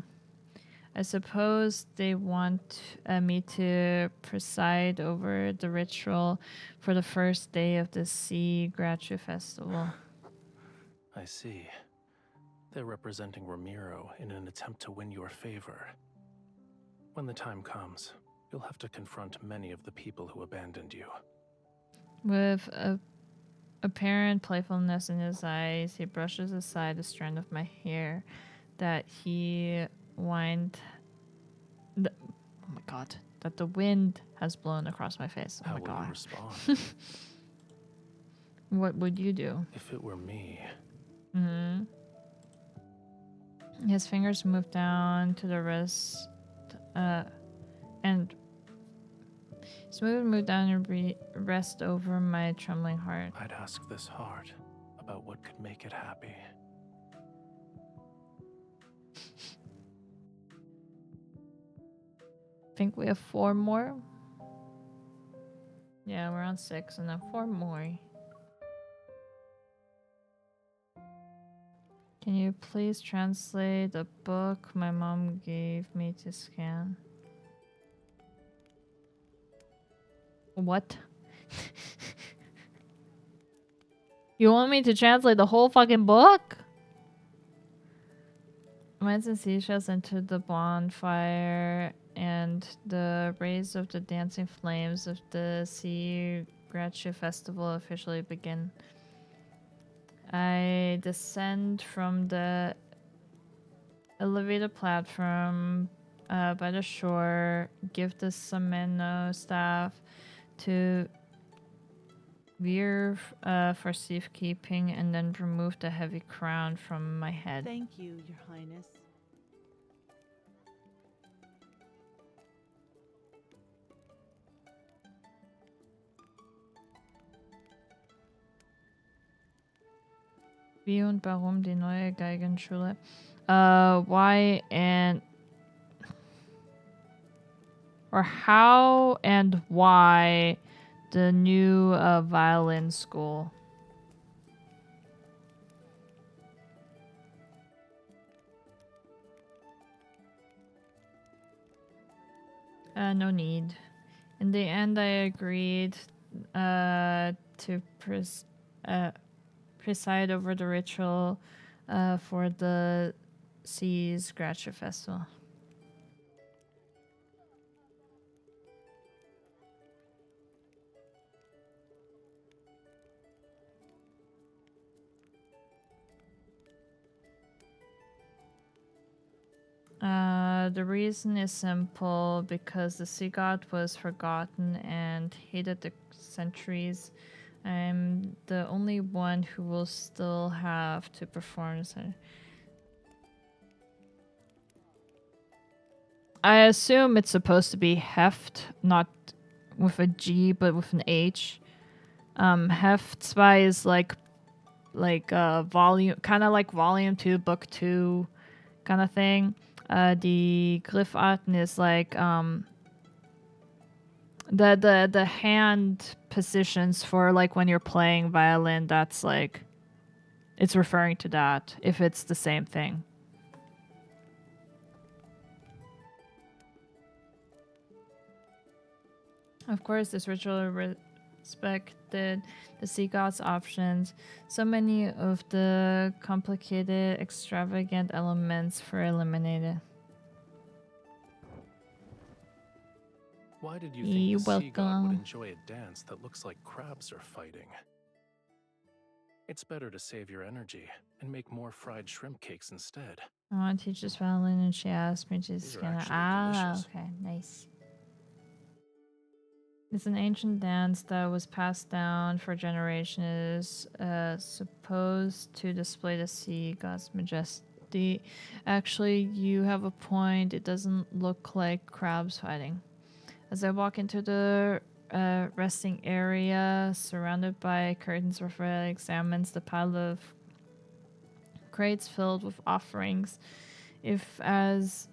I suppose they want me to preside over the ritual for the first day of the Sea Gratu Festival. I see. They're representing Ramiro in an attempt to win your favor. When the time comes, you'll have to confront many of the people who abandoned you. With a apparent playfulness in his eyes, he brushes aside a strand of my hair that he wind... oh my god. That the wind has blown across my face. Oh How my will god. you respond? What would you do? If it were me... Mm-hmm. His fingers move down to the wrist, and move down and rest over my trembling heart. I'd ask this heart about what could make it happy. Think we have 4 more? Yeah, we're on 6, and then 4 more. Can you please translate the book my mom gave me to scan? What? You want me to translate the whole fucking book? Mines and seashells entered the bonfire, and the rays of the dancing flames of the Sea Gratu Festival officially begin. I descend from the elevated platform by the shore, give the Sameno staff to Veer for safekeeping, and then remove the heavy crown from my head. Thank you, Your Highness. Wie und warum die neue Geigenschule? Why and... or how and why the new violin school? No need. In the end, I agreed to preside over the ritual for the Seas Gratu Festival. The reason is simple because the sea god was forgotten and hated the centuries. I'm the only one who will still have to perform this. I assume it's supposed to be heft, not with a G but with an H. Heft 2 is like volume, kind of like volume 2, book 2 kind of thing. The Griffarten is like the hand positions for like when you're playing violin. That's like, it's referring to that if it's the same thing. Of course, this ritual respected the sea god's options. So many of the complicated, extravagant elements were eliminated. Why did you think You're the sea god would welcome. enjoy a dance that looks like crabs are fighting? It's better to save your energy and make more fried shrimp cakes instead. I want to teach this violin, and she asked me to These are kind of. actually delicious. Okay, nice. It's an ancient dance that was passed down for generations, supposed to display the sea god's majesty. Actually, you have a point. It doesn't look like crabs fighting. As I walk into the resting area, surrounded by curtains, Raphael examines the pile of crates filled with offerings, as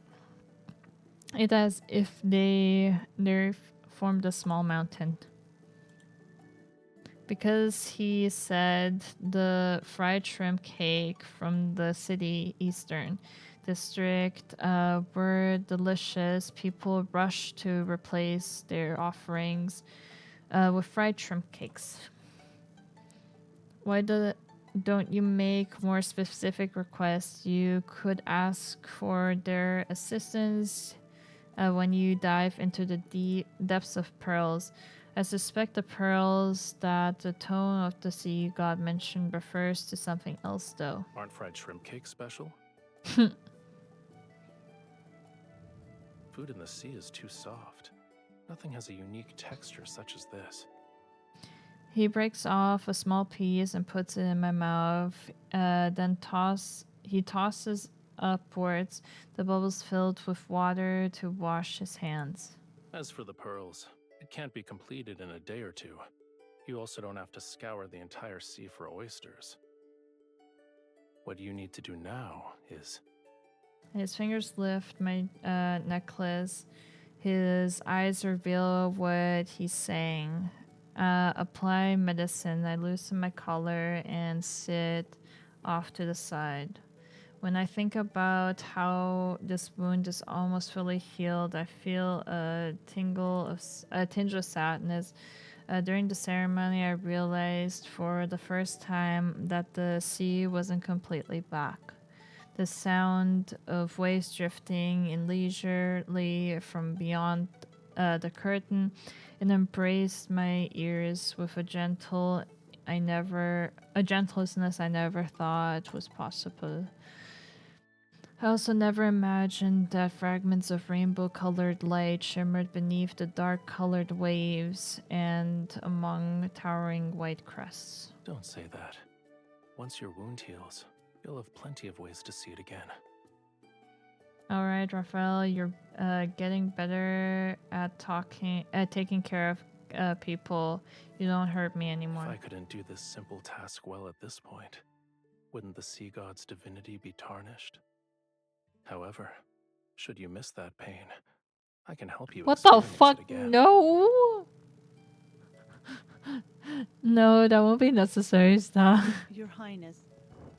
if they're formed a small mountain. Because he said the fried shrimp cake from the city eastern district were delicious, people rushed to replace their offerings with fried shrimp cakes. Why don't you make more specific requests? You could ask for their assistance when you dive into the deep depths of pearls. I suspect the pearls that the tone of the sea god mentioned refers to something else, though. Aren't fried shrimp cakes special? Food in the sea is too soft. Nothing has a unique texture such as this. He breaks off a small piece and puts it in my mouth. Then he tosses upwards the bubbles filled with water to wash his hands. As for the pearls, it can't be completed in a day or two. You also don't have to scour the entire sea for oysters. What you need to do now is... His fingers lift my necklace. His eyes reveal what he's saying. Apply medicine. I loosen my collar and sit off to the side. When I think about how this wound is almost fully healed, I feel a tinge of sadness. During the ceremony, I realized for the first time that the sea wasn't completely black. The sound of waves drifting in leisurely from beyond the curtain, it embraced my ears with a gentleness I never thought was possible. I also never imagined that fragments of rainbow-colored light shimmered beneath the dark-colored waves and among towering white crests. Don't say that. Once your wound heals, you'll have plenty of ways to see it again. Alright, Raphael, you're getting better at taking care of people. You don't hurt me anymore. If I couldn't do this simple task well at this point, wouldn't the sea god's divinity be tarnished? However, should you miss that pain, I can help you What the experience fuck? it again. No! No, that won't be necessary, stop. Your Highness,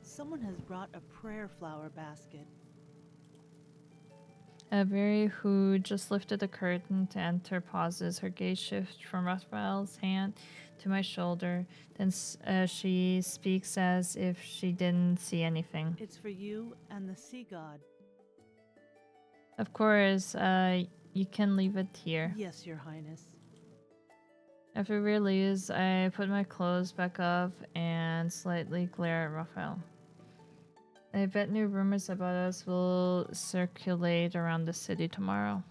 someone has brought a prayer flower basket. Avery, who just lifted the curtain to enter, pauses. Her gaze shifts from Raphael's hand to my shoulder. Then she speaks as if she didn't see anything. It's for you and the sea god. Of course, you can leave it here. Yes, Your Highness. After we leaves, I put my clothes back up and slightly glare at Raphael. I bet new rumors about us will circulate around the city tomorrow.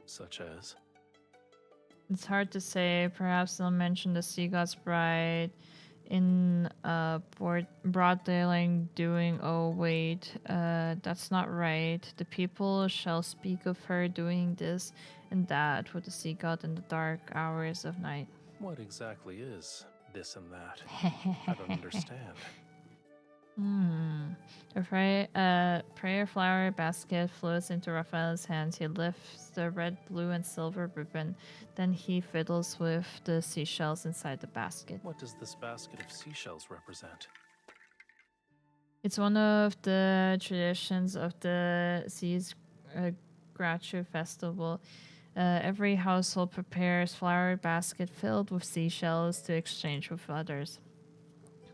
Such as? It's hard to say. Perhaps they'll mention the Sea God's Bride in broad daylight doing, oh wait, that's not right. The people shall speak of her doing this and that with the Sea God in the dark hours of night. What exactly is this and that? I don't understand. A prayer flower basket floats into Raphael's hands. He lifts the red, blue, and silver ribbon. Then he fiddles with the seashells inside the basket. What does this basket of seashells represent? It's one of the traditions of the Seas Gratu festival. Every household prepares flower basket filled with seashells to exchange with others.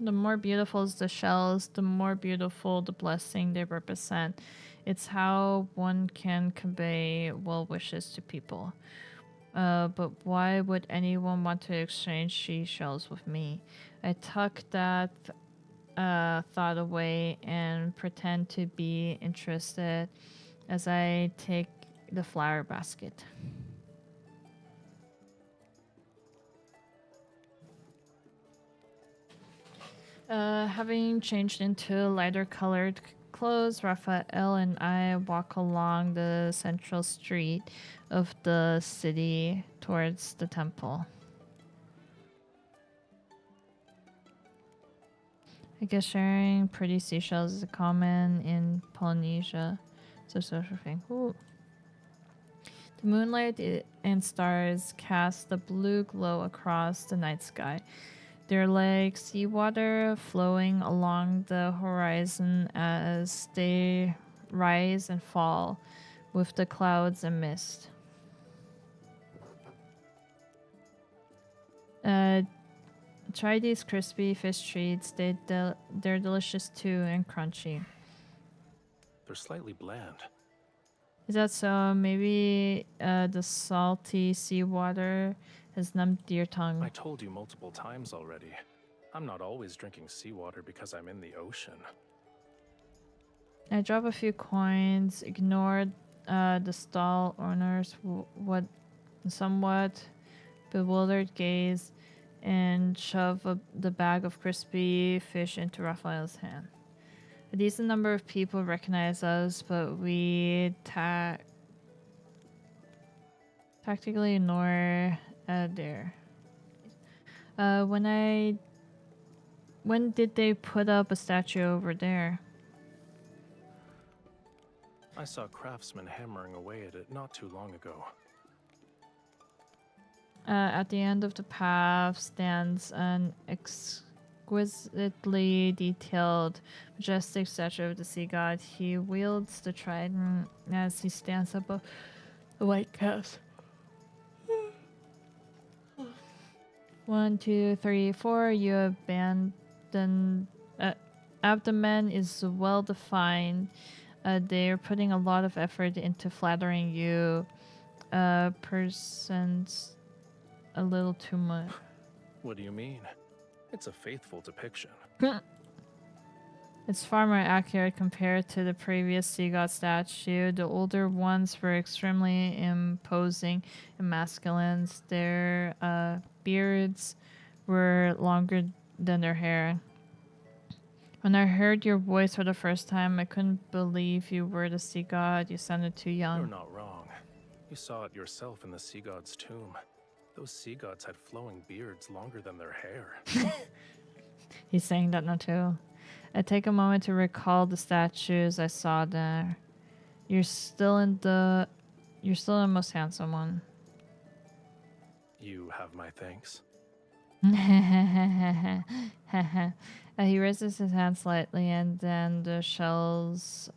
The more beautiful the shells, the more beautiful the blessing they represent. It's how one can convey well wishes to people. But why would anyone want to exchange seashells with me? I tuck that thought away and pretend to be interested as I take the flower basket. Having changed into lighter colored clothes, Raphael and I walk along the central street of the city towards the temple. I guess sharing pretty seashells is common in Polynesia. It's a social thing. Ooh. The moonlight and stars cast a blue glow across the night sky. They're like seawater flowing along the horizon as they rise and fall with the clouds and mist. Try these crispy fish treats. They're delicious too and crunchy. They're slightly bland. Is that so? Maybe the salty seawater has numbed your tongue. I told you multiple times already. I'm not always drinking seawater because I'm in the ocean. I drop a few coins, ignored the stall owner's somewhat bewildered gaze, and shove the bag of crispy fish into Raphael's hand. A decent number of people recognize us, but we tactically ignore there. When did they put up a statue over there? I saw craftsmen hammering away at it not too long ago. At the end of the path stands an exquisitely detailed, majestic statue of the sea god. He wields the trident as he stands above the white caps. 1, 2, 3, 4. Your abdomen is well defined. They're putting a lot of effort into flattering you. Person's a little too much. What do you mean? It's a faithful depiction. It's far more accurate compared to the previous sea god statue. The older ones were extremely imposing and masculine. Their beards were longer than their hair. When I heard your voice for the first time, I couldn't believe you were the sea god. You sounded too young. You're not wrong. You saw it yourself in the sea god's tomb. Those sea gods had flowing beards longer than their hair. He's saying that now too. I take a moment to recall the statues I saw there. You're still the most handsome one. You have my thanks. He raises his hand slightly, and then the shells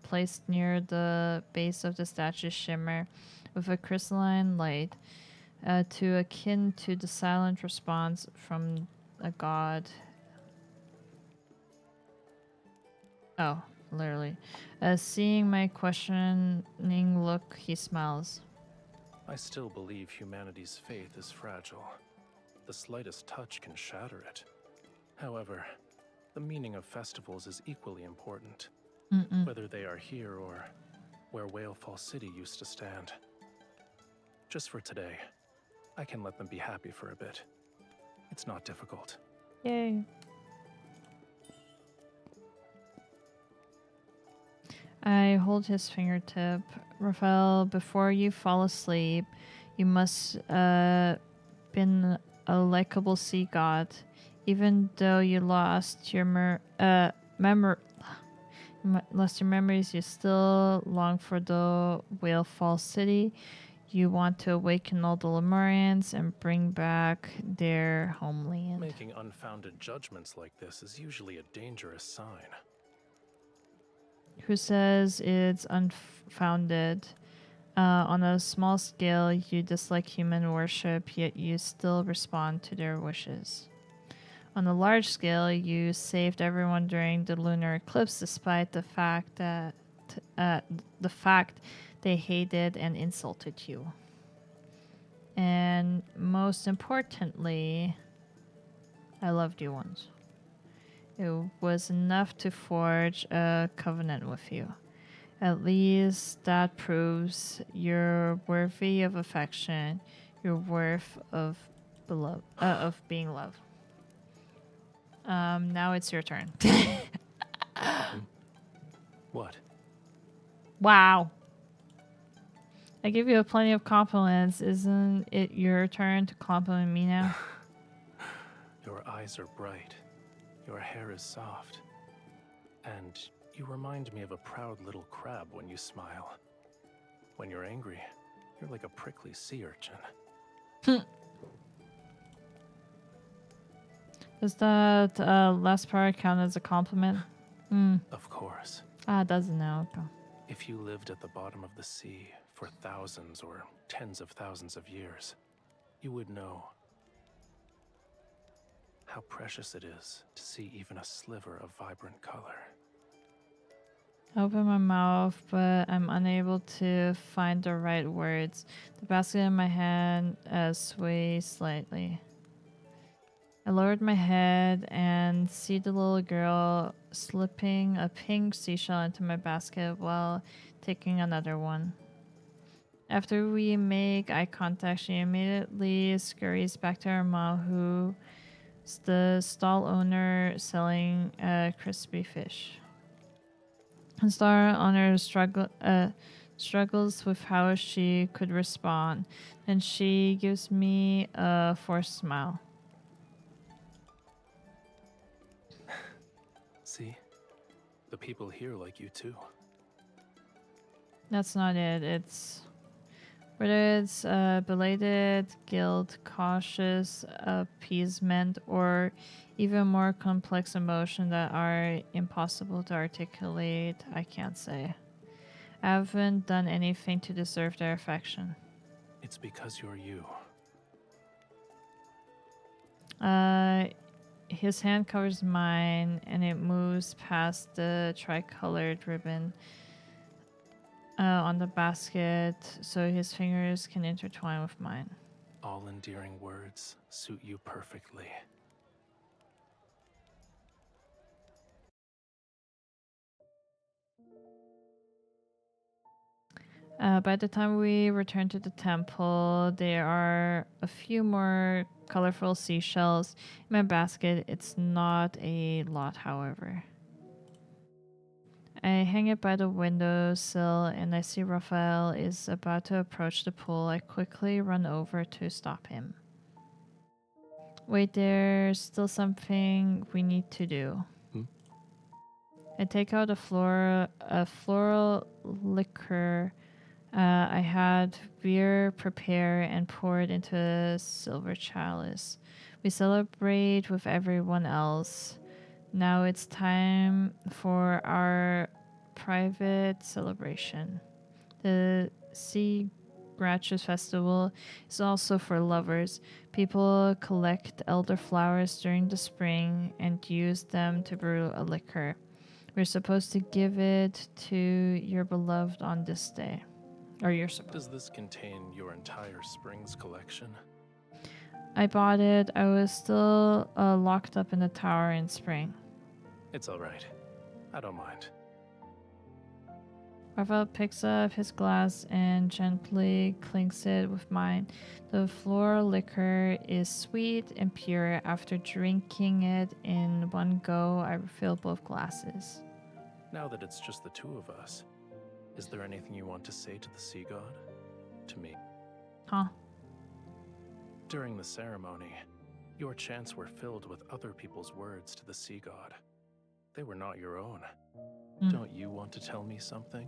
placed near the base of the statue shimmer with a crystalline light, too akin to the silent response from a god. Oh, literally. Seeing my questioning look, he smiles. I still believe humanity's faith is fragile. The slightest touch can shatter it. However, the meaning of festivals is equally important, whether they are here or where Whalefall City used to stand. Just for today, I can let them be happy for a bit. It's not difficult. Yay. I hold his fingertip. Raphael, before you fall asleep, you must been a likable sea god. Even though you lost your memories, you still long for the Whalefall City. You want to awaken all the Lemurians and bring back their homeland. Making unfounded judgments like this is usually a dangerous sign. Who says it's unfounded? On a small scale, you dislike human worship, yet you still respond to their wishes. On a large scale, you saved everyone during the lunar eclipse, despite the fact that they hated and insulted you. And most importantly, I loved you once. It was enough to forge a covenant with you. At least that proves you're worthy of affection. You're worth of being loved. Now it's your turn. What? Wow. I give you plenty of compliments. Isn't it your turn to compliment me now? Your eyes are bright. Your hair is soft. And you remind me of a proud little crab when you smile. When you're angry, you're like a prickly sea urchin. Does that last part count as a compliment? Of course. Doesn't now. Okay. If you lived at the bottom of the sea for thousands or tens of thousands of years, you would know how precious it is to see even a sliver of vibrant color. I open my mouth, but I'm unable to find the right words. The basket in my hand sways slightly. I lowered my head and see the little girl slipping a pink seashell into my basket while taking another one. After we make eye contact, she immediately scurries back to her mom, who's the stall owner selling crispy fish. The stall owner struggles with how she could respond, and she gives me a forced smile. See? The people here like you too. That's not it. It's whether it's belated guilt, cautious appeasement, or even more complex emotion that are impossible to articulate, I can't say. I haven't done anything to deserve their affection. It's because you're you. His hand covers mine, and it moves past the tricolored ribbon on the basket so his fingers can intertwine with mine. All endearing words suit you perfectly. By the time we return to the temple, there are a few more colorful seashells in my basket. It's not a lot, however. I hang it by the windowsill and I see Raphael is about to approach the pool. I quickly run over to stop him. Wait, there's still something we need to do. I take out a floral liquor I had beer prepared and poured into a silver chalice. We celebrate with everyone else. Now it's time for our private celebration. The Sea Gratias Festival is also for lovers. People collect elderflowers during the spring and use them to brew a liquor. We're supposed to give it to your beloved on this day. Or you're supposed. Does this contain your entire Springs collection? I bought it. I was still locked up in the tower in spring. It's alright. I don't mind. Raphael picks up his glass and gently clinks it with mine. The floral liquor is sweet and pure. After drinking it in one go, I refill both glasses. Now that it's just the two of us, is there anything you want to say to the sea god? To me? Huh? During the ceremony, your chants were filled with other people's words to the sea god. They were not your own. Don't you want to tell me something?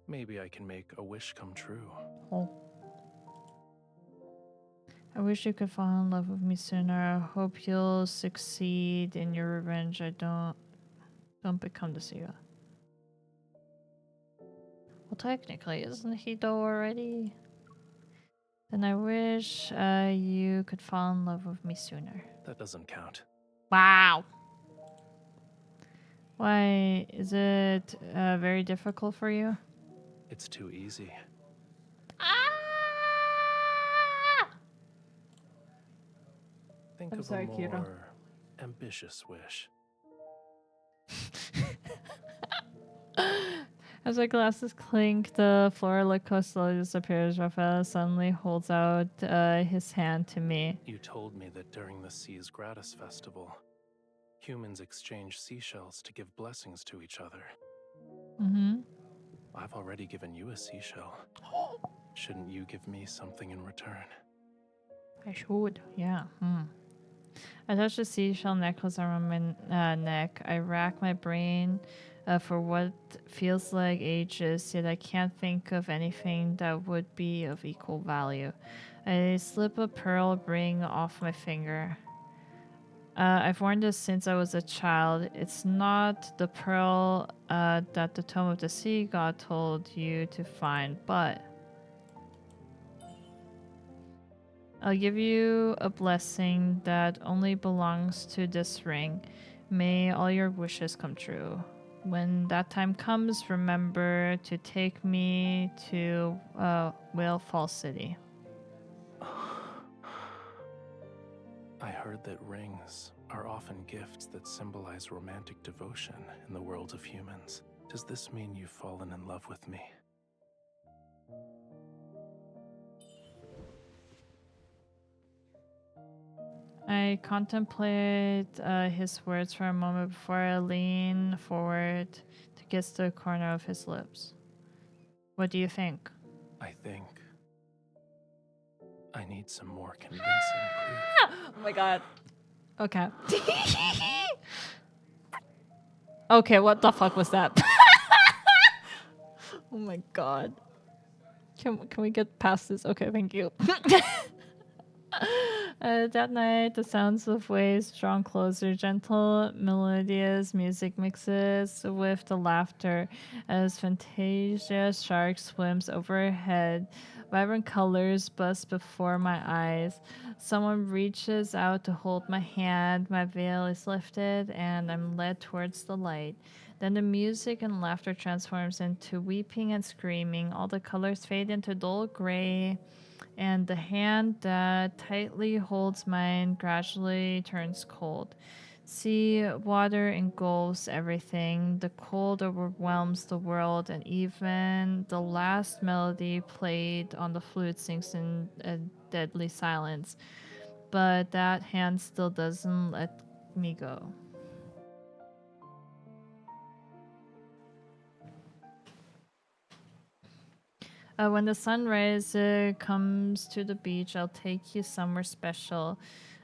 Maybe I can make a wish come true. Oh. I wish you could fall in love with me sooner. I hope you'll succeed in your revenge. I don't become the sea god. Well, technically, isn't he though already? Then I wish you could fall in love with me sooner. That doesn't count. Wow. Why? Is it very difficult for you? It's too easy. Think I'm of sorry, a Kira. more ambitious wish. As my glasses clink, the floor liquor slowly disappears. Raphael suddenly holds out his hand to me. You told me that during the Seas Gratis Festival, humans exchange seashells to give blessings to each other. Mm-hmm. I've already given you a seashell. Shouldn't you give me something in return? I should, yeah. I touch the seashell necklace around my neck. I rack my brain for what feels like ages, yet I can't think of anything that would be of equal value. I slip a pearl ring off my finger. I've worn this since I was a child. It's not the pearl that the Tome of the Sea God told you to find, but I'll give you a blessing that only belongs to this ring. May all your wishes come true. When that time comes, remember to take me to Whale Fall City. I heard that rings are often gifts that symbolize romantic devotion in the world of humans. Does this mean you've fallen in love with me? I contemplate his words for a moment before I lean forward to kiss the corner of his lips. What do you think? I think I need some more convincing proof. Oh my god. Okay. Okay, what the fuck was that? Oh my god. Can we get past this? Okay, thank you. That night, the sounds of waves drawn closer, gentle, melodious music mixes with the laughter as Fantasia shark swims overhead. Vibrant colors buzz before my eyes. Someone reaches out to hold my hand. My veil is lifted, and I'm led towards the light. Then the music and laughter transforms into weeping and screaming. All the colors fade into dull gray, and the hand that tightly holds mine gradually turns cold. Sea water engulfs everything. The cold overwhelms the world, and even the last melody played on the flute sinks in a deadly silence. But that hand still doesn't let me go. When the sunrise comes to the beach, I'll take you somewhere special.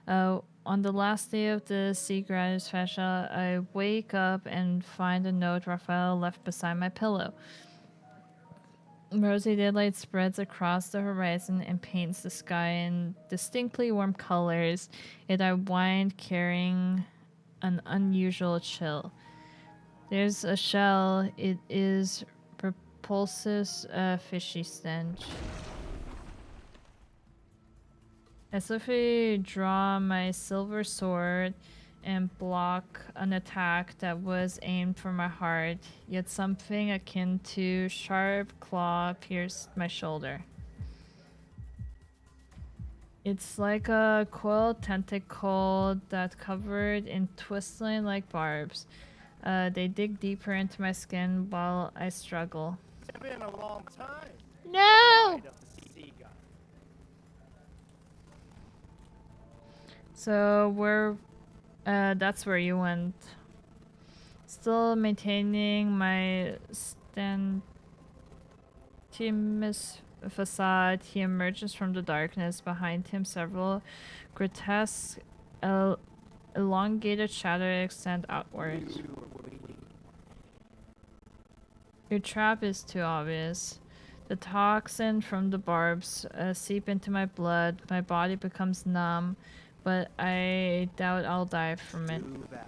On the last day of the Sea Gratis Festival, I wake up and find a note Raphael left beside my pillow. Rosy daylight spreads across the horizon and paints the sky in distinctly warm colors. Yet I wind carrying an unusual chill. There's a shell. It is repulsive, fishy stench. I swiftly draw my silver sword and block an attack that was aimed for my heart, yet something akin to sharp claw pierced my shoulder. It's like a coiled tentacle that covered in twisting like barbs. They dig deeper into my skin while I struggle. It's been a long time. No! Bride of the sea god. So that's where you went. Still maintaining my Timus facade, he emerges from the darkness. Behind him, several grotesque, elongated shadows extend outwards. Your trap is too obvious. The toxin from the barbs seep into my blood. My body becomes numb, but I doubt I'll die from it. Too bad.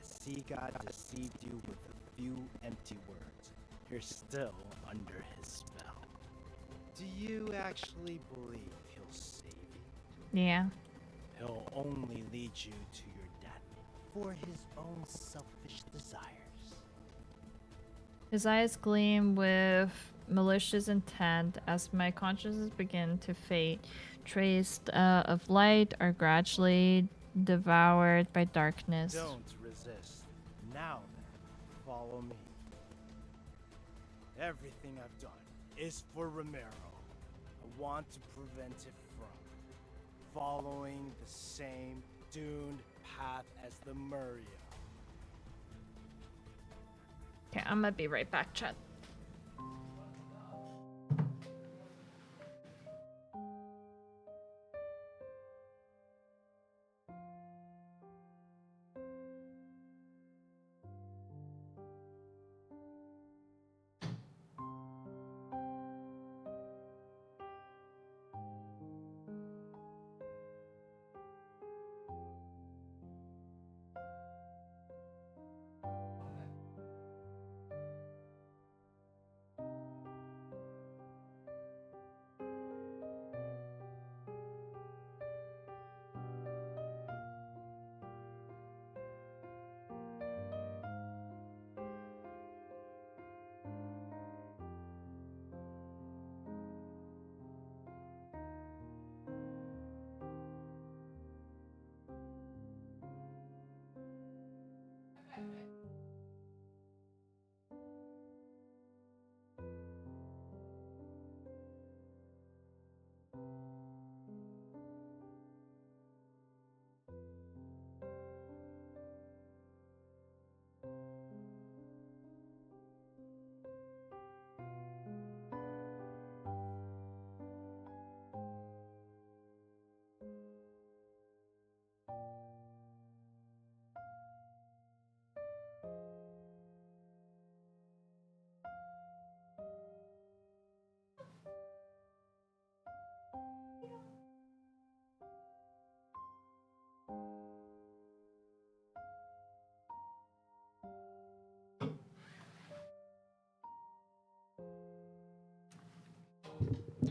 The sea god deceived you with a few empty words. You're still under his spell. Do you actually believe he'll save you? Yeah. He'll only lead you to your death for his own selfish desires. His eyes gleam with malicious intent as my consciousness begins to fade. Traces of light are gradually devoured by darkness. Don't resist. Now then, follow me. Everything I've done is for Romero. I want to prevent it from following the same doomed path as the Murray. Okay, I'm gonna be right back, chat.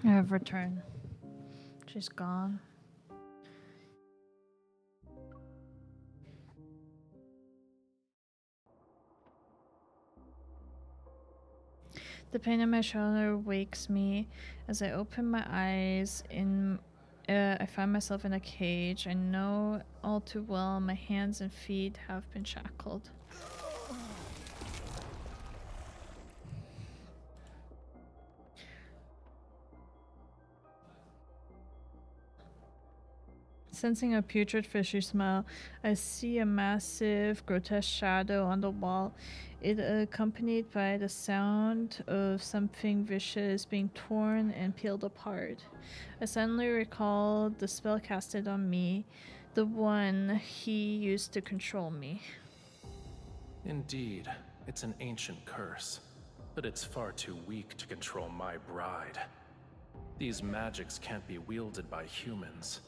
I have returned. She's gone. The pain in my shoulder wakes me. As I open my eyes, I find myself in a cage. I know all too well my hands and feet have been shackled. Sensing a putrid fishy smell, I see a massive, grotesque shadow on the wall. It accompanied by the sound of something vicious being torn and peeled apart. I suddenly recall the spell casted on me, the one he used to control me. Indeed, it's an ancient curse, but it's far too weak to control my bride. These magics can't be wielded by humans.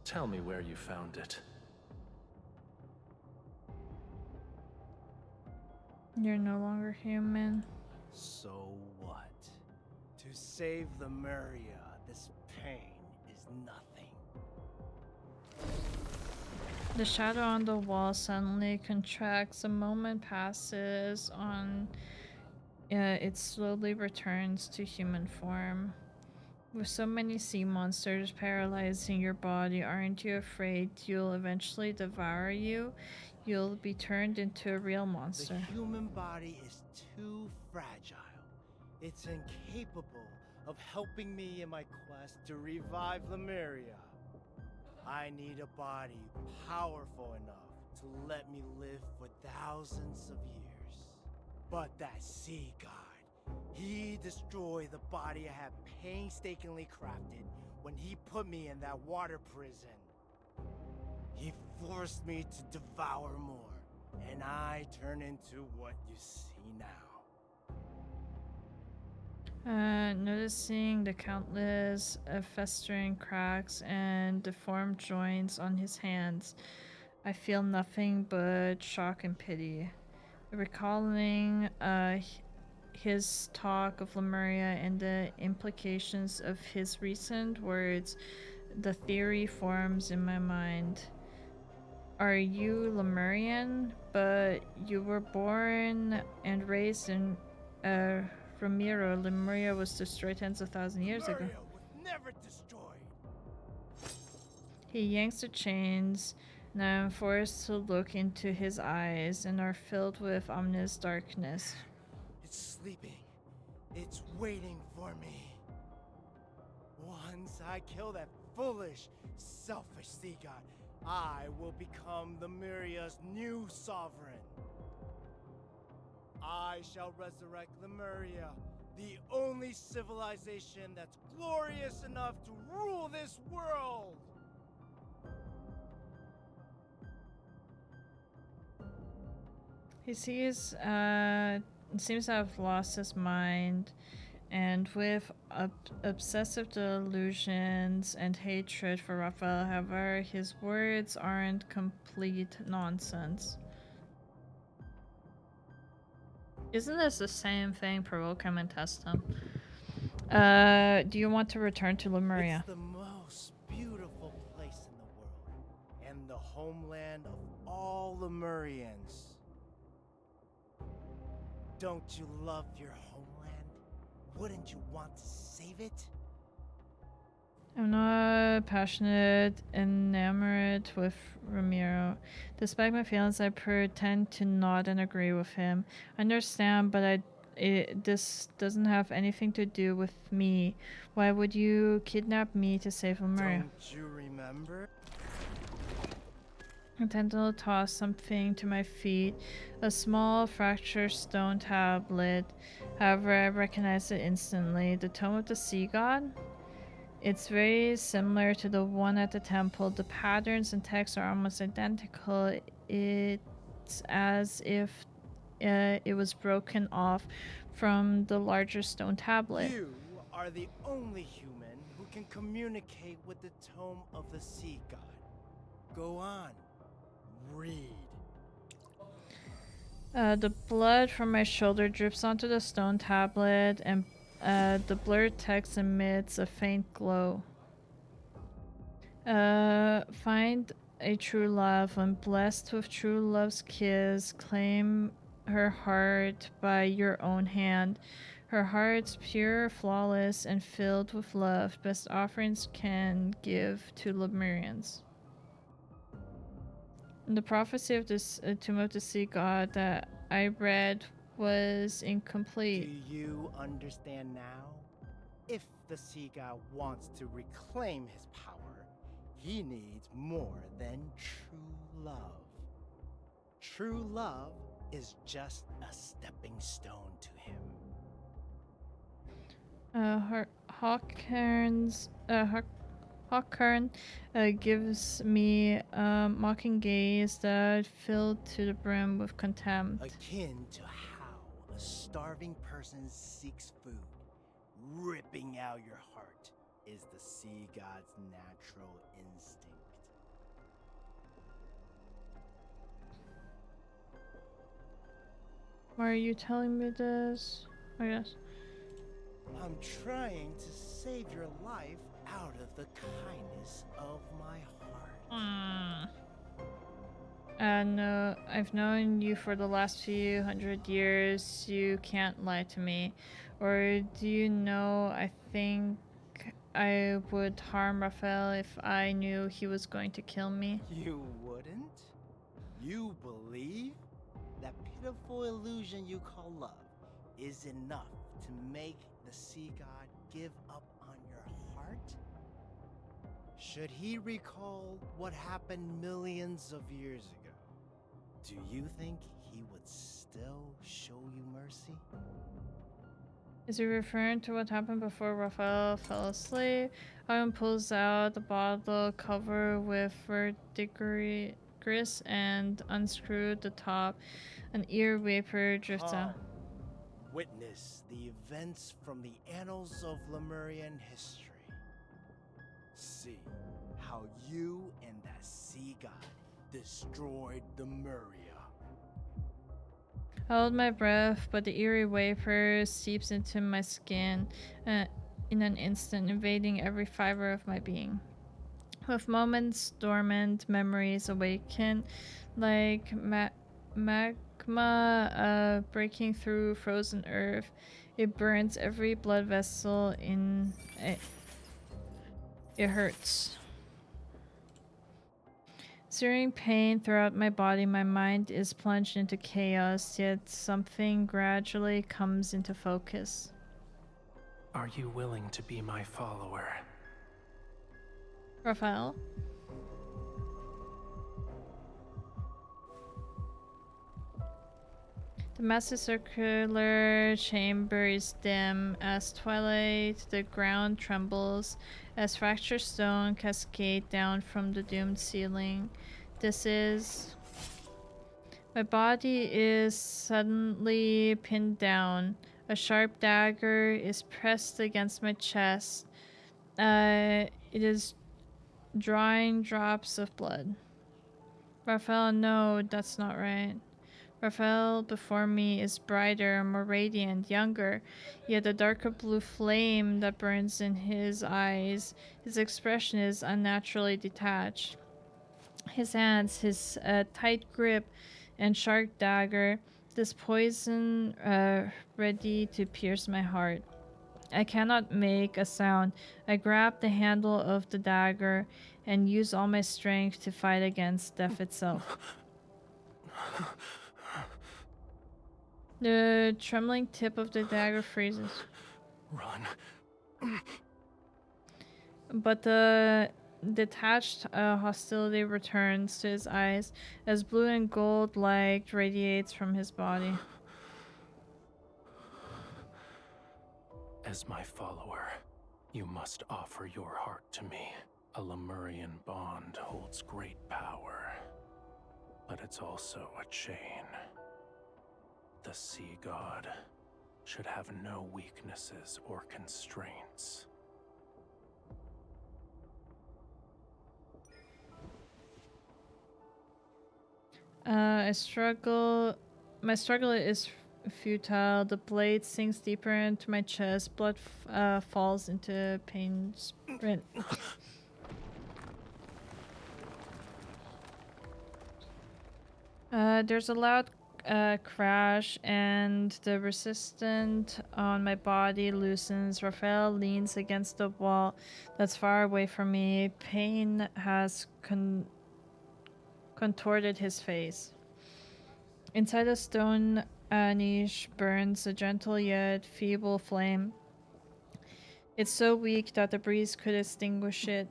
Tell me where you found it. You're no longer human. So what? To save the Maria, this pain is nothing. The shadow on the wall suddenly contracts. A moment passes on. It slowly returns to human form. With so many sea monsters paralyzing your body, aren't you afraid you'll eventually devour you? You'll be turned into a real monster. The human body is too fragile. It's incapable of helping me in my quest to revive Lemuria. I need a body powerful enough to let me live for thousands of years. But that sea god, he destroyed the body I had painstakingly crafted when he put me in that water prison. He forced me to devour more, and I turn into what you see now. Noticing the countless festering cracks and deformed joints on his hands, I feel nothing but shock and pity. Recalling his talk of Lemuria and the implications of his recent words, the theory forms in my mind. Are you Lemurian? But you were born and raised in Ramiro. Lemuria was destroyed tens of thousands of years ago. Lemuria was never destroyed. He yanks the chains, and I am forced to look into his eyes and are filled with ominous darkness. It's sleeping. It's waiting for me. Once I kill that foolish, selfish sea god, I will become Lemuria's new sovereign. I shall resurrect Lemuria, the only civilization that's glorious enough to rule this world. He seems to have lost his mind, and with obsessive delusions and hatred for Raphael, however, his words aren't complete nonsense. Isn't this the same thing? Provoke him and test him. Do you want to return to Lemuria? It's the most beautiful place in the world, and the homeland of all Lemurians. Don't you love your homeland? Wouldn't you want to save it? I'm not passionate, enamored with Ramiro. Despite my feelings, I pretend to nod and agree with him. I understand, but this doesn't have anything to do with me. Why would you kidnap me to save Lemuria? Don't you remember? I tend to toss something to my feet, a small fractured stone tablet. However, I recognize it instantly. The Tome of the Sea God? It's very similar to the one at the temple. The patterns and text are almost identical. It's as if it was broken off from the larger stone tablet. You are the only human who can communicate with the Tome of the Sea God. Go on. Read. The blood from my shoulder drips onto the stone tablet, and the blurred text emits a faint glow. Find a true love. When blessed with true love's kiss, claim her heart by your own hand. Her heart's pure, flawless, and filled with love. Best offerings can give to Lemurians. The prophecy of this Tomb of the Sea God that I read was incomplete. Do you understand now? If the Sea God wants to reclaim his power, he needs more than true love. True love is just a stepping stone to him. Hawkern gives me a mocking gaze that filled to the brim with contempt. Akin to how a starving person seeks food, ripping out your heart is the sea god's natural instinct. Why are you telling me this? I guess. I'm trying to save your life out of the kindness of my heart. No, I've known you for the last few hundred years. You can't lie to me. Or do you know, I think I would harm Raphael if I knew he was going to kill me. You wouldn't? You believe? That pitiful illusion you call love is enough to make the sea god give up on your heart? Should he recall what happened millions of years ago, do you think he would still show you mercy? Is he referring to what happened before Raphael fell asleep? Owen pulls out the bottle cover with verdigris and unscrewed the top. An ear vapor drifts out. Witness the events from the annals of Lemurian history. See how you and that sea god destroyed the Muria. I hold my breath, but the eerie vapor seeps into my skin in an instant, invading every fiber of my being. With moments, dormant memories awaken, like magma breaking through frozen earth. It burns every blood vessel in it. It hurts. Searing pain throughout my body, my mind is plunged into chaos, yet something gradually comes into focus. Are you willing to be my follower? Raphael? The massive circular chamber is dim. As twilight, the ground trembles as fractured stone cascade down from the doomed ceiling. This is... My body is suddenly pinned down. A sharp dagger is pressed against my chest. It is drawing drops of blood. Raphael, no, that's not right. Raphael before me is brighter, more radiant, younger, yet the darker blue flame that burns in his eyes, his expression is unnaturally detached. His hands, his tight grip and sharp dagger, this poison ready to pierce my heart. I cannot make a sound. I grab the handle of the dagger and use all my strength to fight against death itself. The trembling tip of the dagger freezes. Run. But the detached hostility returns to his eyes as blue and gold light radiates from his body. As my follower, you must offer your heart to me. A Lemurian bond holds great power, but it's also a chain. The sea god should have no weaknesses or constraints. My struggle is futile. The blade sinks deeper into my chest. Blood falls into pain sprint. There's a loud crash, and the resistance on my body loosens. Raphael leans against the wall that's far away from me. Pain has contorted his face. Inside a stone niche burns a gentle yet feeble flame. It's so weak that the breeze could extinguish it.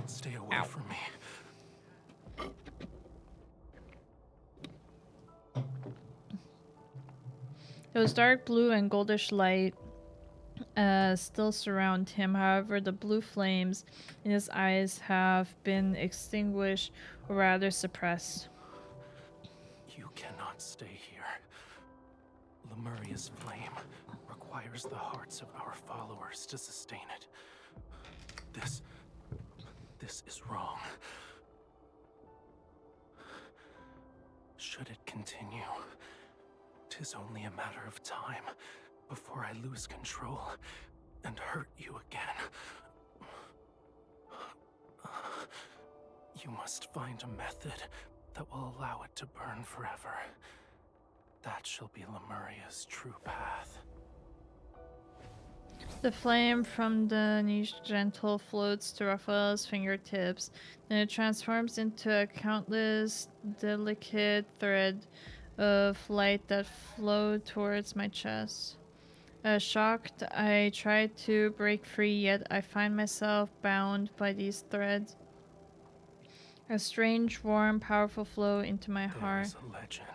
Stay away from me. Those dark blue and goldish light still surround him. However, the blue flames in his eyes have been extinguished, or rather suppressed. You cannot stay here. Lemuria's flame requires the hearts of our followers to sustain it. This is wrong. Should it continue, 'tis only a matter of time before I lose control and hurt you again. You must find a method that will allow it to burn forever. That shall be Lemuria's true path. The flame from the niche gentle floats to Raphael's fingertips, then it transforms into a countless delicate thread of light that flow towards my chest. Shocked, I try to break free, yet I find myself bound by these threads. A strange, warm, powerful flow into my There heart. is a legend.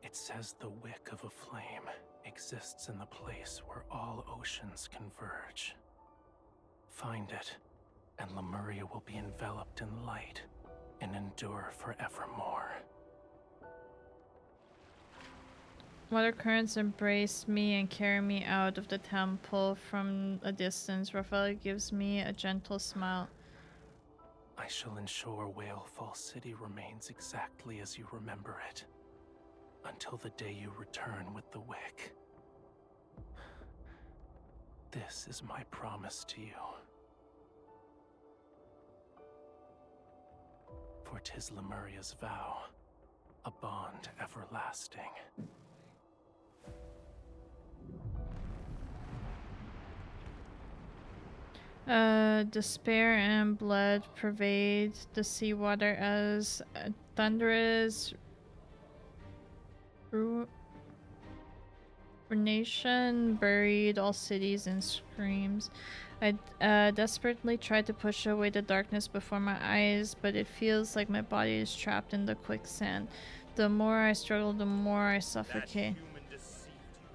It says the wick of a flame exists in the place where all oceans converge. Find it, and Lemuria will be enveloped in light and endure forevermore. Water currents embrace me and carry me out of the temple from a distance. Raphael gives me a gentle smile. I shall ensure Whalefall City remains exactly as you remember it, until the day you return with the wick. This is my promise to you. For 'tis Lemuria's vow, a bond everlasting. Despair and blood pervade the seawater as a thunderous ruination buried all cities in screams. I desperately try to push away the darkness before my eyes, but it feels like my body is trapped in the quicksand. The more I struggle, the more I suffocate. That human deceived you.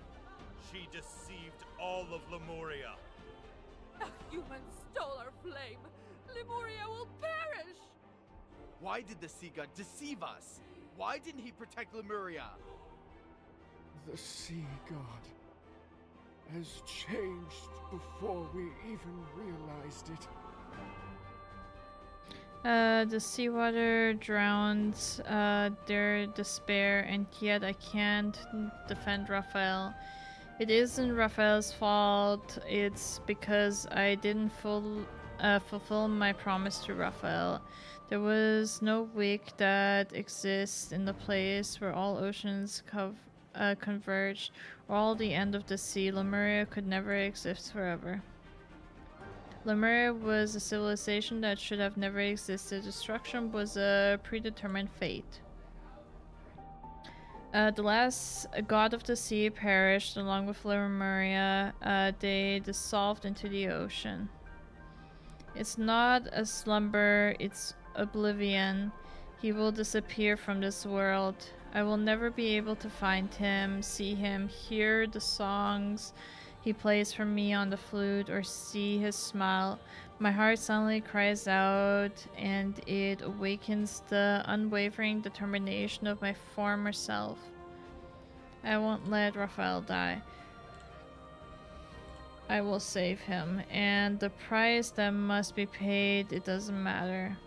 She deceived all of Lemuria. A human stole our flame. Lemuria will perish. Why did the sea god deceive us? Why didn't he protect Lemuria? The sea god has changed before we even realized it. The seawater drowns their despair, and yet I can't defend Raphael. It isn't Raphael's fault, it's because I didn't fulfill my promise to Raphael. There was no wick that exists in the place where all oceans converged, or all the end of the sea. Lemuria could never exist forever. Lemuria was a civilization that should have never existed. Destruction was a predetermined fate. The last god of the sea perished along with Lemuria. They dissolved into the ocean. It's not a slumber, it's oblivion. He will disappear from this world. I will never be able to find him, see him, hear the songs he plays for me on the flute, or see his smile. My heart suddenly cries out, and it awakens the unwavering determination of my former self. I won't let Raphael die. I will save him, and the price that must be paid, it doesn't matter.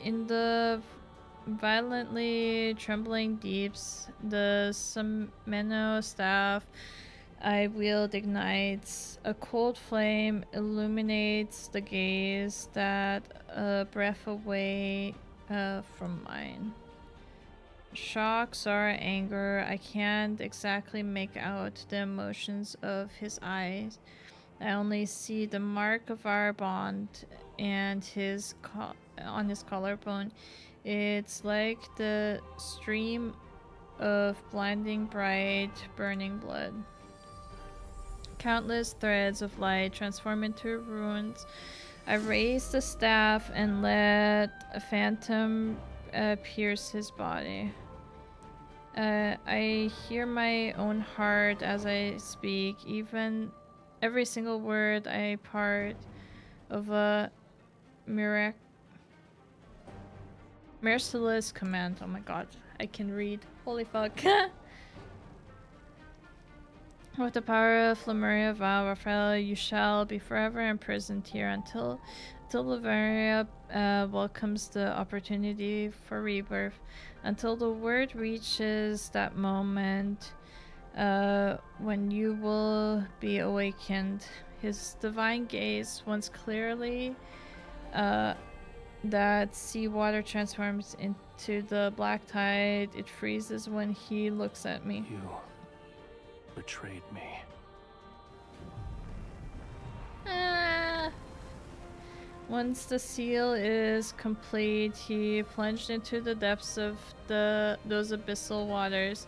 In the violently trembling deeps, the Semeno staff I wield ignites. A cold flame illuminates the gaze that a breath away from mine. Shock, sorrow, anger, I can't exactly make out the emotions of his eyes. I only see the mark of our bond and on his collarbone. It's like the stream of blinding bright, burning blood. Countless threads of light transform into runes. I raise the staff and let a phantom pierce his body. I hear my own heart as I speak, every single word I part of a merciless command. Oh my god, I can read. Holy fuck. With the power of Lemuria vow, Raphael, you shall be forever imprisoned here until Lemuria welcomes the opportunity for rebirth. Until the word reaches that moment when you will be awakened. His divine gaze once clearly that seawater transforms into the black tide. It freezes when he looks at me. You betrayed me. Ah. Once the seal is complete, he plunged into the depths of those abyssal waters.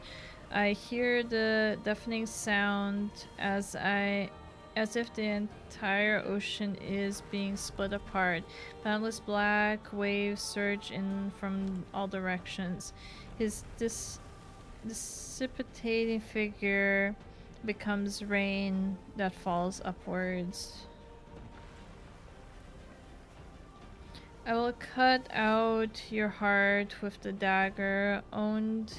I hear the deafening sound as if the entire ocean is being split apart. Boundless black waves surge in from all directions. His dissipating figure becomes rain that falls upwards. I will cut out your heart with the dagger, owned,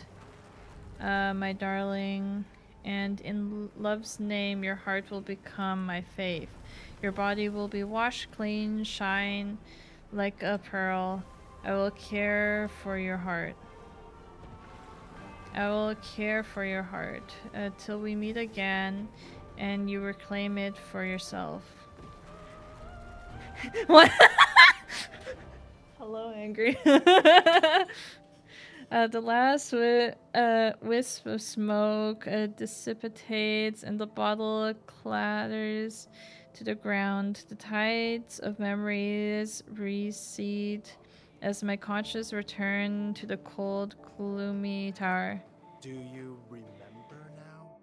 my darling, and in love's name your heart will become my faith. Your body will be washed clean, shine like a pearl. I will care for your heart. I will care for your heart till we meet again and you reclaim it for yourself. What? Hello, angry. The last wisp of smoke dissipates and the bottle clatters to the ground. The tides of memories recede as my conscience return to the cold, gloomy tower. Do you remember now?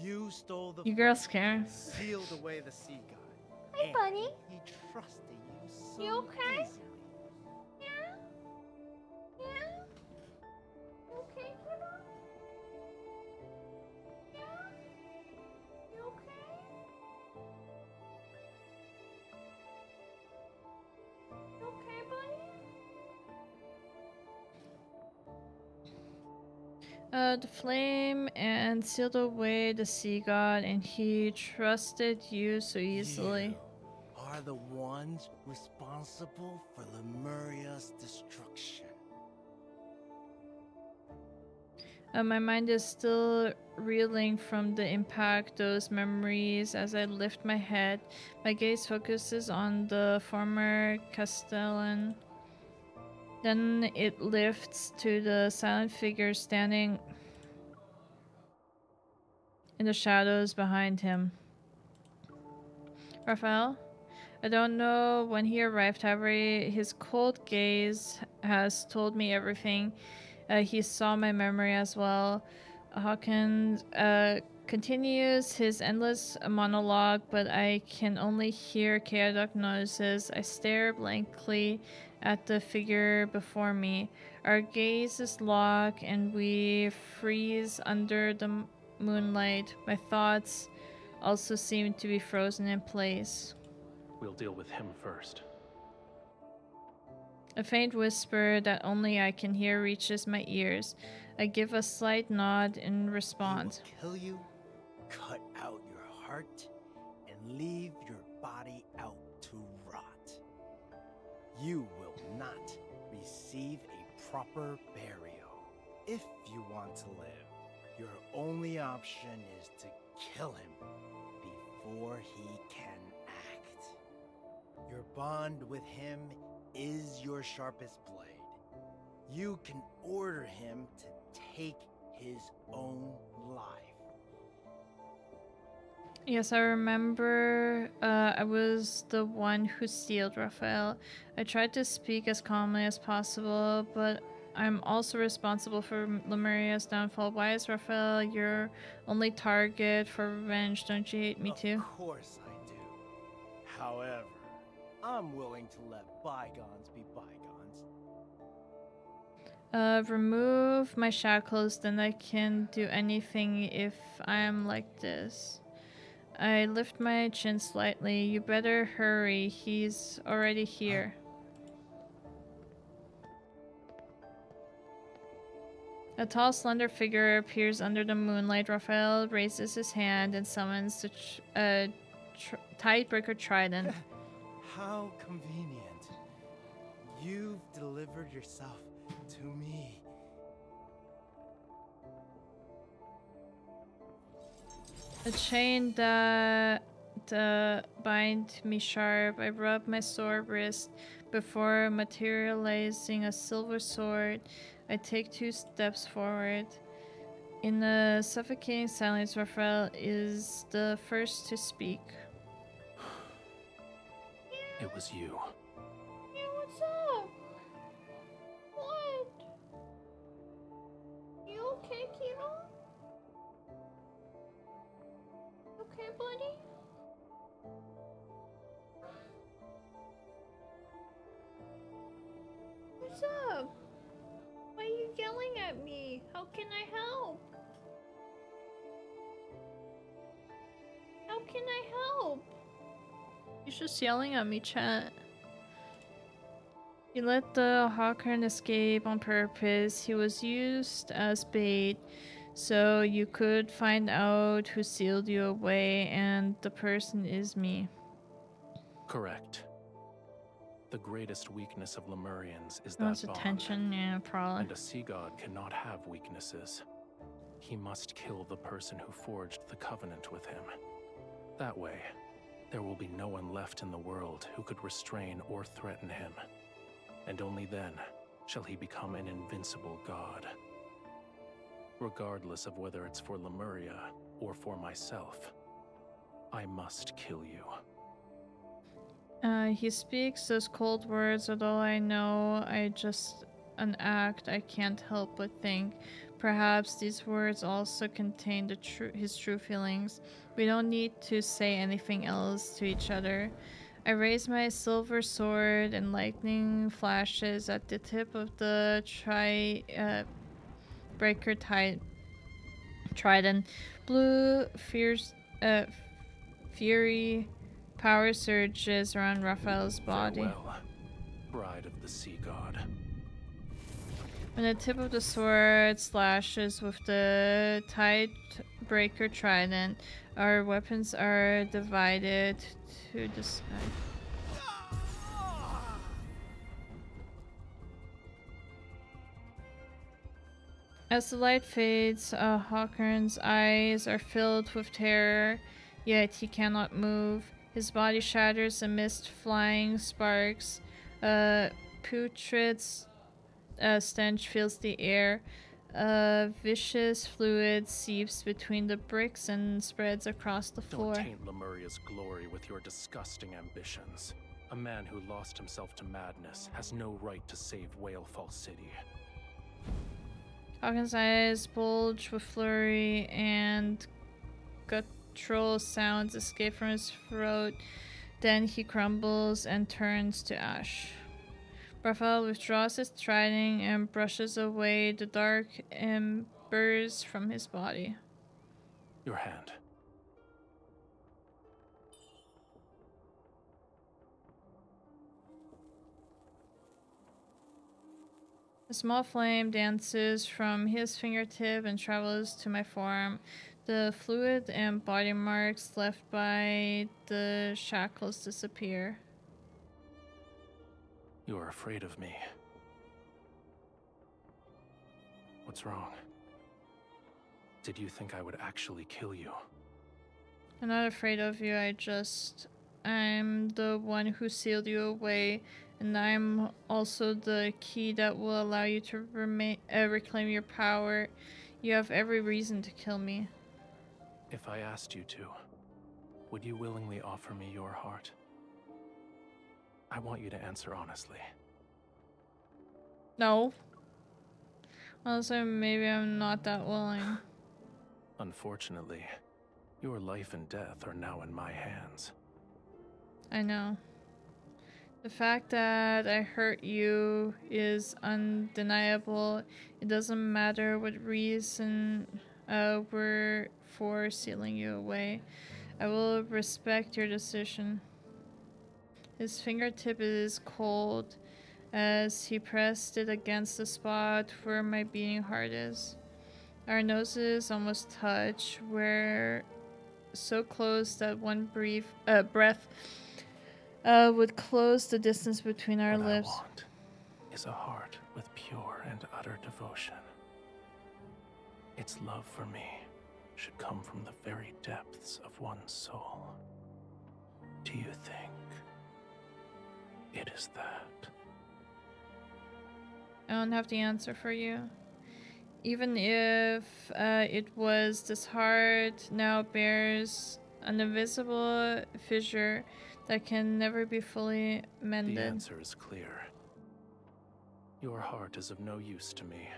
You stole the You girls care. sealed away the sea god. Hi, Bunny. He trusted you so You okay? easily. Yeah? Yeah? Okay, kiddo? Yeah? You okay? You okay, buddy? The flame and sealed away the sea god, and he trusted you so easily. You are the ones responsible for Lemuria's destruction. My mind is still reeling from the impact those memories. As I lift my head, my gaze focuses on the former castellan. Then it lifts to the silent figure standing in the shadows behind him. Raphael? I don't know when he arrived, however, his cold gaze has told me everything. He saw my memory as well. Hawkins continues his endless monologue, but I can only hear chaotic noises. I stare blankly at the figure before me. Our gazes lock and we freeze under the moonlight. My thoughts also seem to be frozen in place. We'll deal with him first. A faint whisper that only I can hear reaches my ears. I give a slight nod in response. He will kill you, cut out your heart, and leave your body out to rot. You will not receive a proper burial. If you want to live, your only option is to kill him before he can act. Your bond with him is your sharpest blade. You can order him to take his own life. Yes, I remember I was the one who sealed Raphael. I tried to speak as calmly as possible, but I'm also responsible for Lemuria's downfall. Why is Raphael your only target for revenge? Don't you hate me too? Of course I do. However, I'm willing to let bygones be bygones. Remove my shackles, then I can do anything if I am like this. I lift my chin slightly. You better hurry. He's already here. A tall, slender figure appears under the moonlight. Raphael raises his hand and summons the Tidebreaker Trident. How convenient. You've delivered yourself to me. A chain that bind me sharp. I rub my sore wrist. Before materializing a silver sword, I take 2 steps forward. In the suffocating silence, Raphael is the first to speak. It was you. Yeah, what's up? What? You okay, Kiro? Okay, buddy? What's up? Why are you yelling at me? How can I help? How can I help? He's just yelling at me, chat. He let the Hawkern escape on purpose. He was used as bait so you could find out who sealed you away, and the person is me. Correct. The greatest weakness of Lemurians is He wants that bond. attention, yeah, probably. And a sea god cannot have weaknesses. He must kill the person who forged the covenant with him. That way, there will be no one left in the world who could restrain or threaten him. And only then shall he become an invincible god. Regardless of whether it's for Lemuria or for myself, I must kill you. He speaks those cold words, although I know I just an act. I can't help but think perhaps these words also contain his true feelings. We don't need to say anything else to each other. I raise my silver sword and lightning flashes at the tip of the breaker trident. Blue fury power surges around Raphael's body. Farewell, bride of the sea god. When the tip of the sword slashes with the breaker trident, our weapons are divided to the side. As the light fades, Hawkern's eyes are filled with terror, yet he cannot move. His body shatters amidst flying sparks. Putrid stench fills the air. Vicious fluid seeps between the bricks and spreads across the floor. Don't taint Lemuria's glory with your disgusting ambitions. A man who lost himself to madness has no right to save Whalefall City. Hawkins' eyes bulge with flurry, and guttural sounds escape from his throat. Then he crumbles and turns to ash. Raphael withdraws his trident and brushes away the dark embers from his body. Your hand. A small flame dances from his fingertip and travels to my forearm. The fluid and body marks left by the shackles disappear. You are afraid of me. What's wrong? Did you think I would actually kill you? I'm not afraid of you, I'm the one who sealed you away, and I'm also the key that will allow you to reclaim your power. You have every reason to kill me. If I asked you to, would you willingly offer me your heart? I want you to answer honestly. No. Also, maybe I'm not that willing. Unfortunately, your life and death are now in my hands. I know. The fact that I hurt you is undeniable. It doesn't matter what reason we're for sealing you away. I will respect your decision. His fingertip is cold as he pressed it against the spot where my beating heart is. Our noses almost touch. We're so close that one brief breath would close the distance between our lips. What I want is a heart with pure and utter devotion. Its love for me should come from the very depths of one's soul. Do you think It is that. I don't have the answer for you. Even if it was, this heart now bears an invisible fissure that can never be fully mended. The answer is clear. Your heart is of no use to me.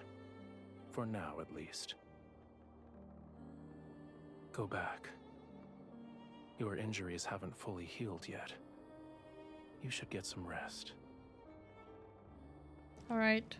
For now, at least. Go back. Your injuries haven't fully healed yet. You should get some rest. Alright.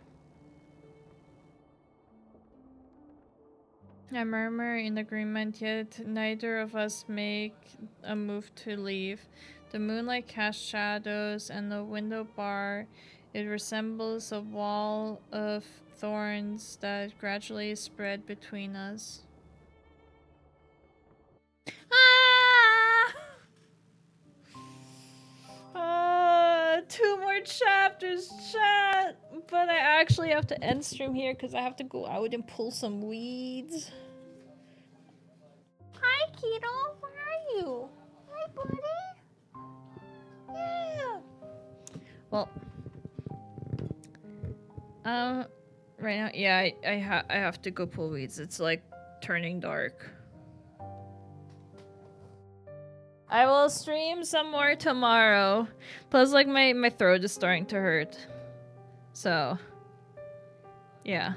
I murmur in agreement, yet neither of us make a move to leave. The moonlight casts shadows, and the window bar, it resembles a wall of thorns that gradually spread between us. Ah! 2 more chapters, chat! But I actually have to end stream here because I have to go out and pull some weeds. Hi, Keto. Where are you? Hi, buddy. Yeah. Well, right now, yeah, I have to go pull weeds. It's like turning dark. I will stream some more tomorrow. Plus, like, my throat is starting to hurt. So, yeah.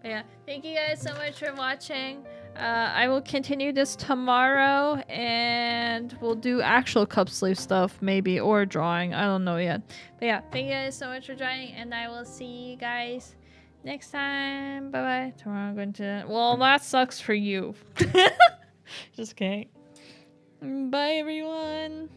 But yeah, thank you guys so much for watching. I will continue this tomorrow, and we'll do actual cup sleeve stuff, maybe, or drawing. I don't know yet. But yeah, thank you guys so much for joining, and I will see you guys next time. Bye-bye. Tomorrow I'm going to... Well, that sucks for you. Just kidding. Bye, everyone.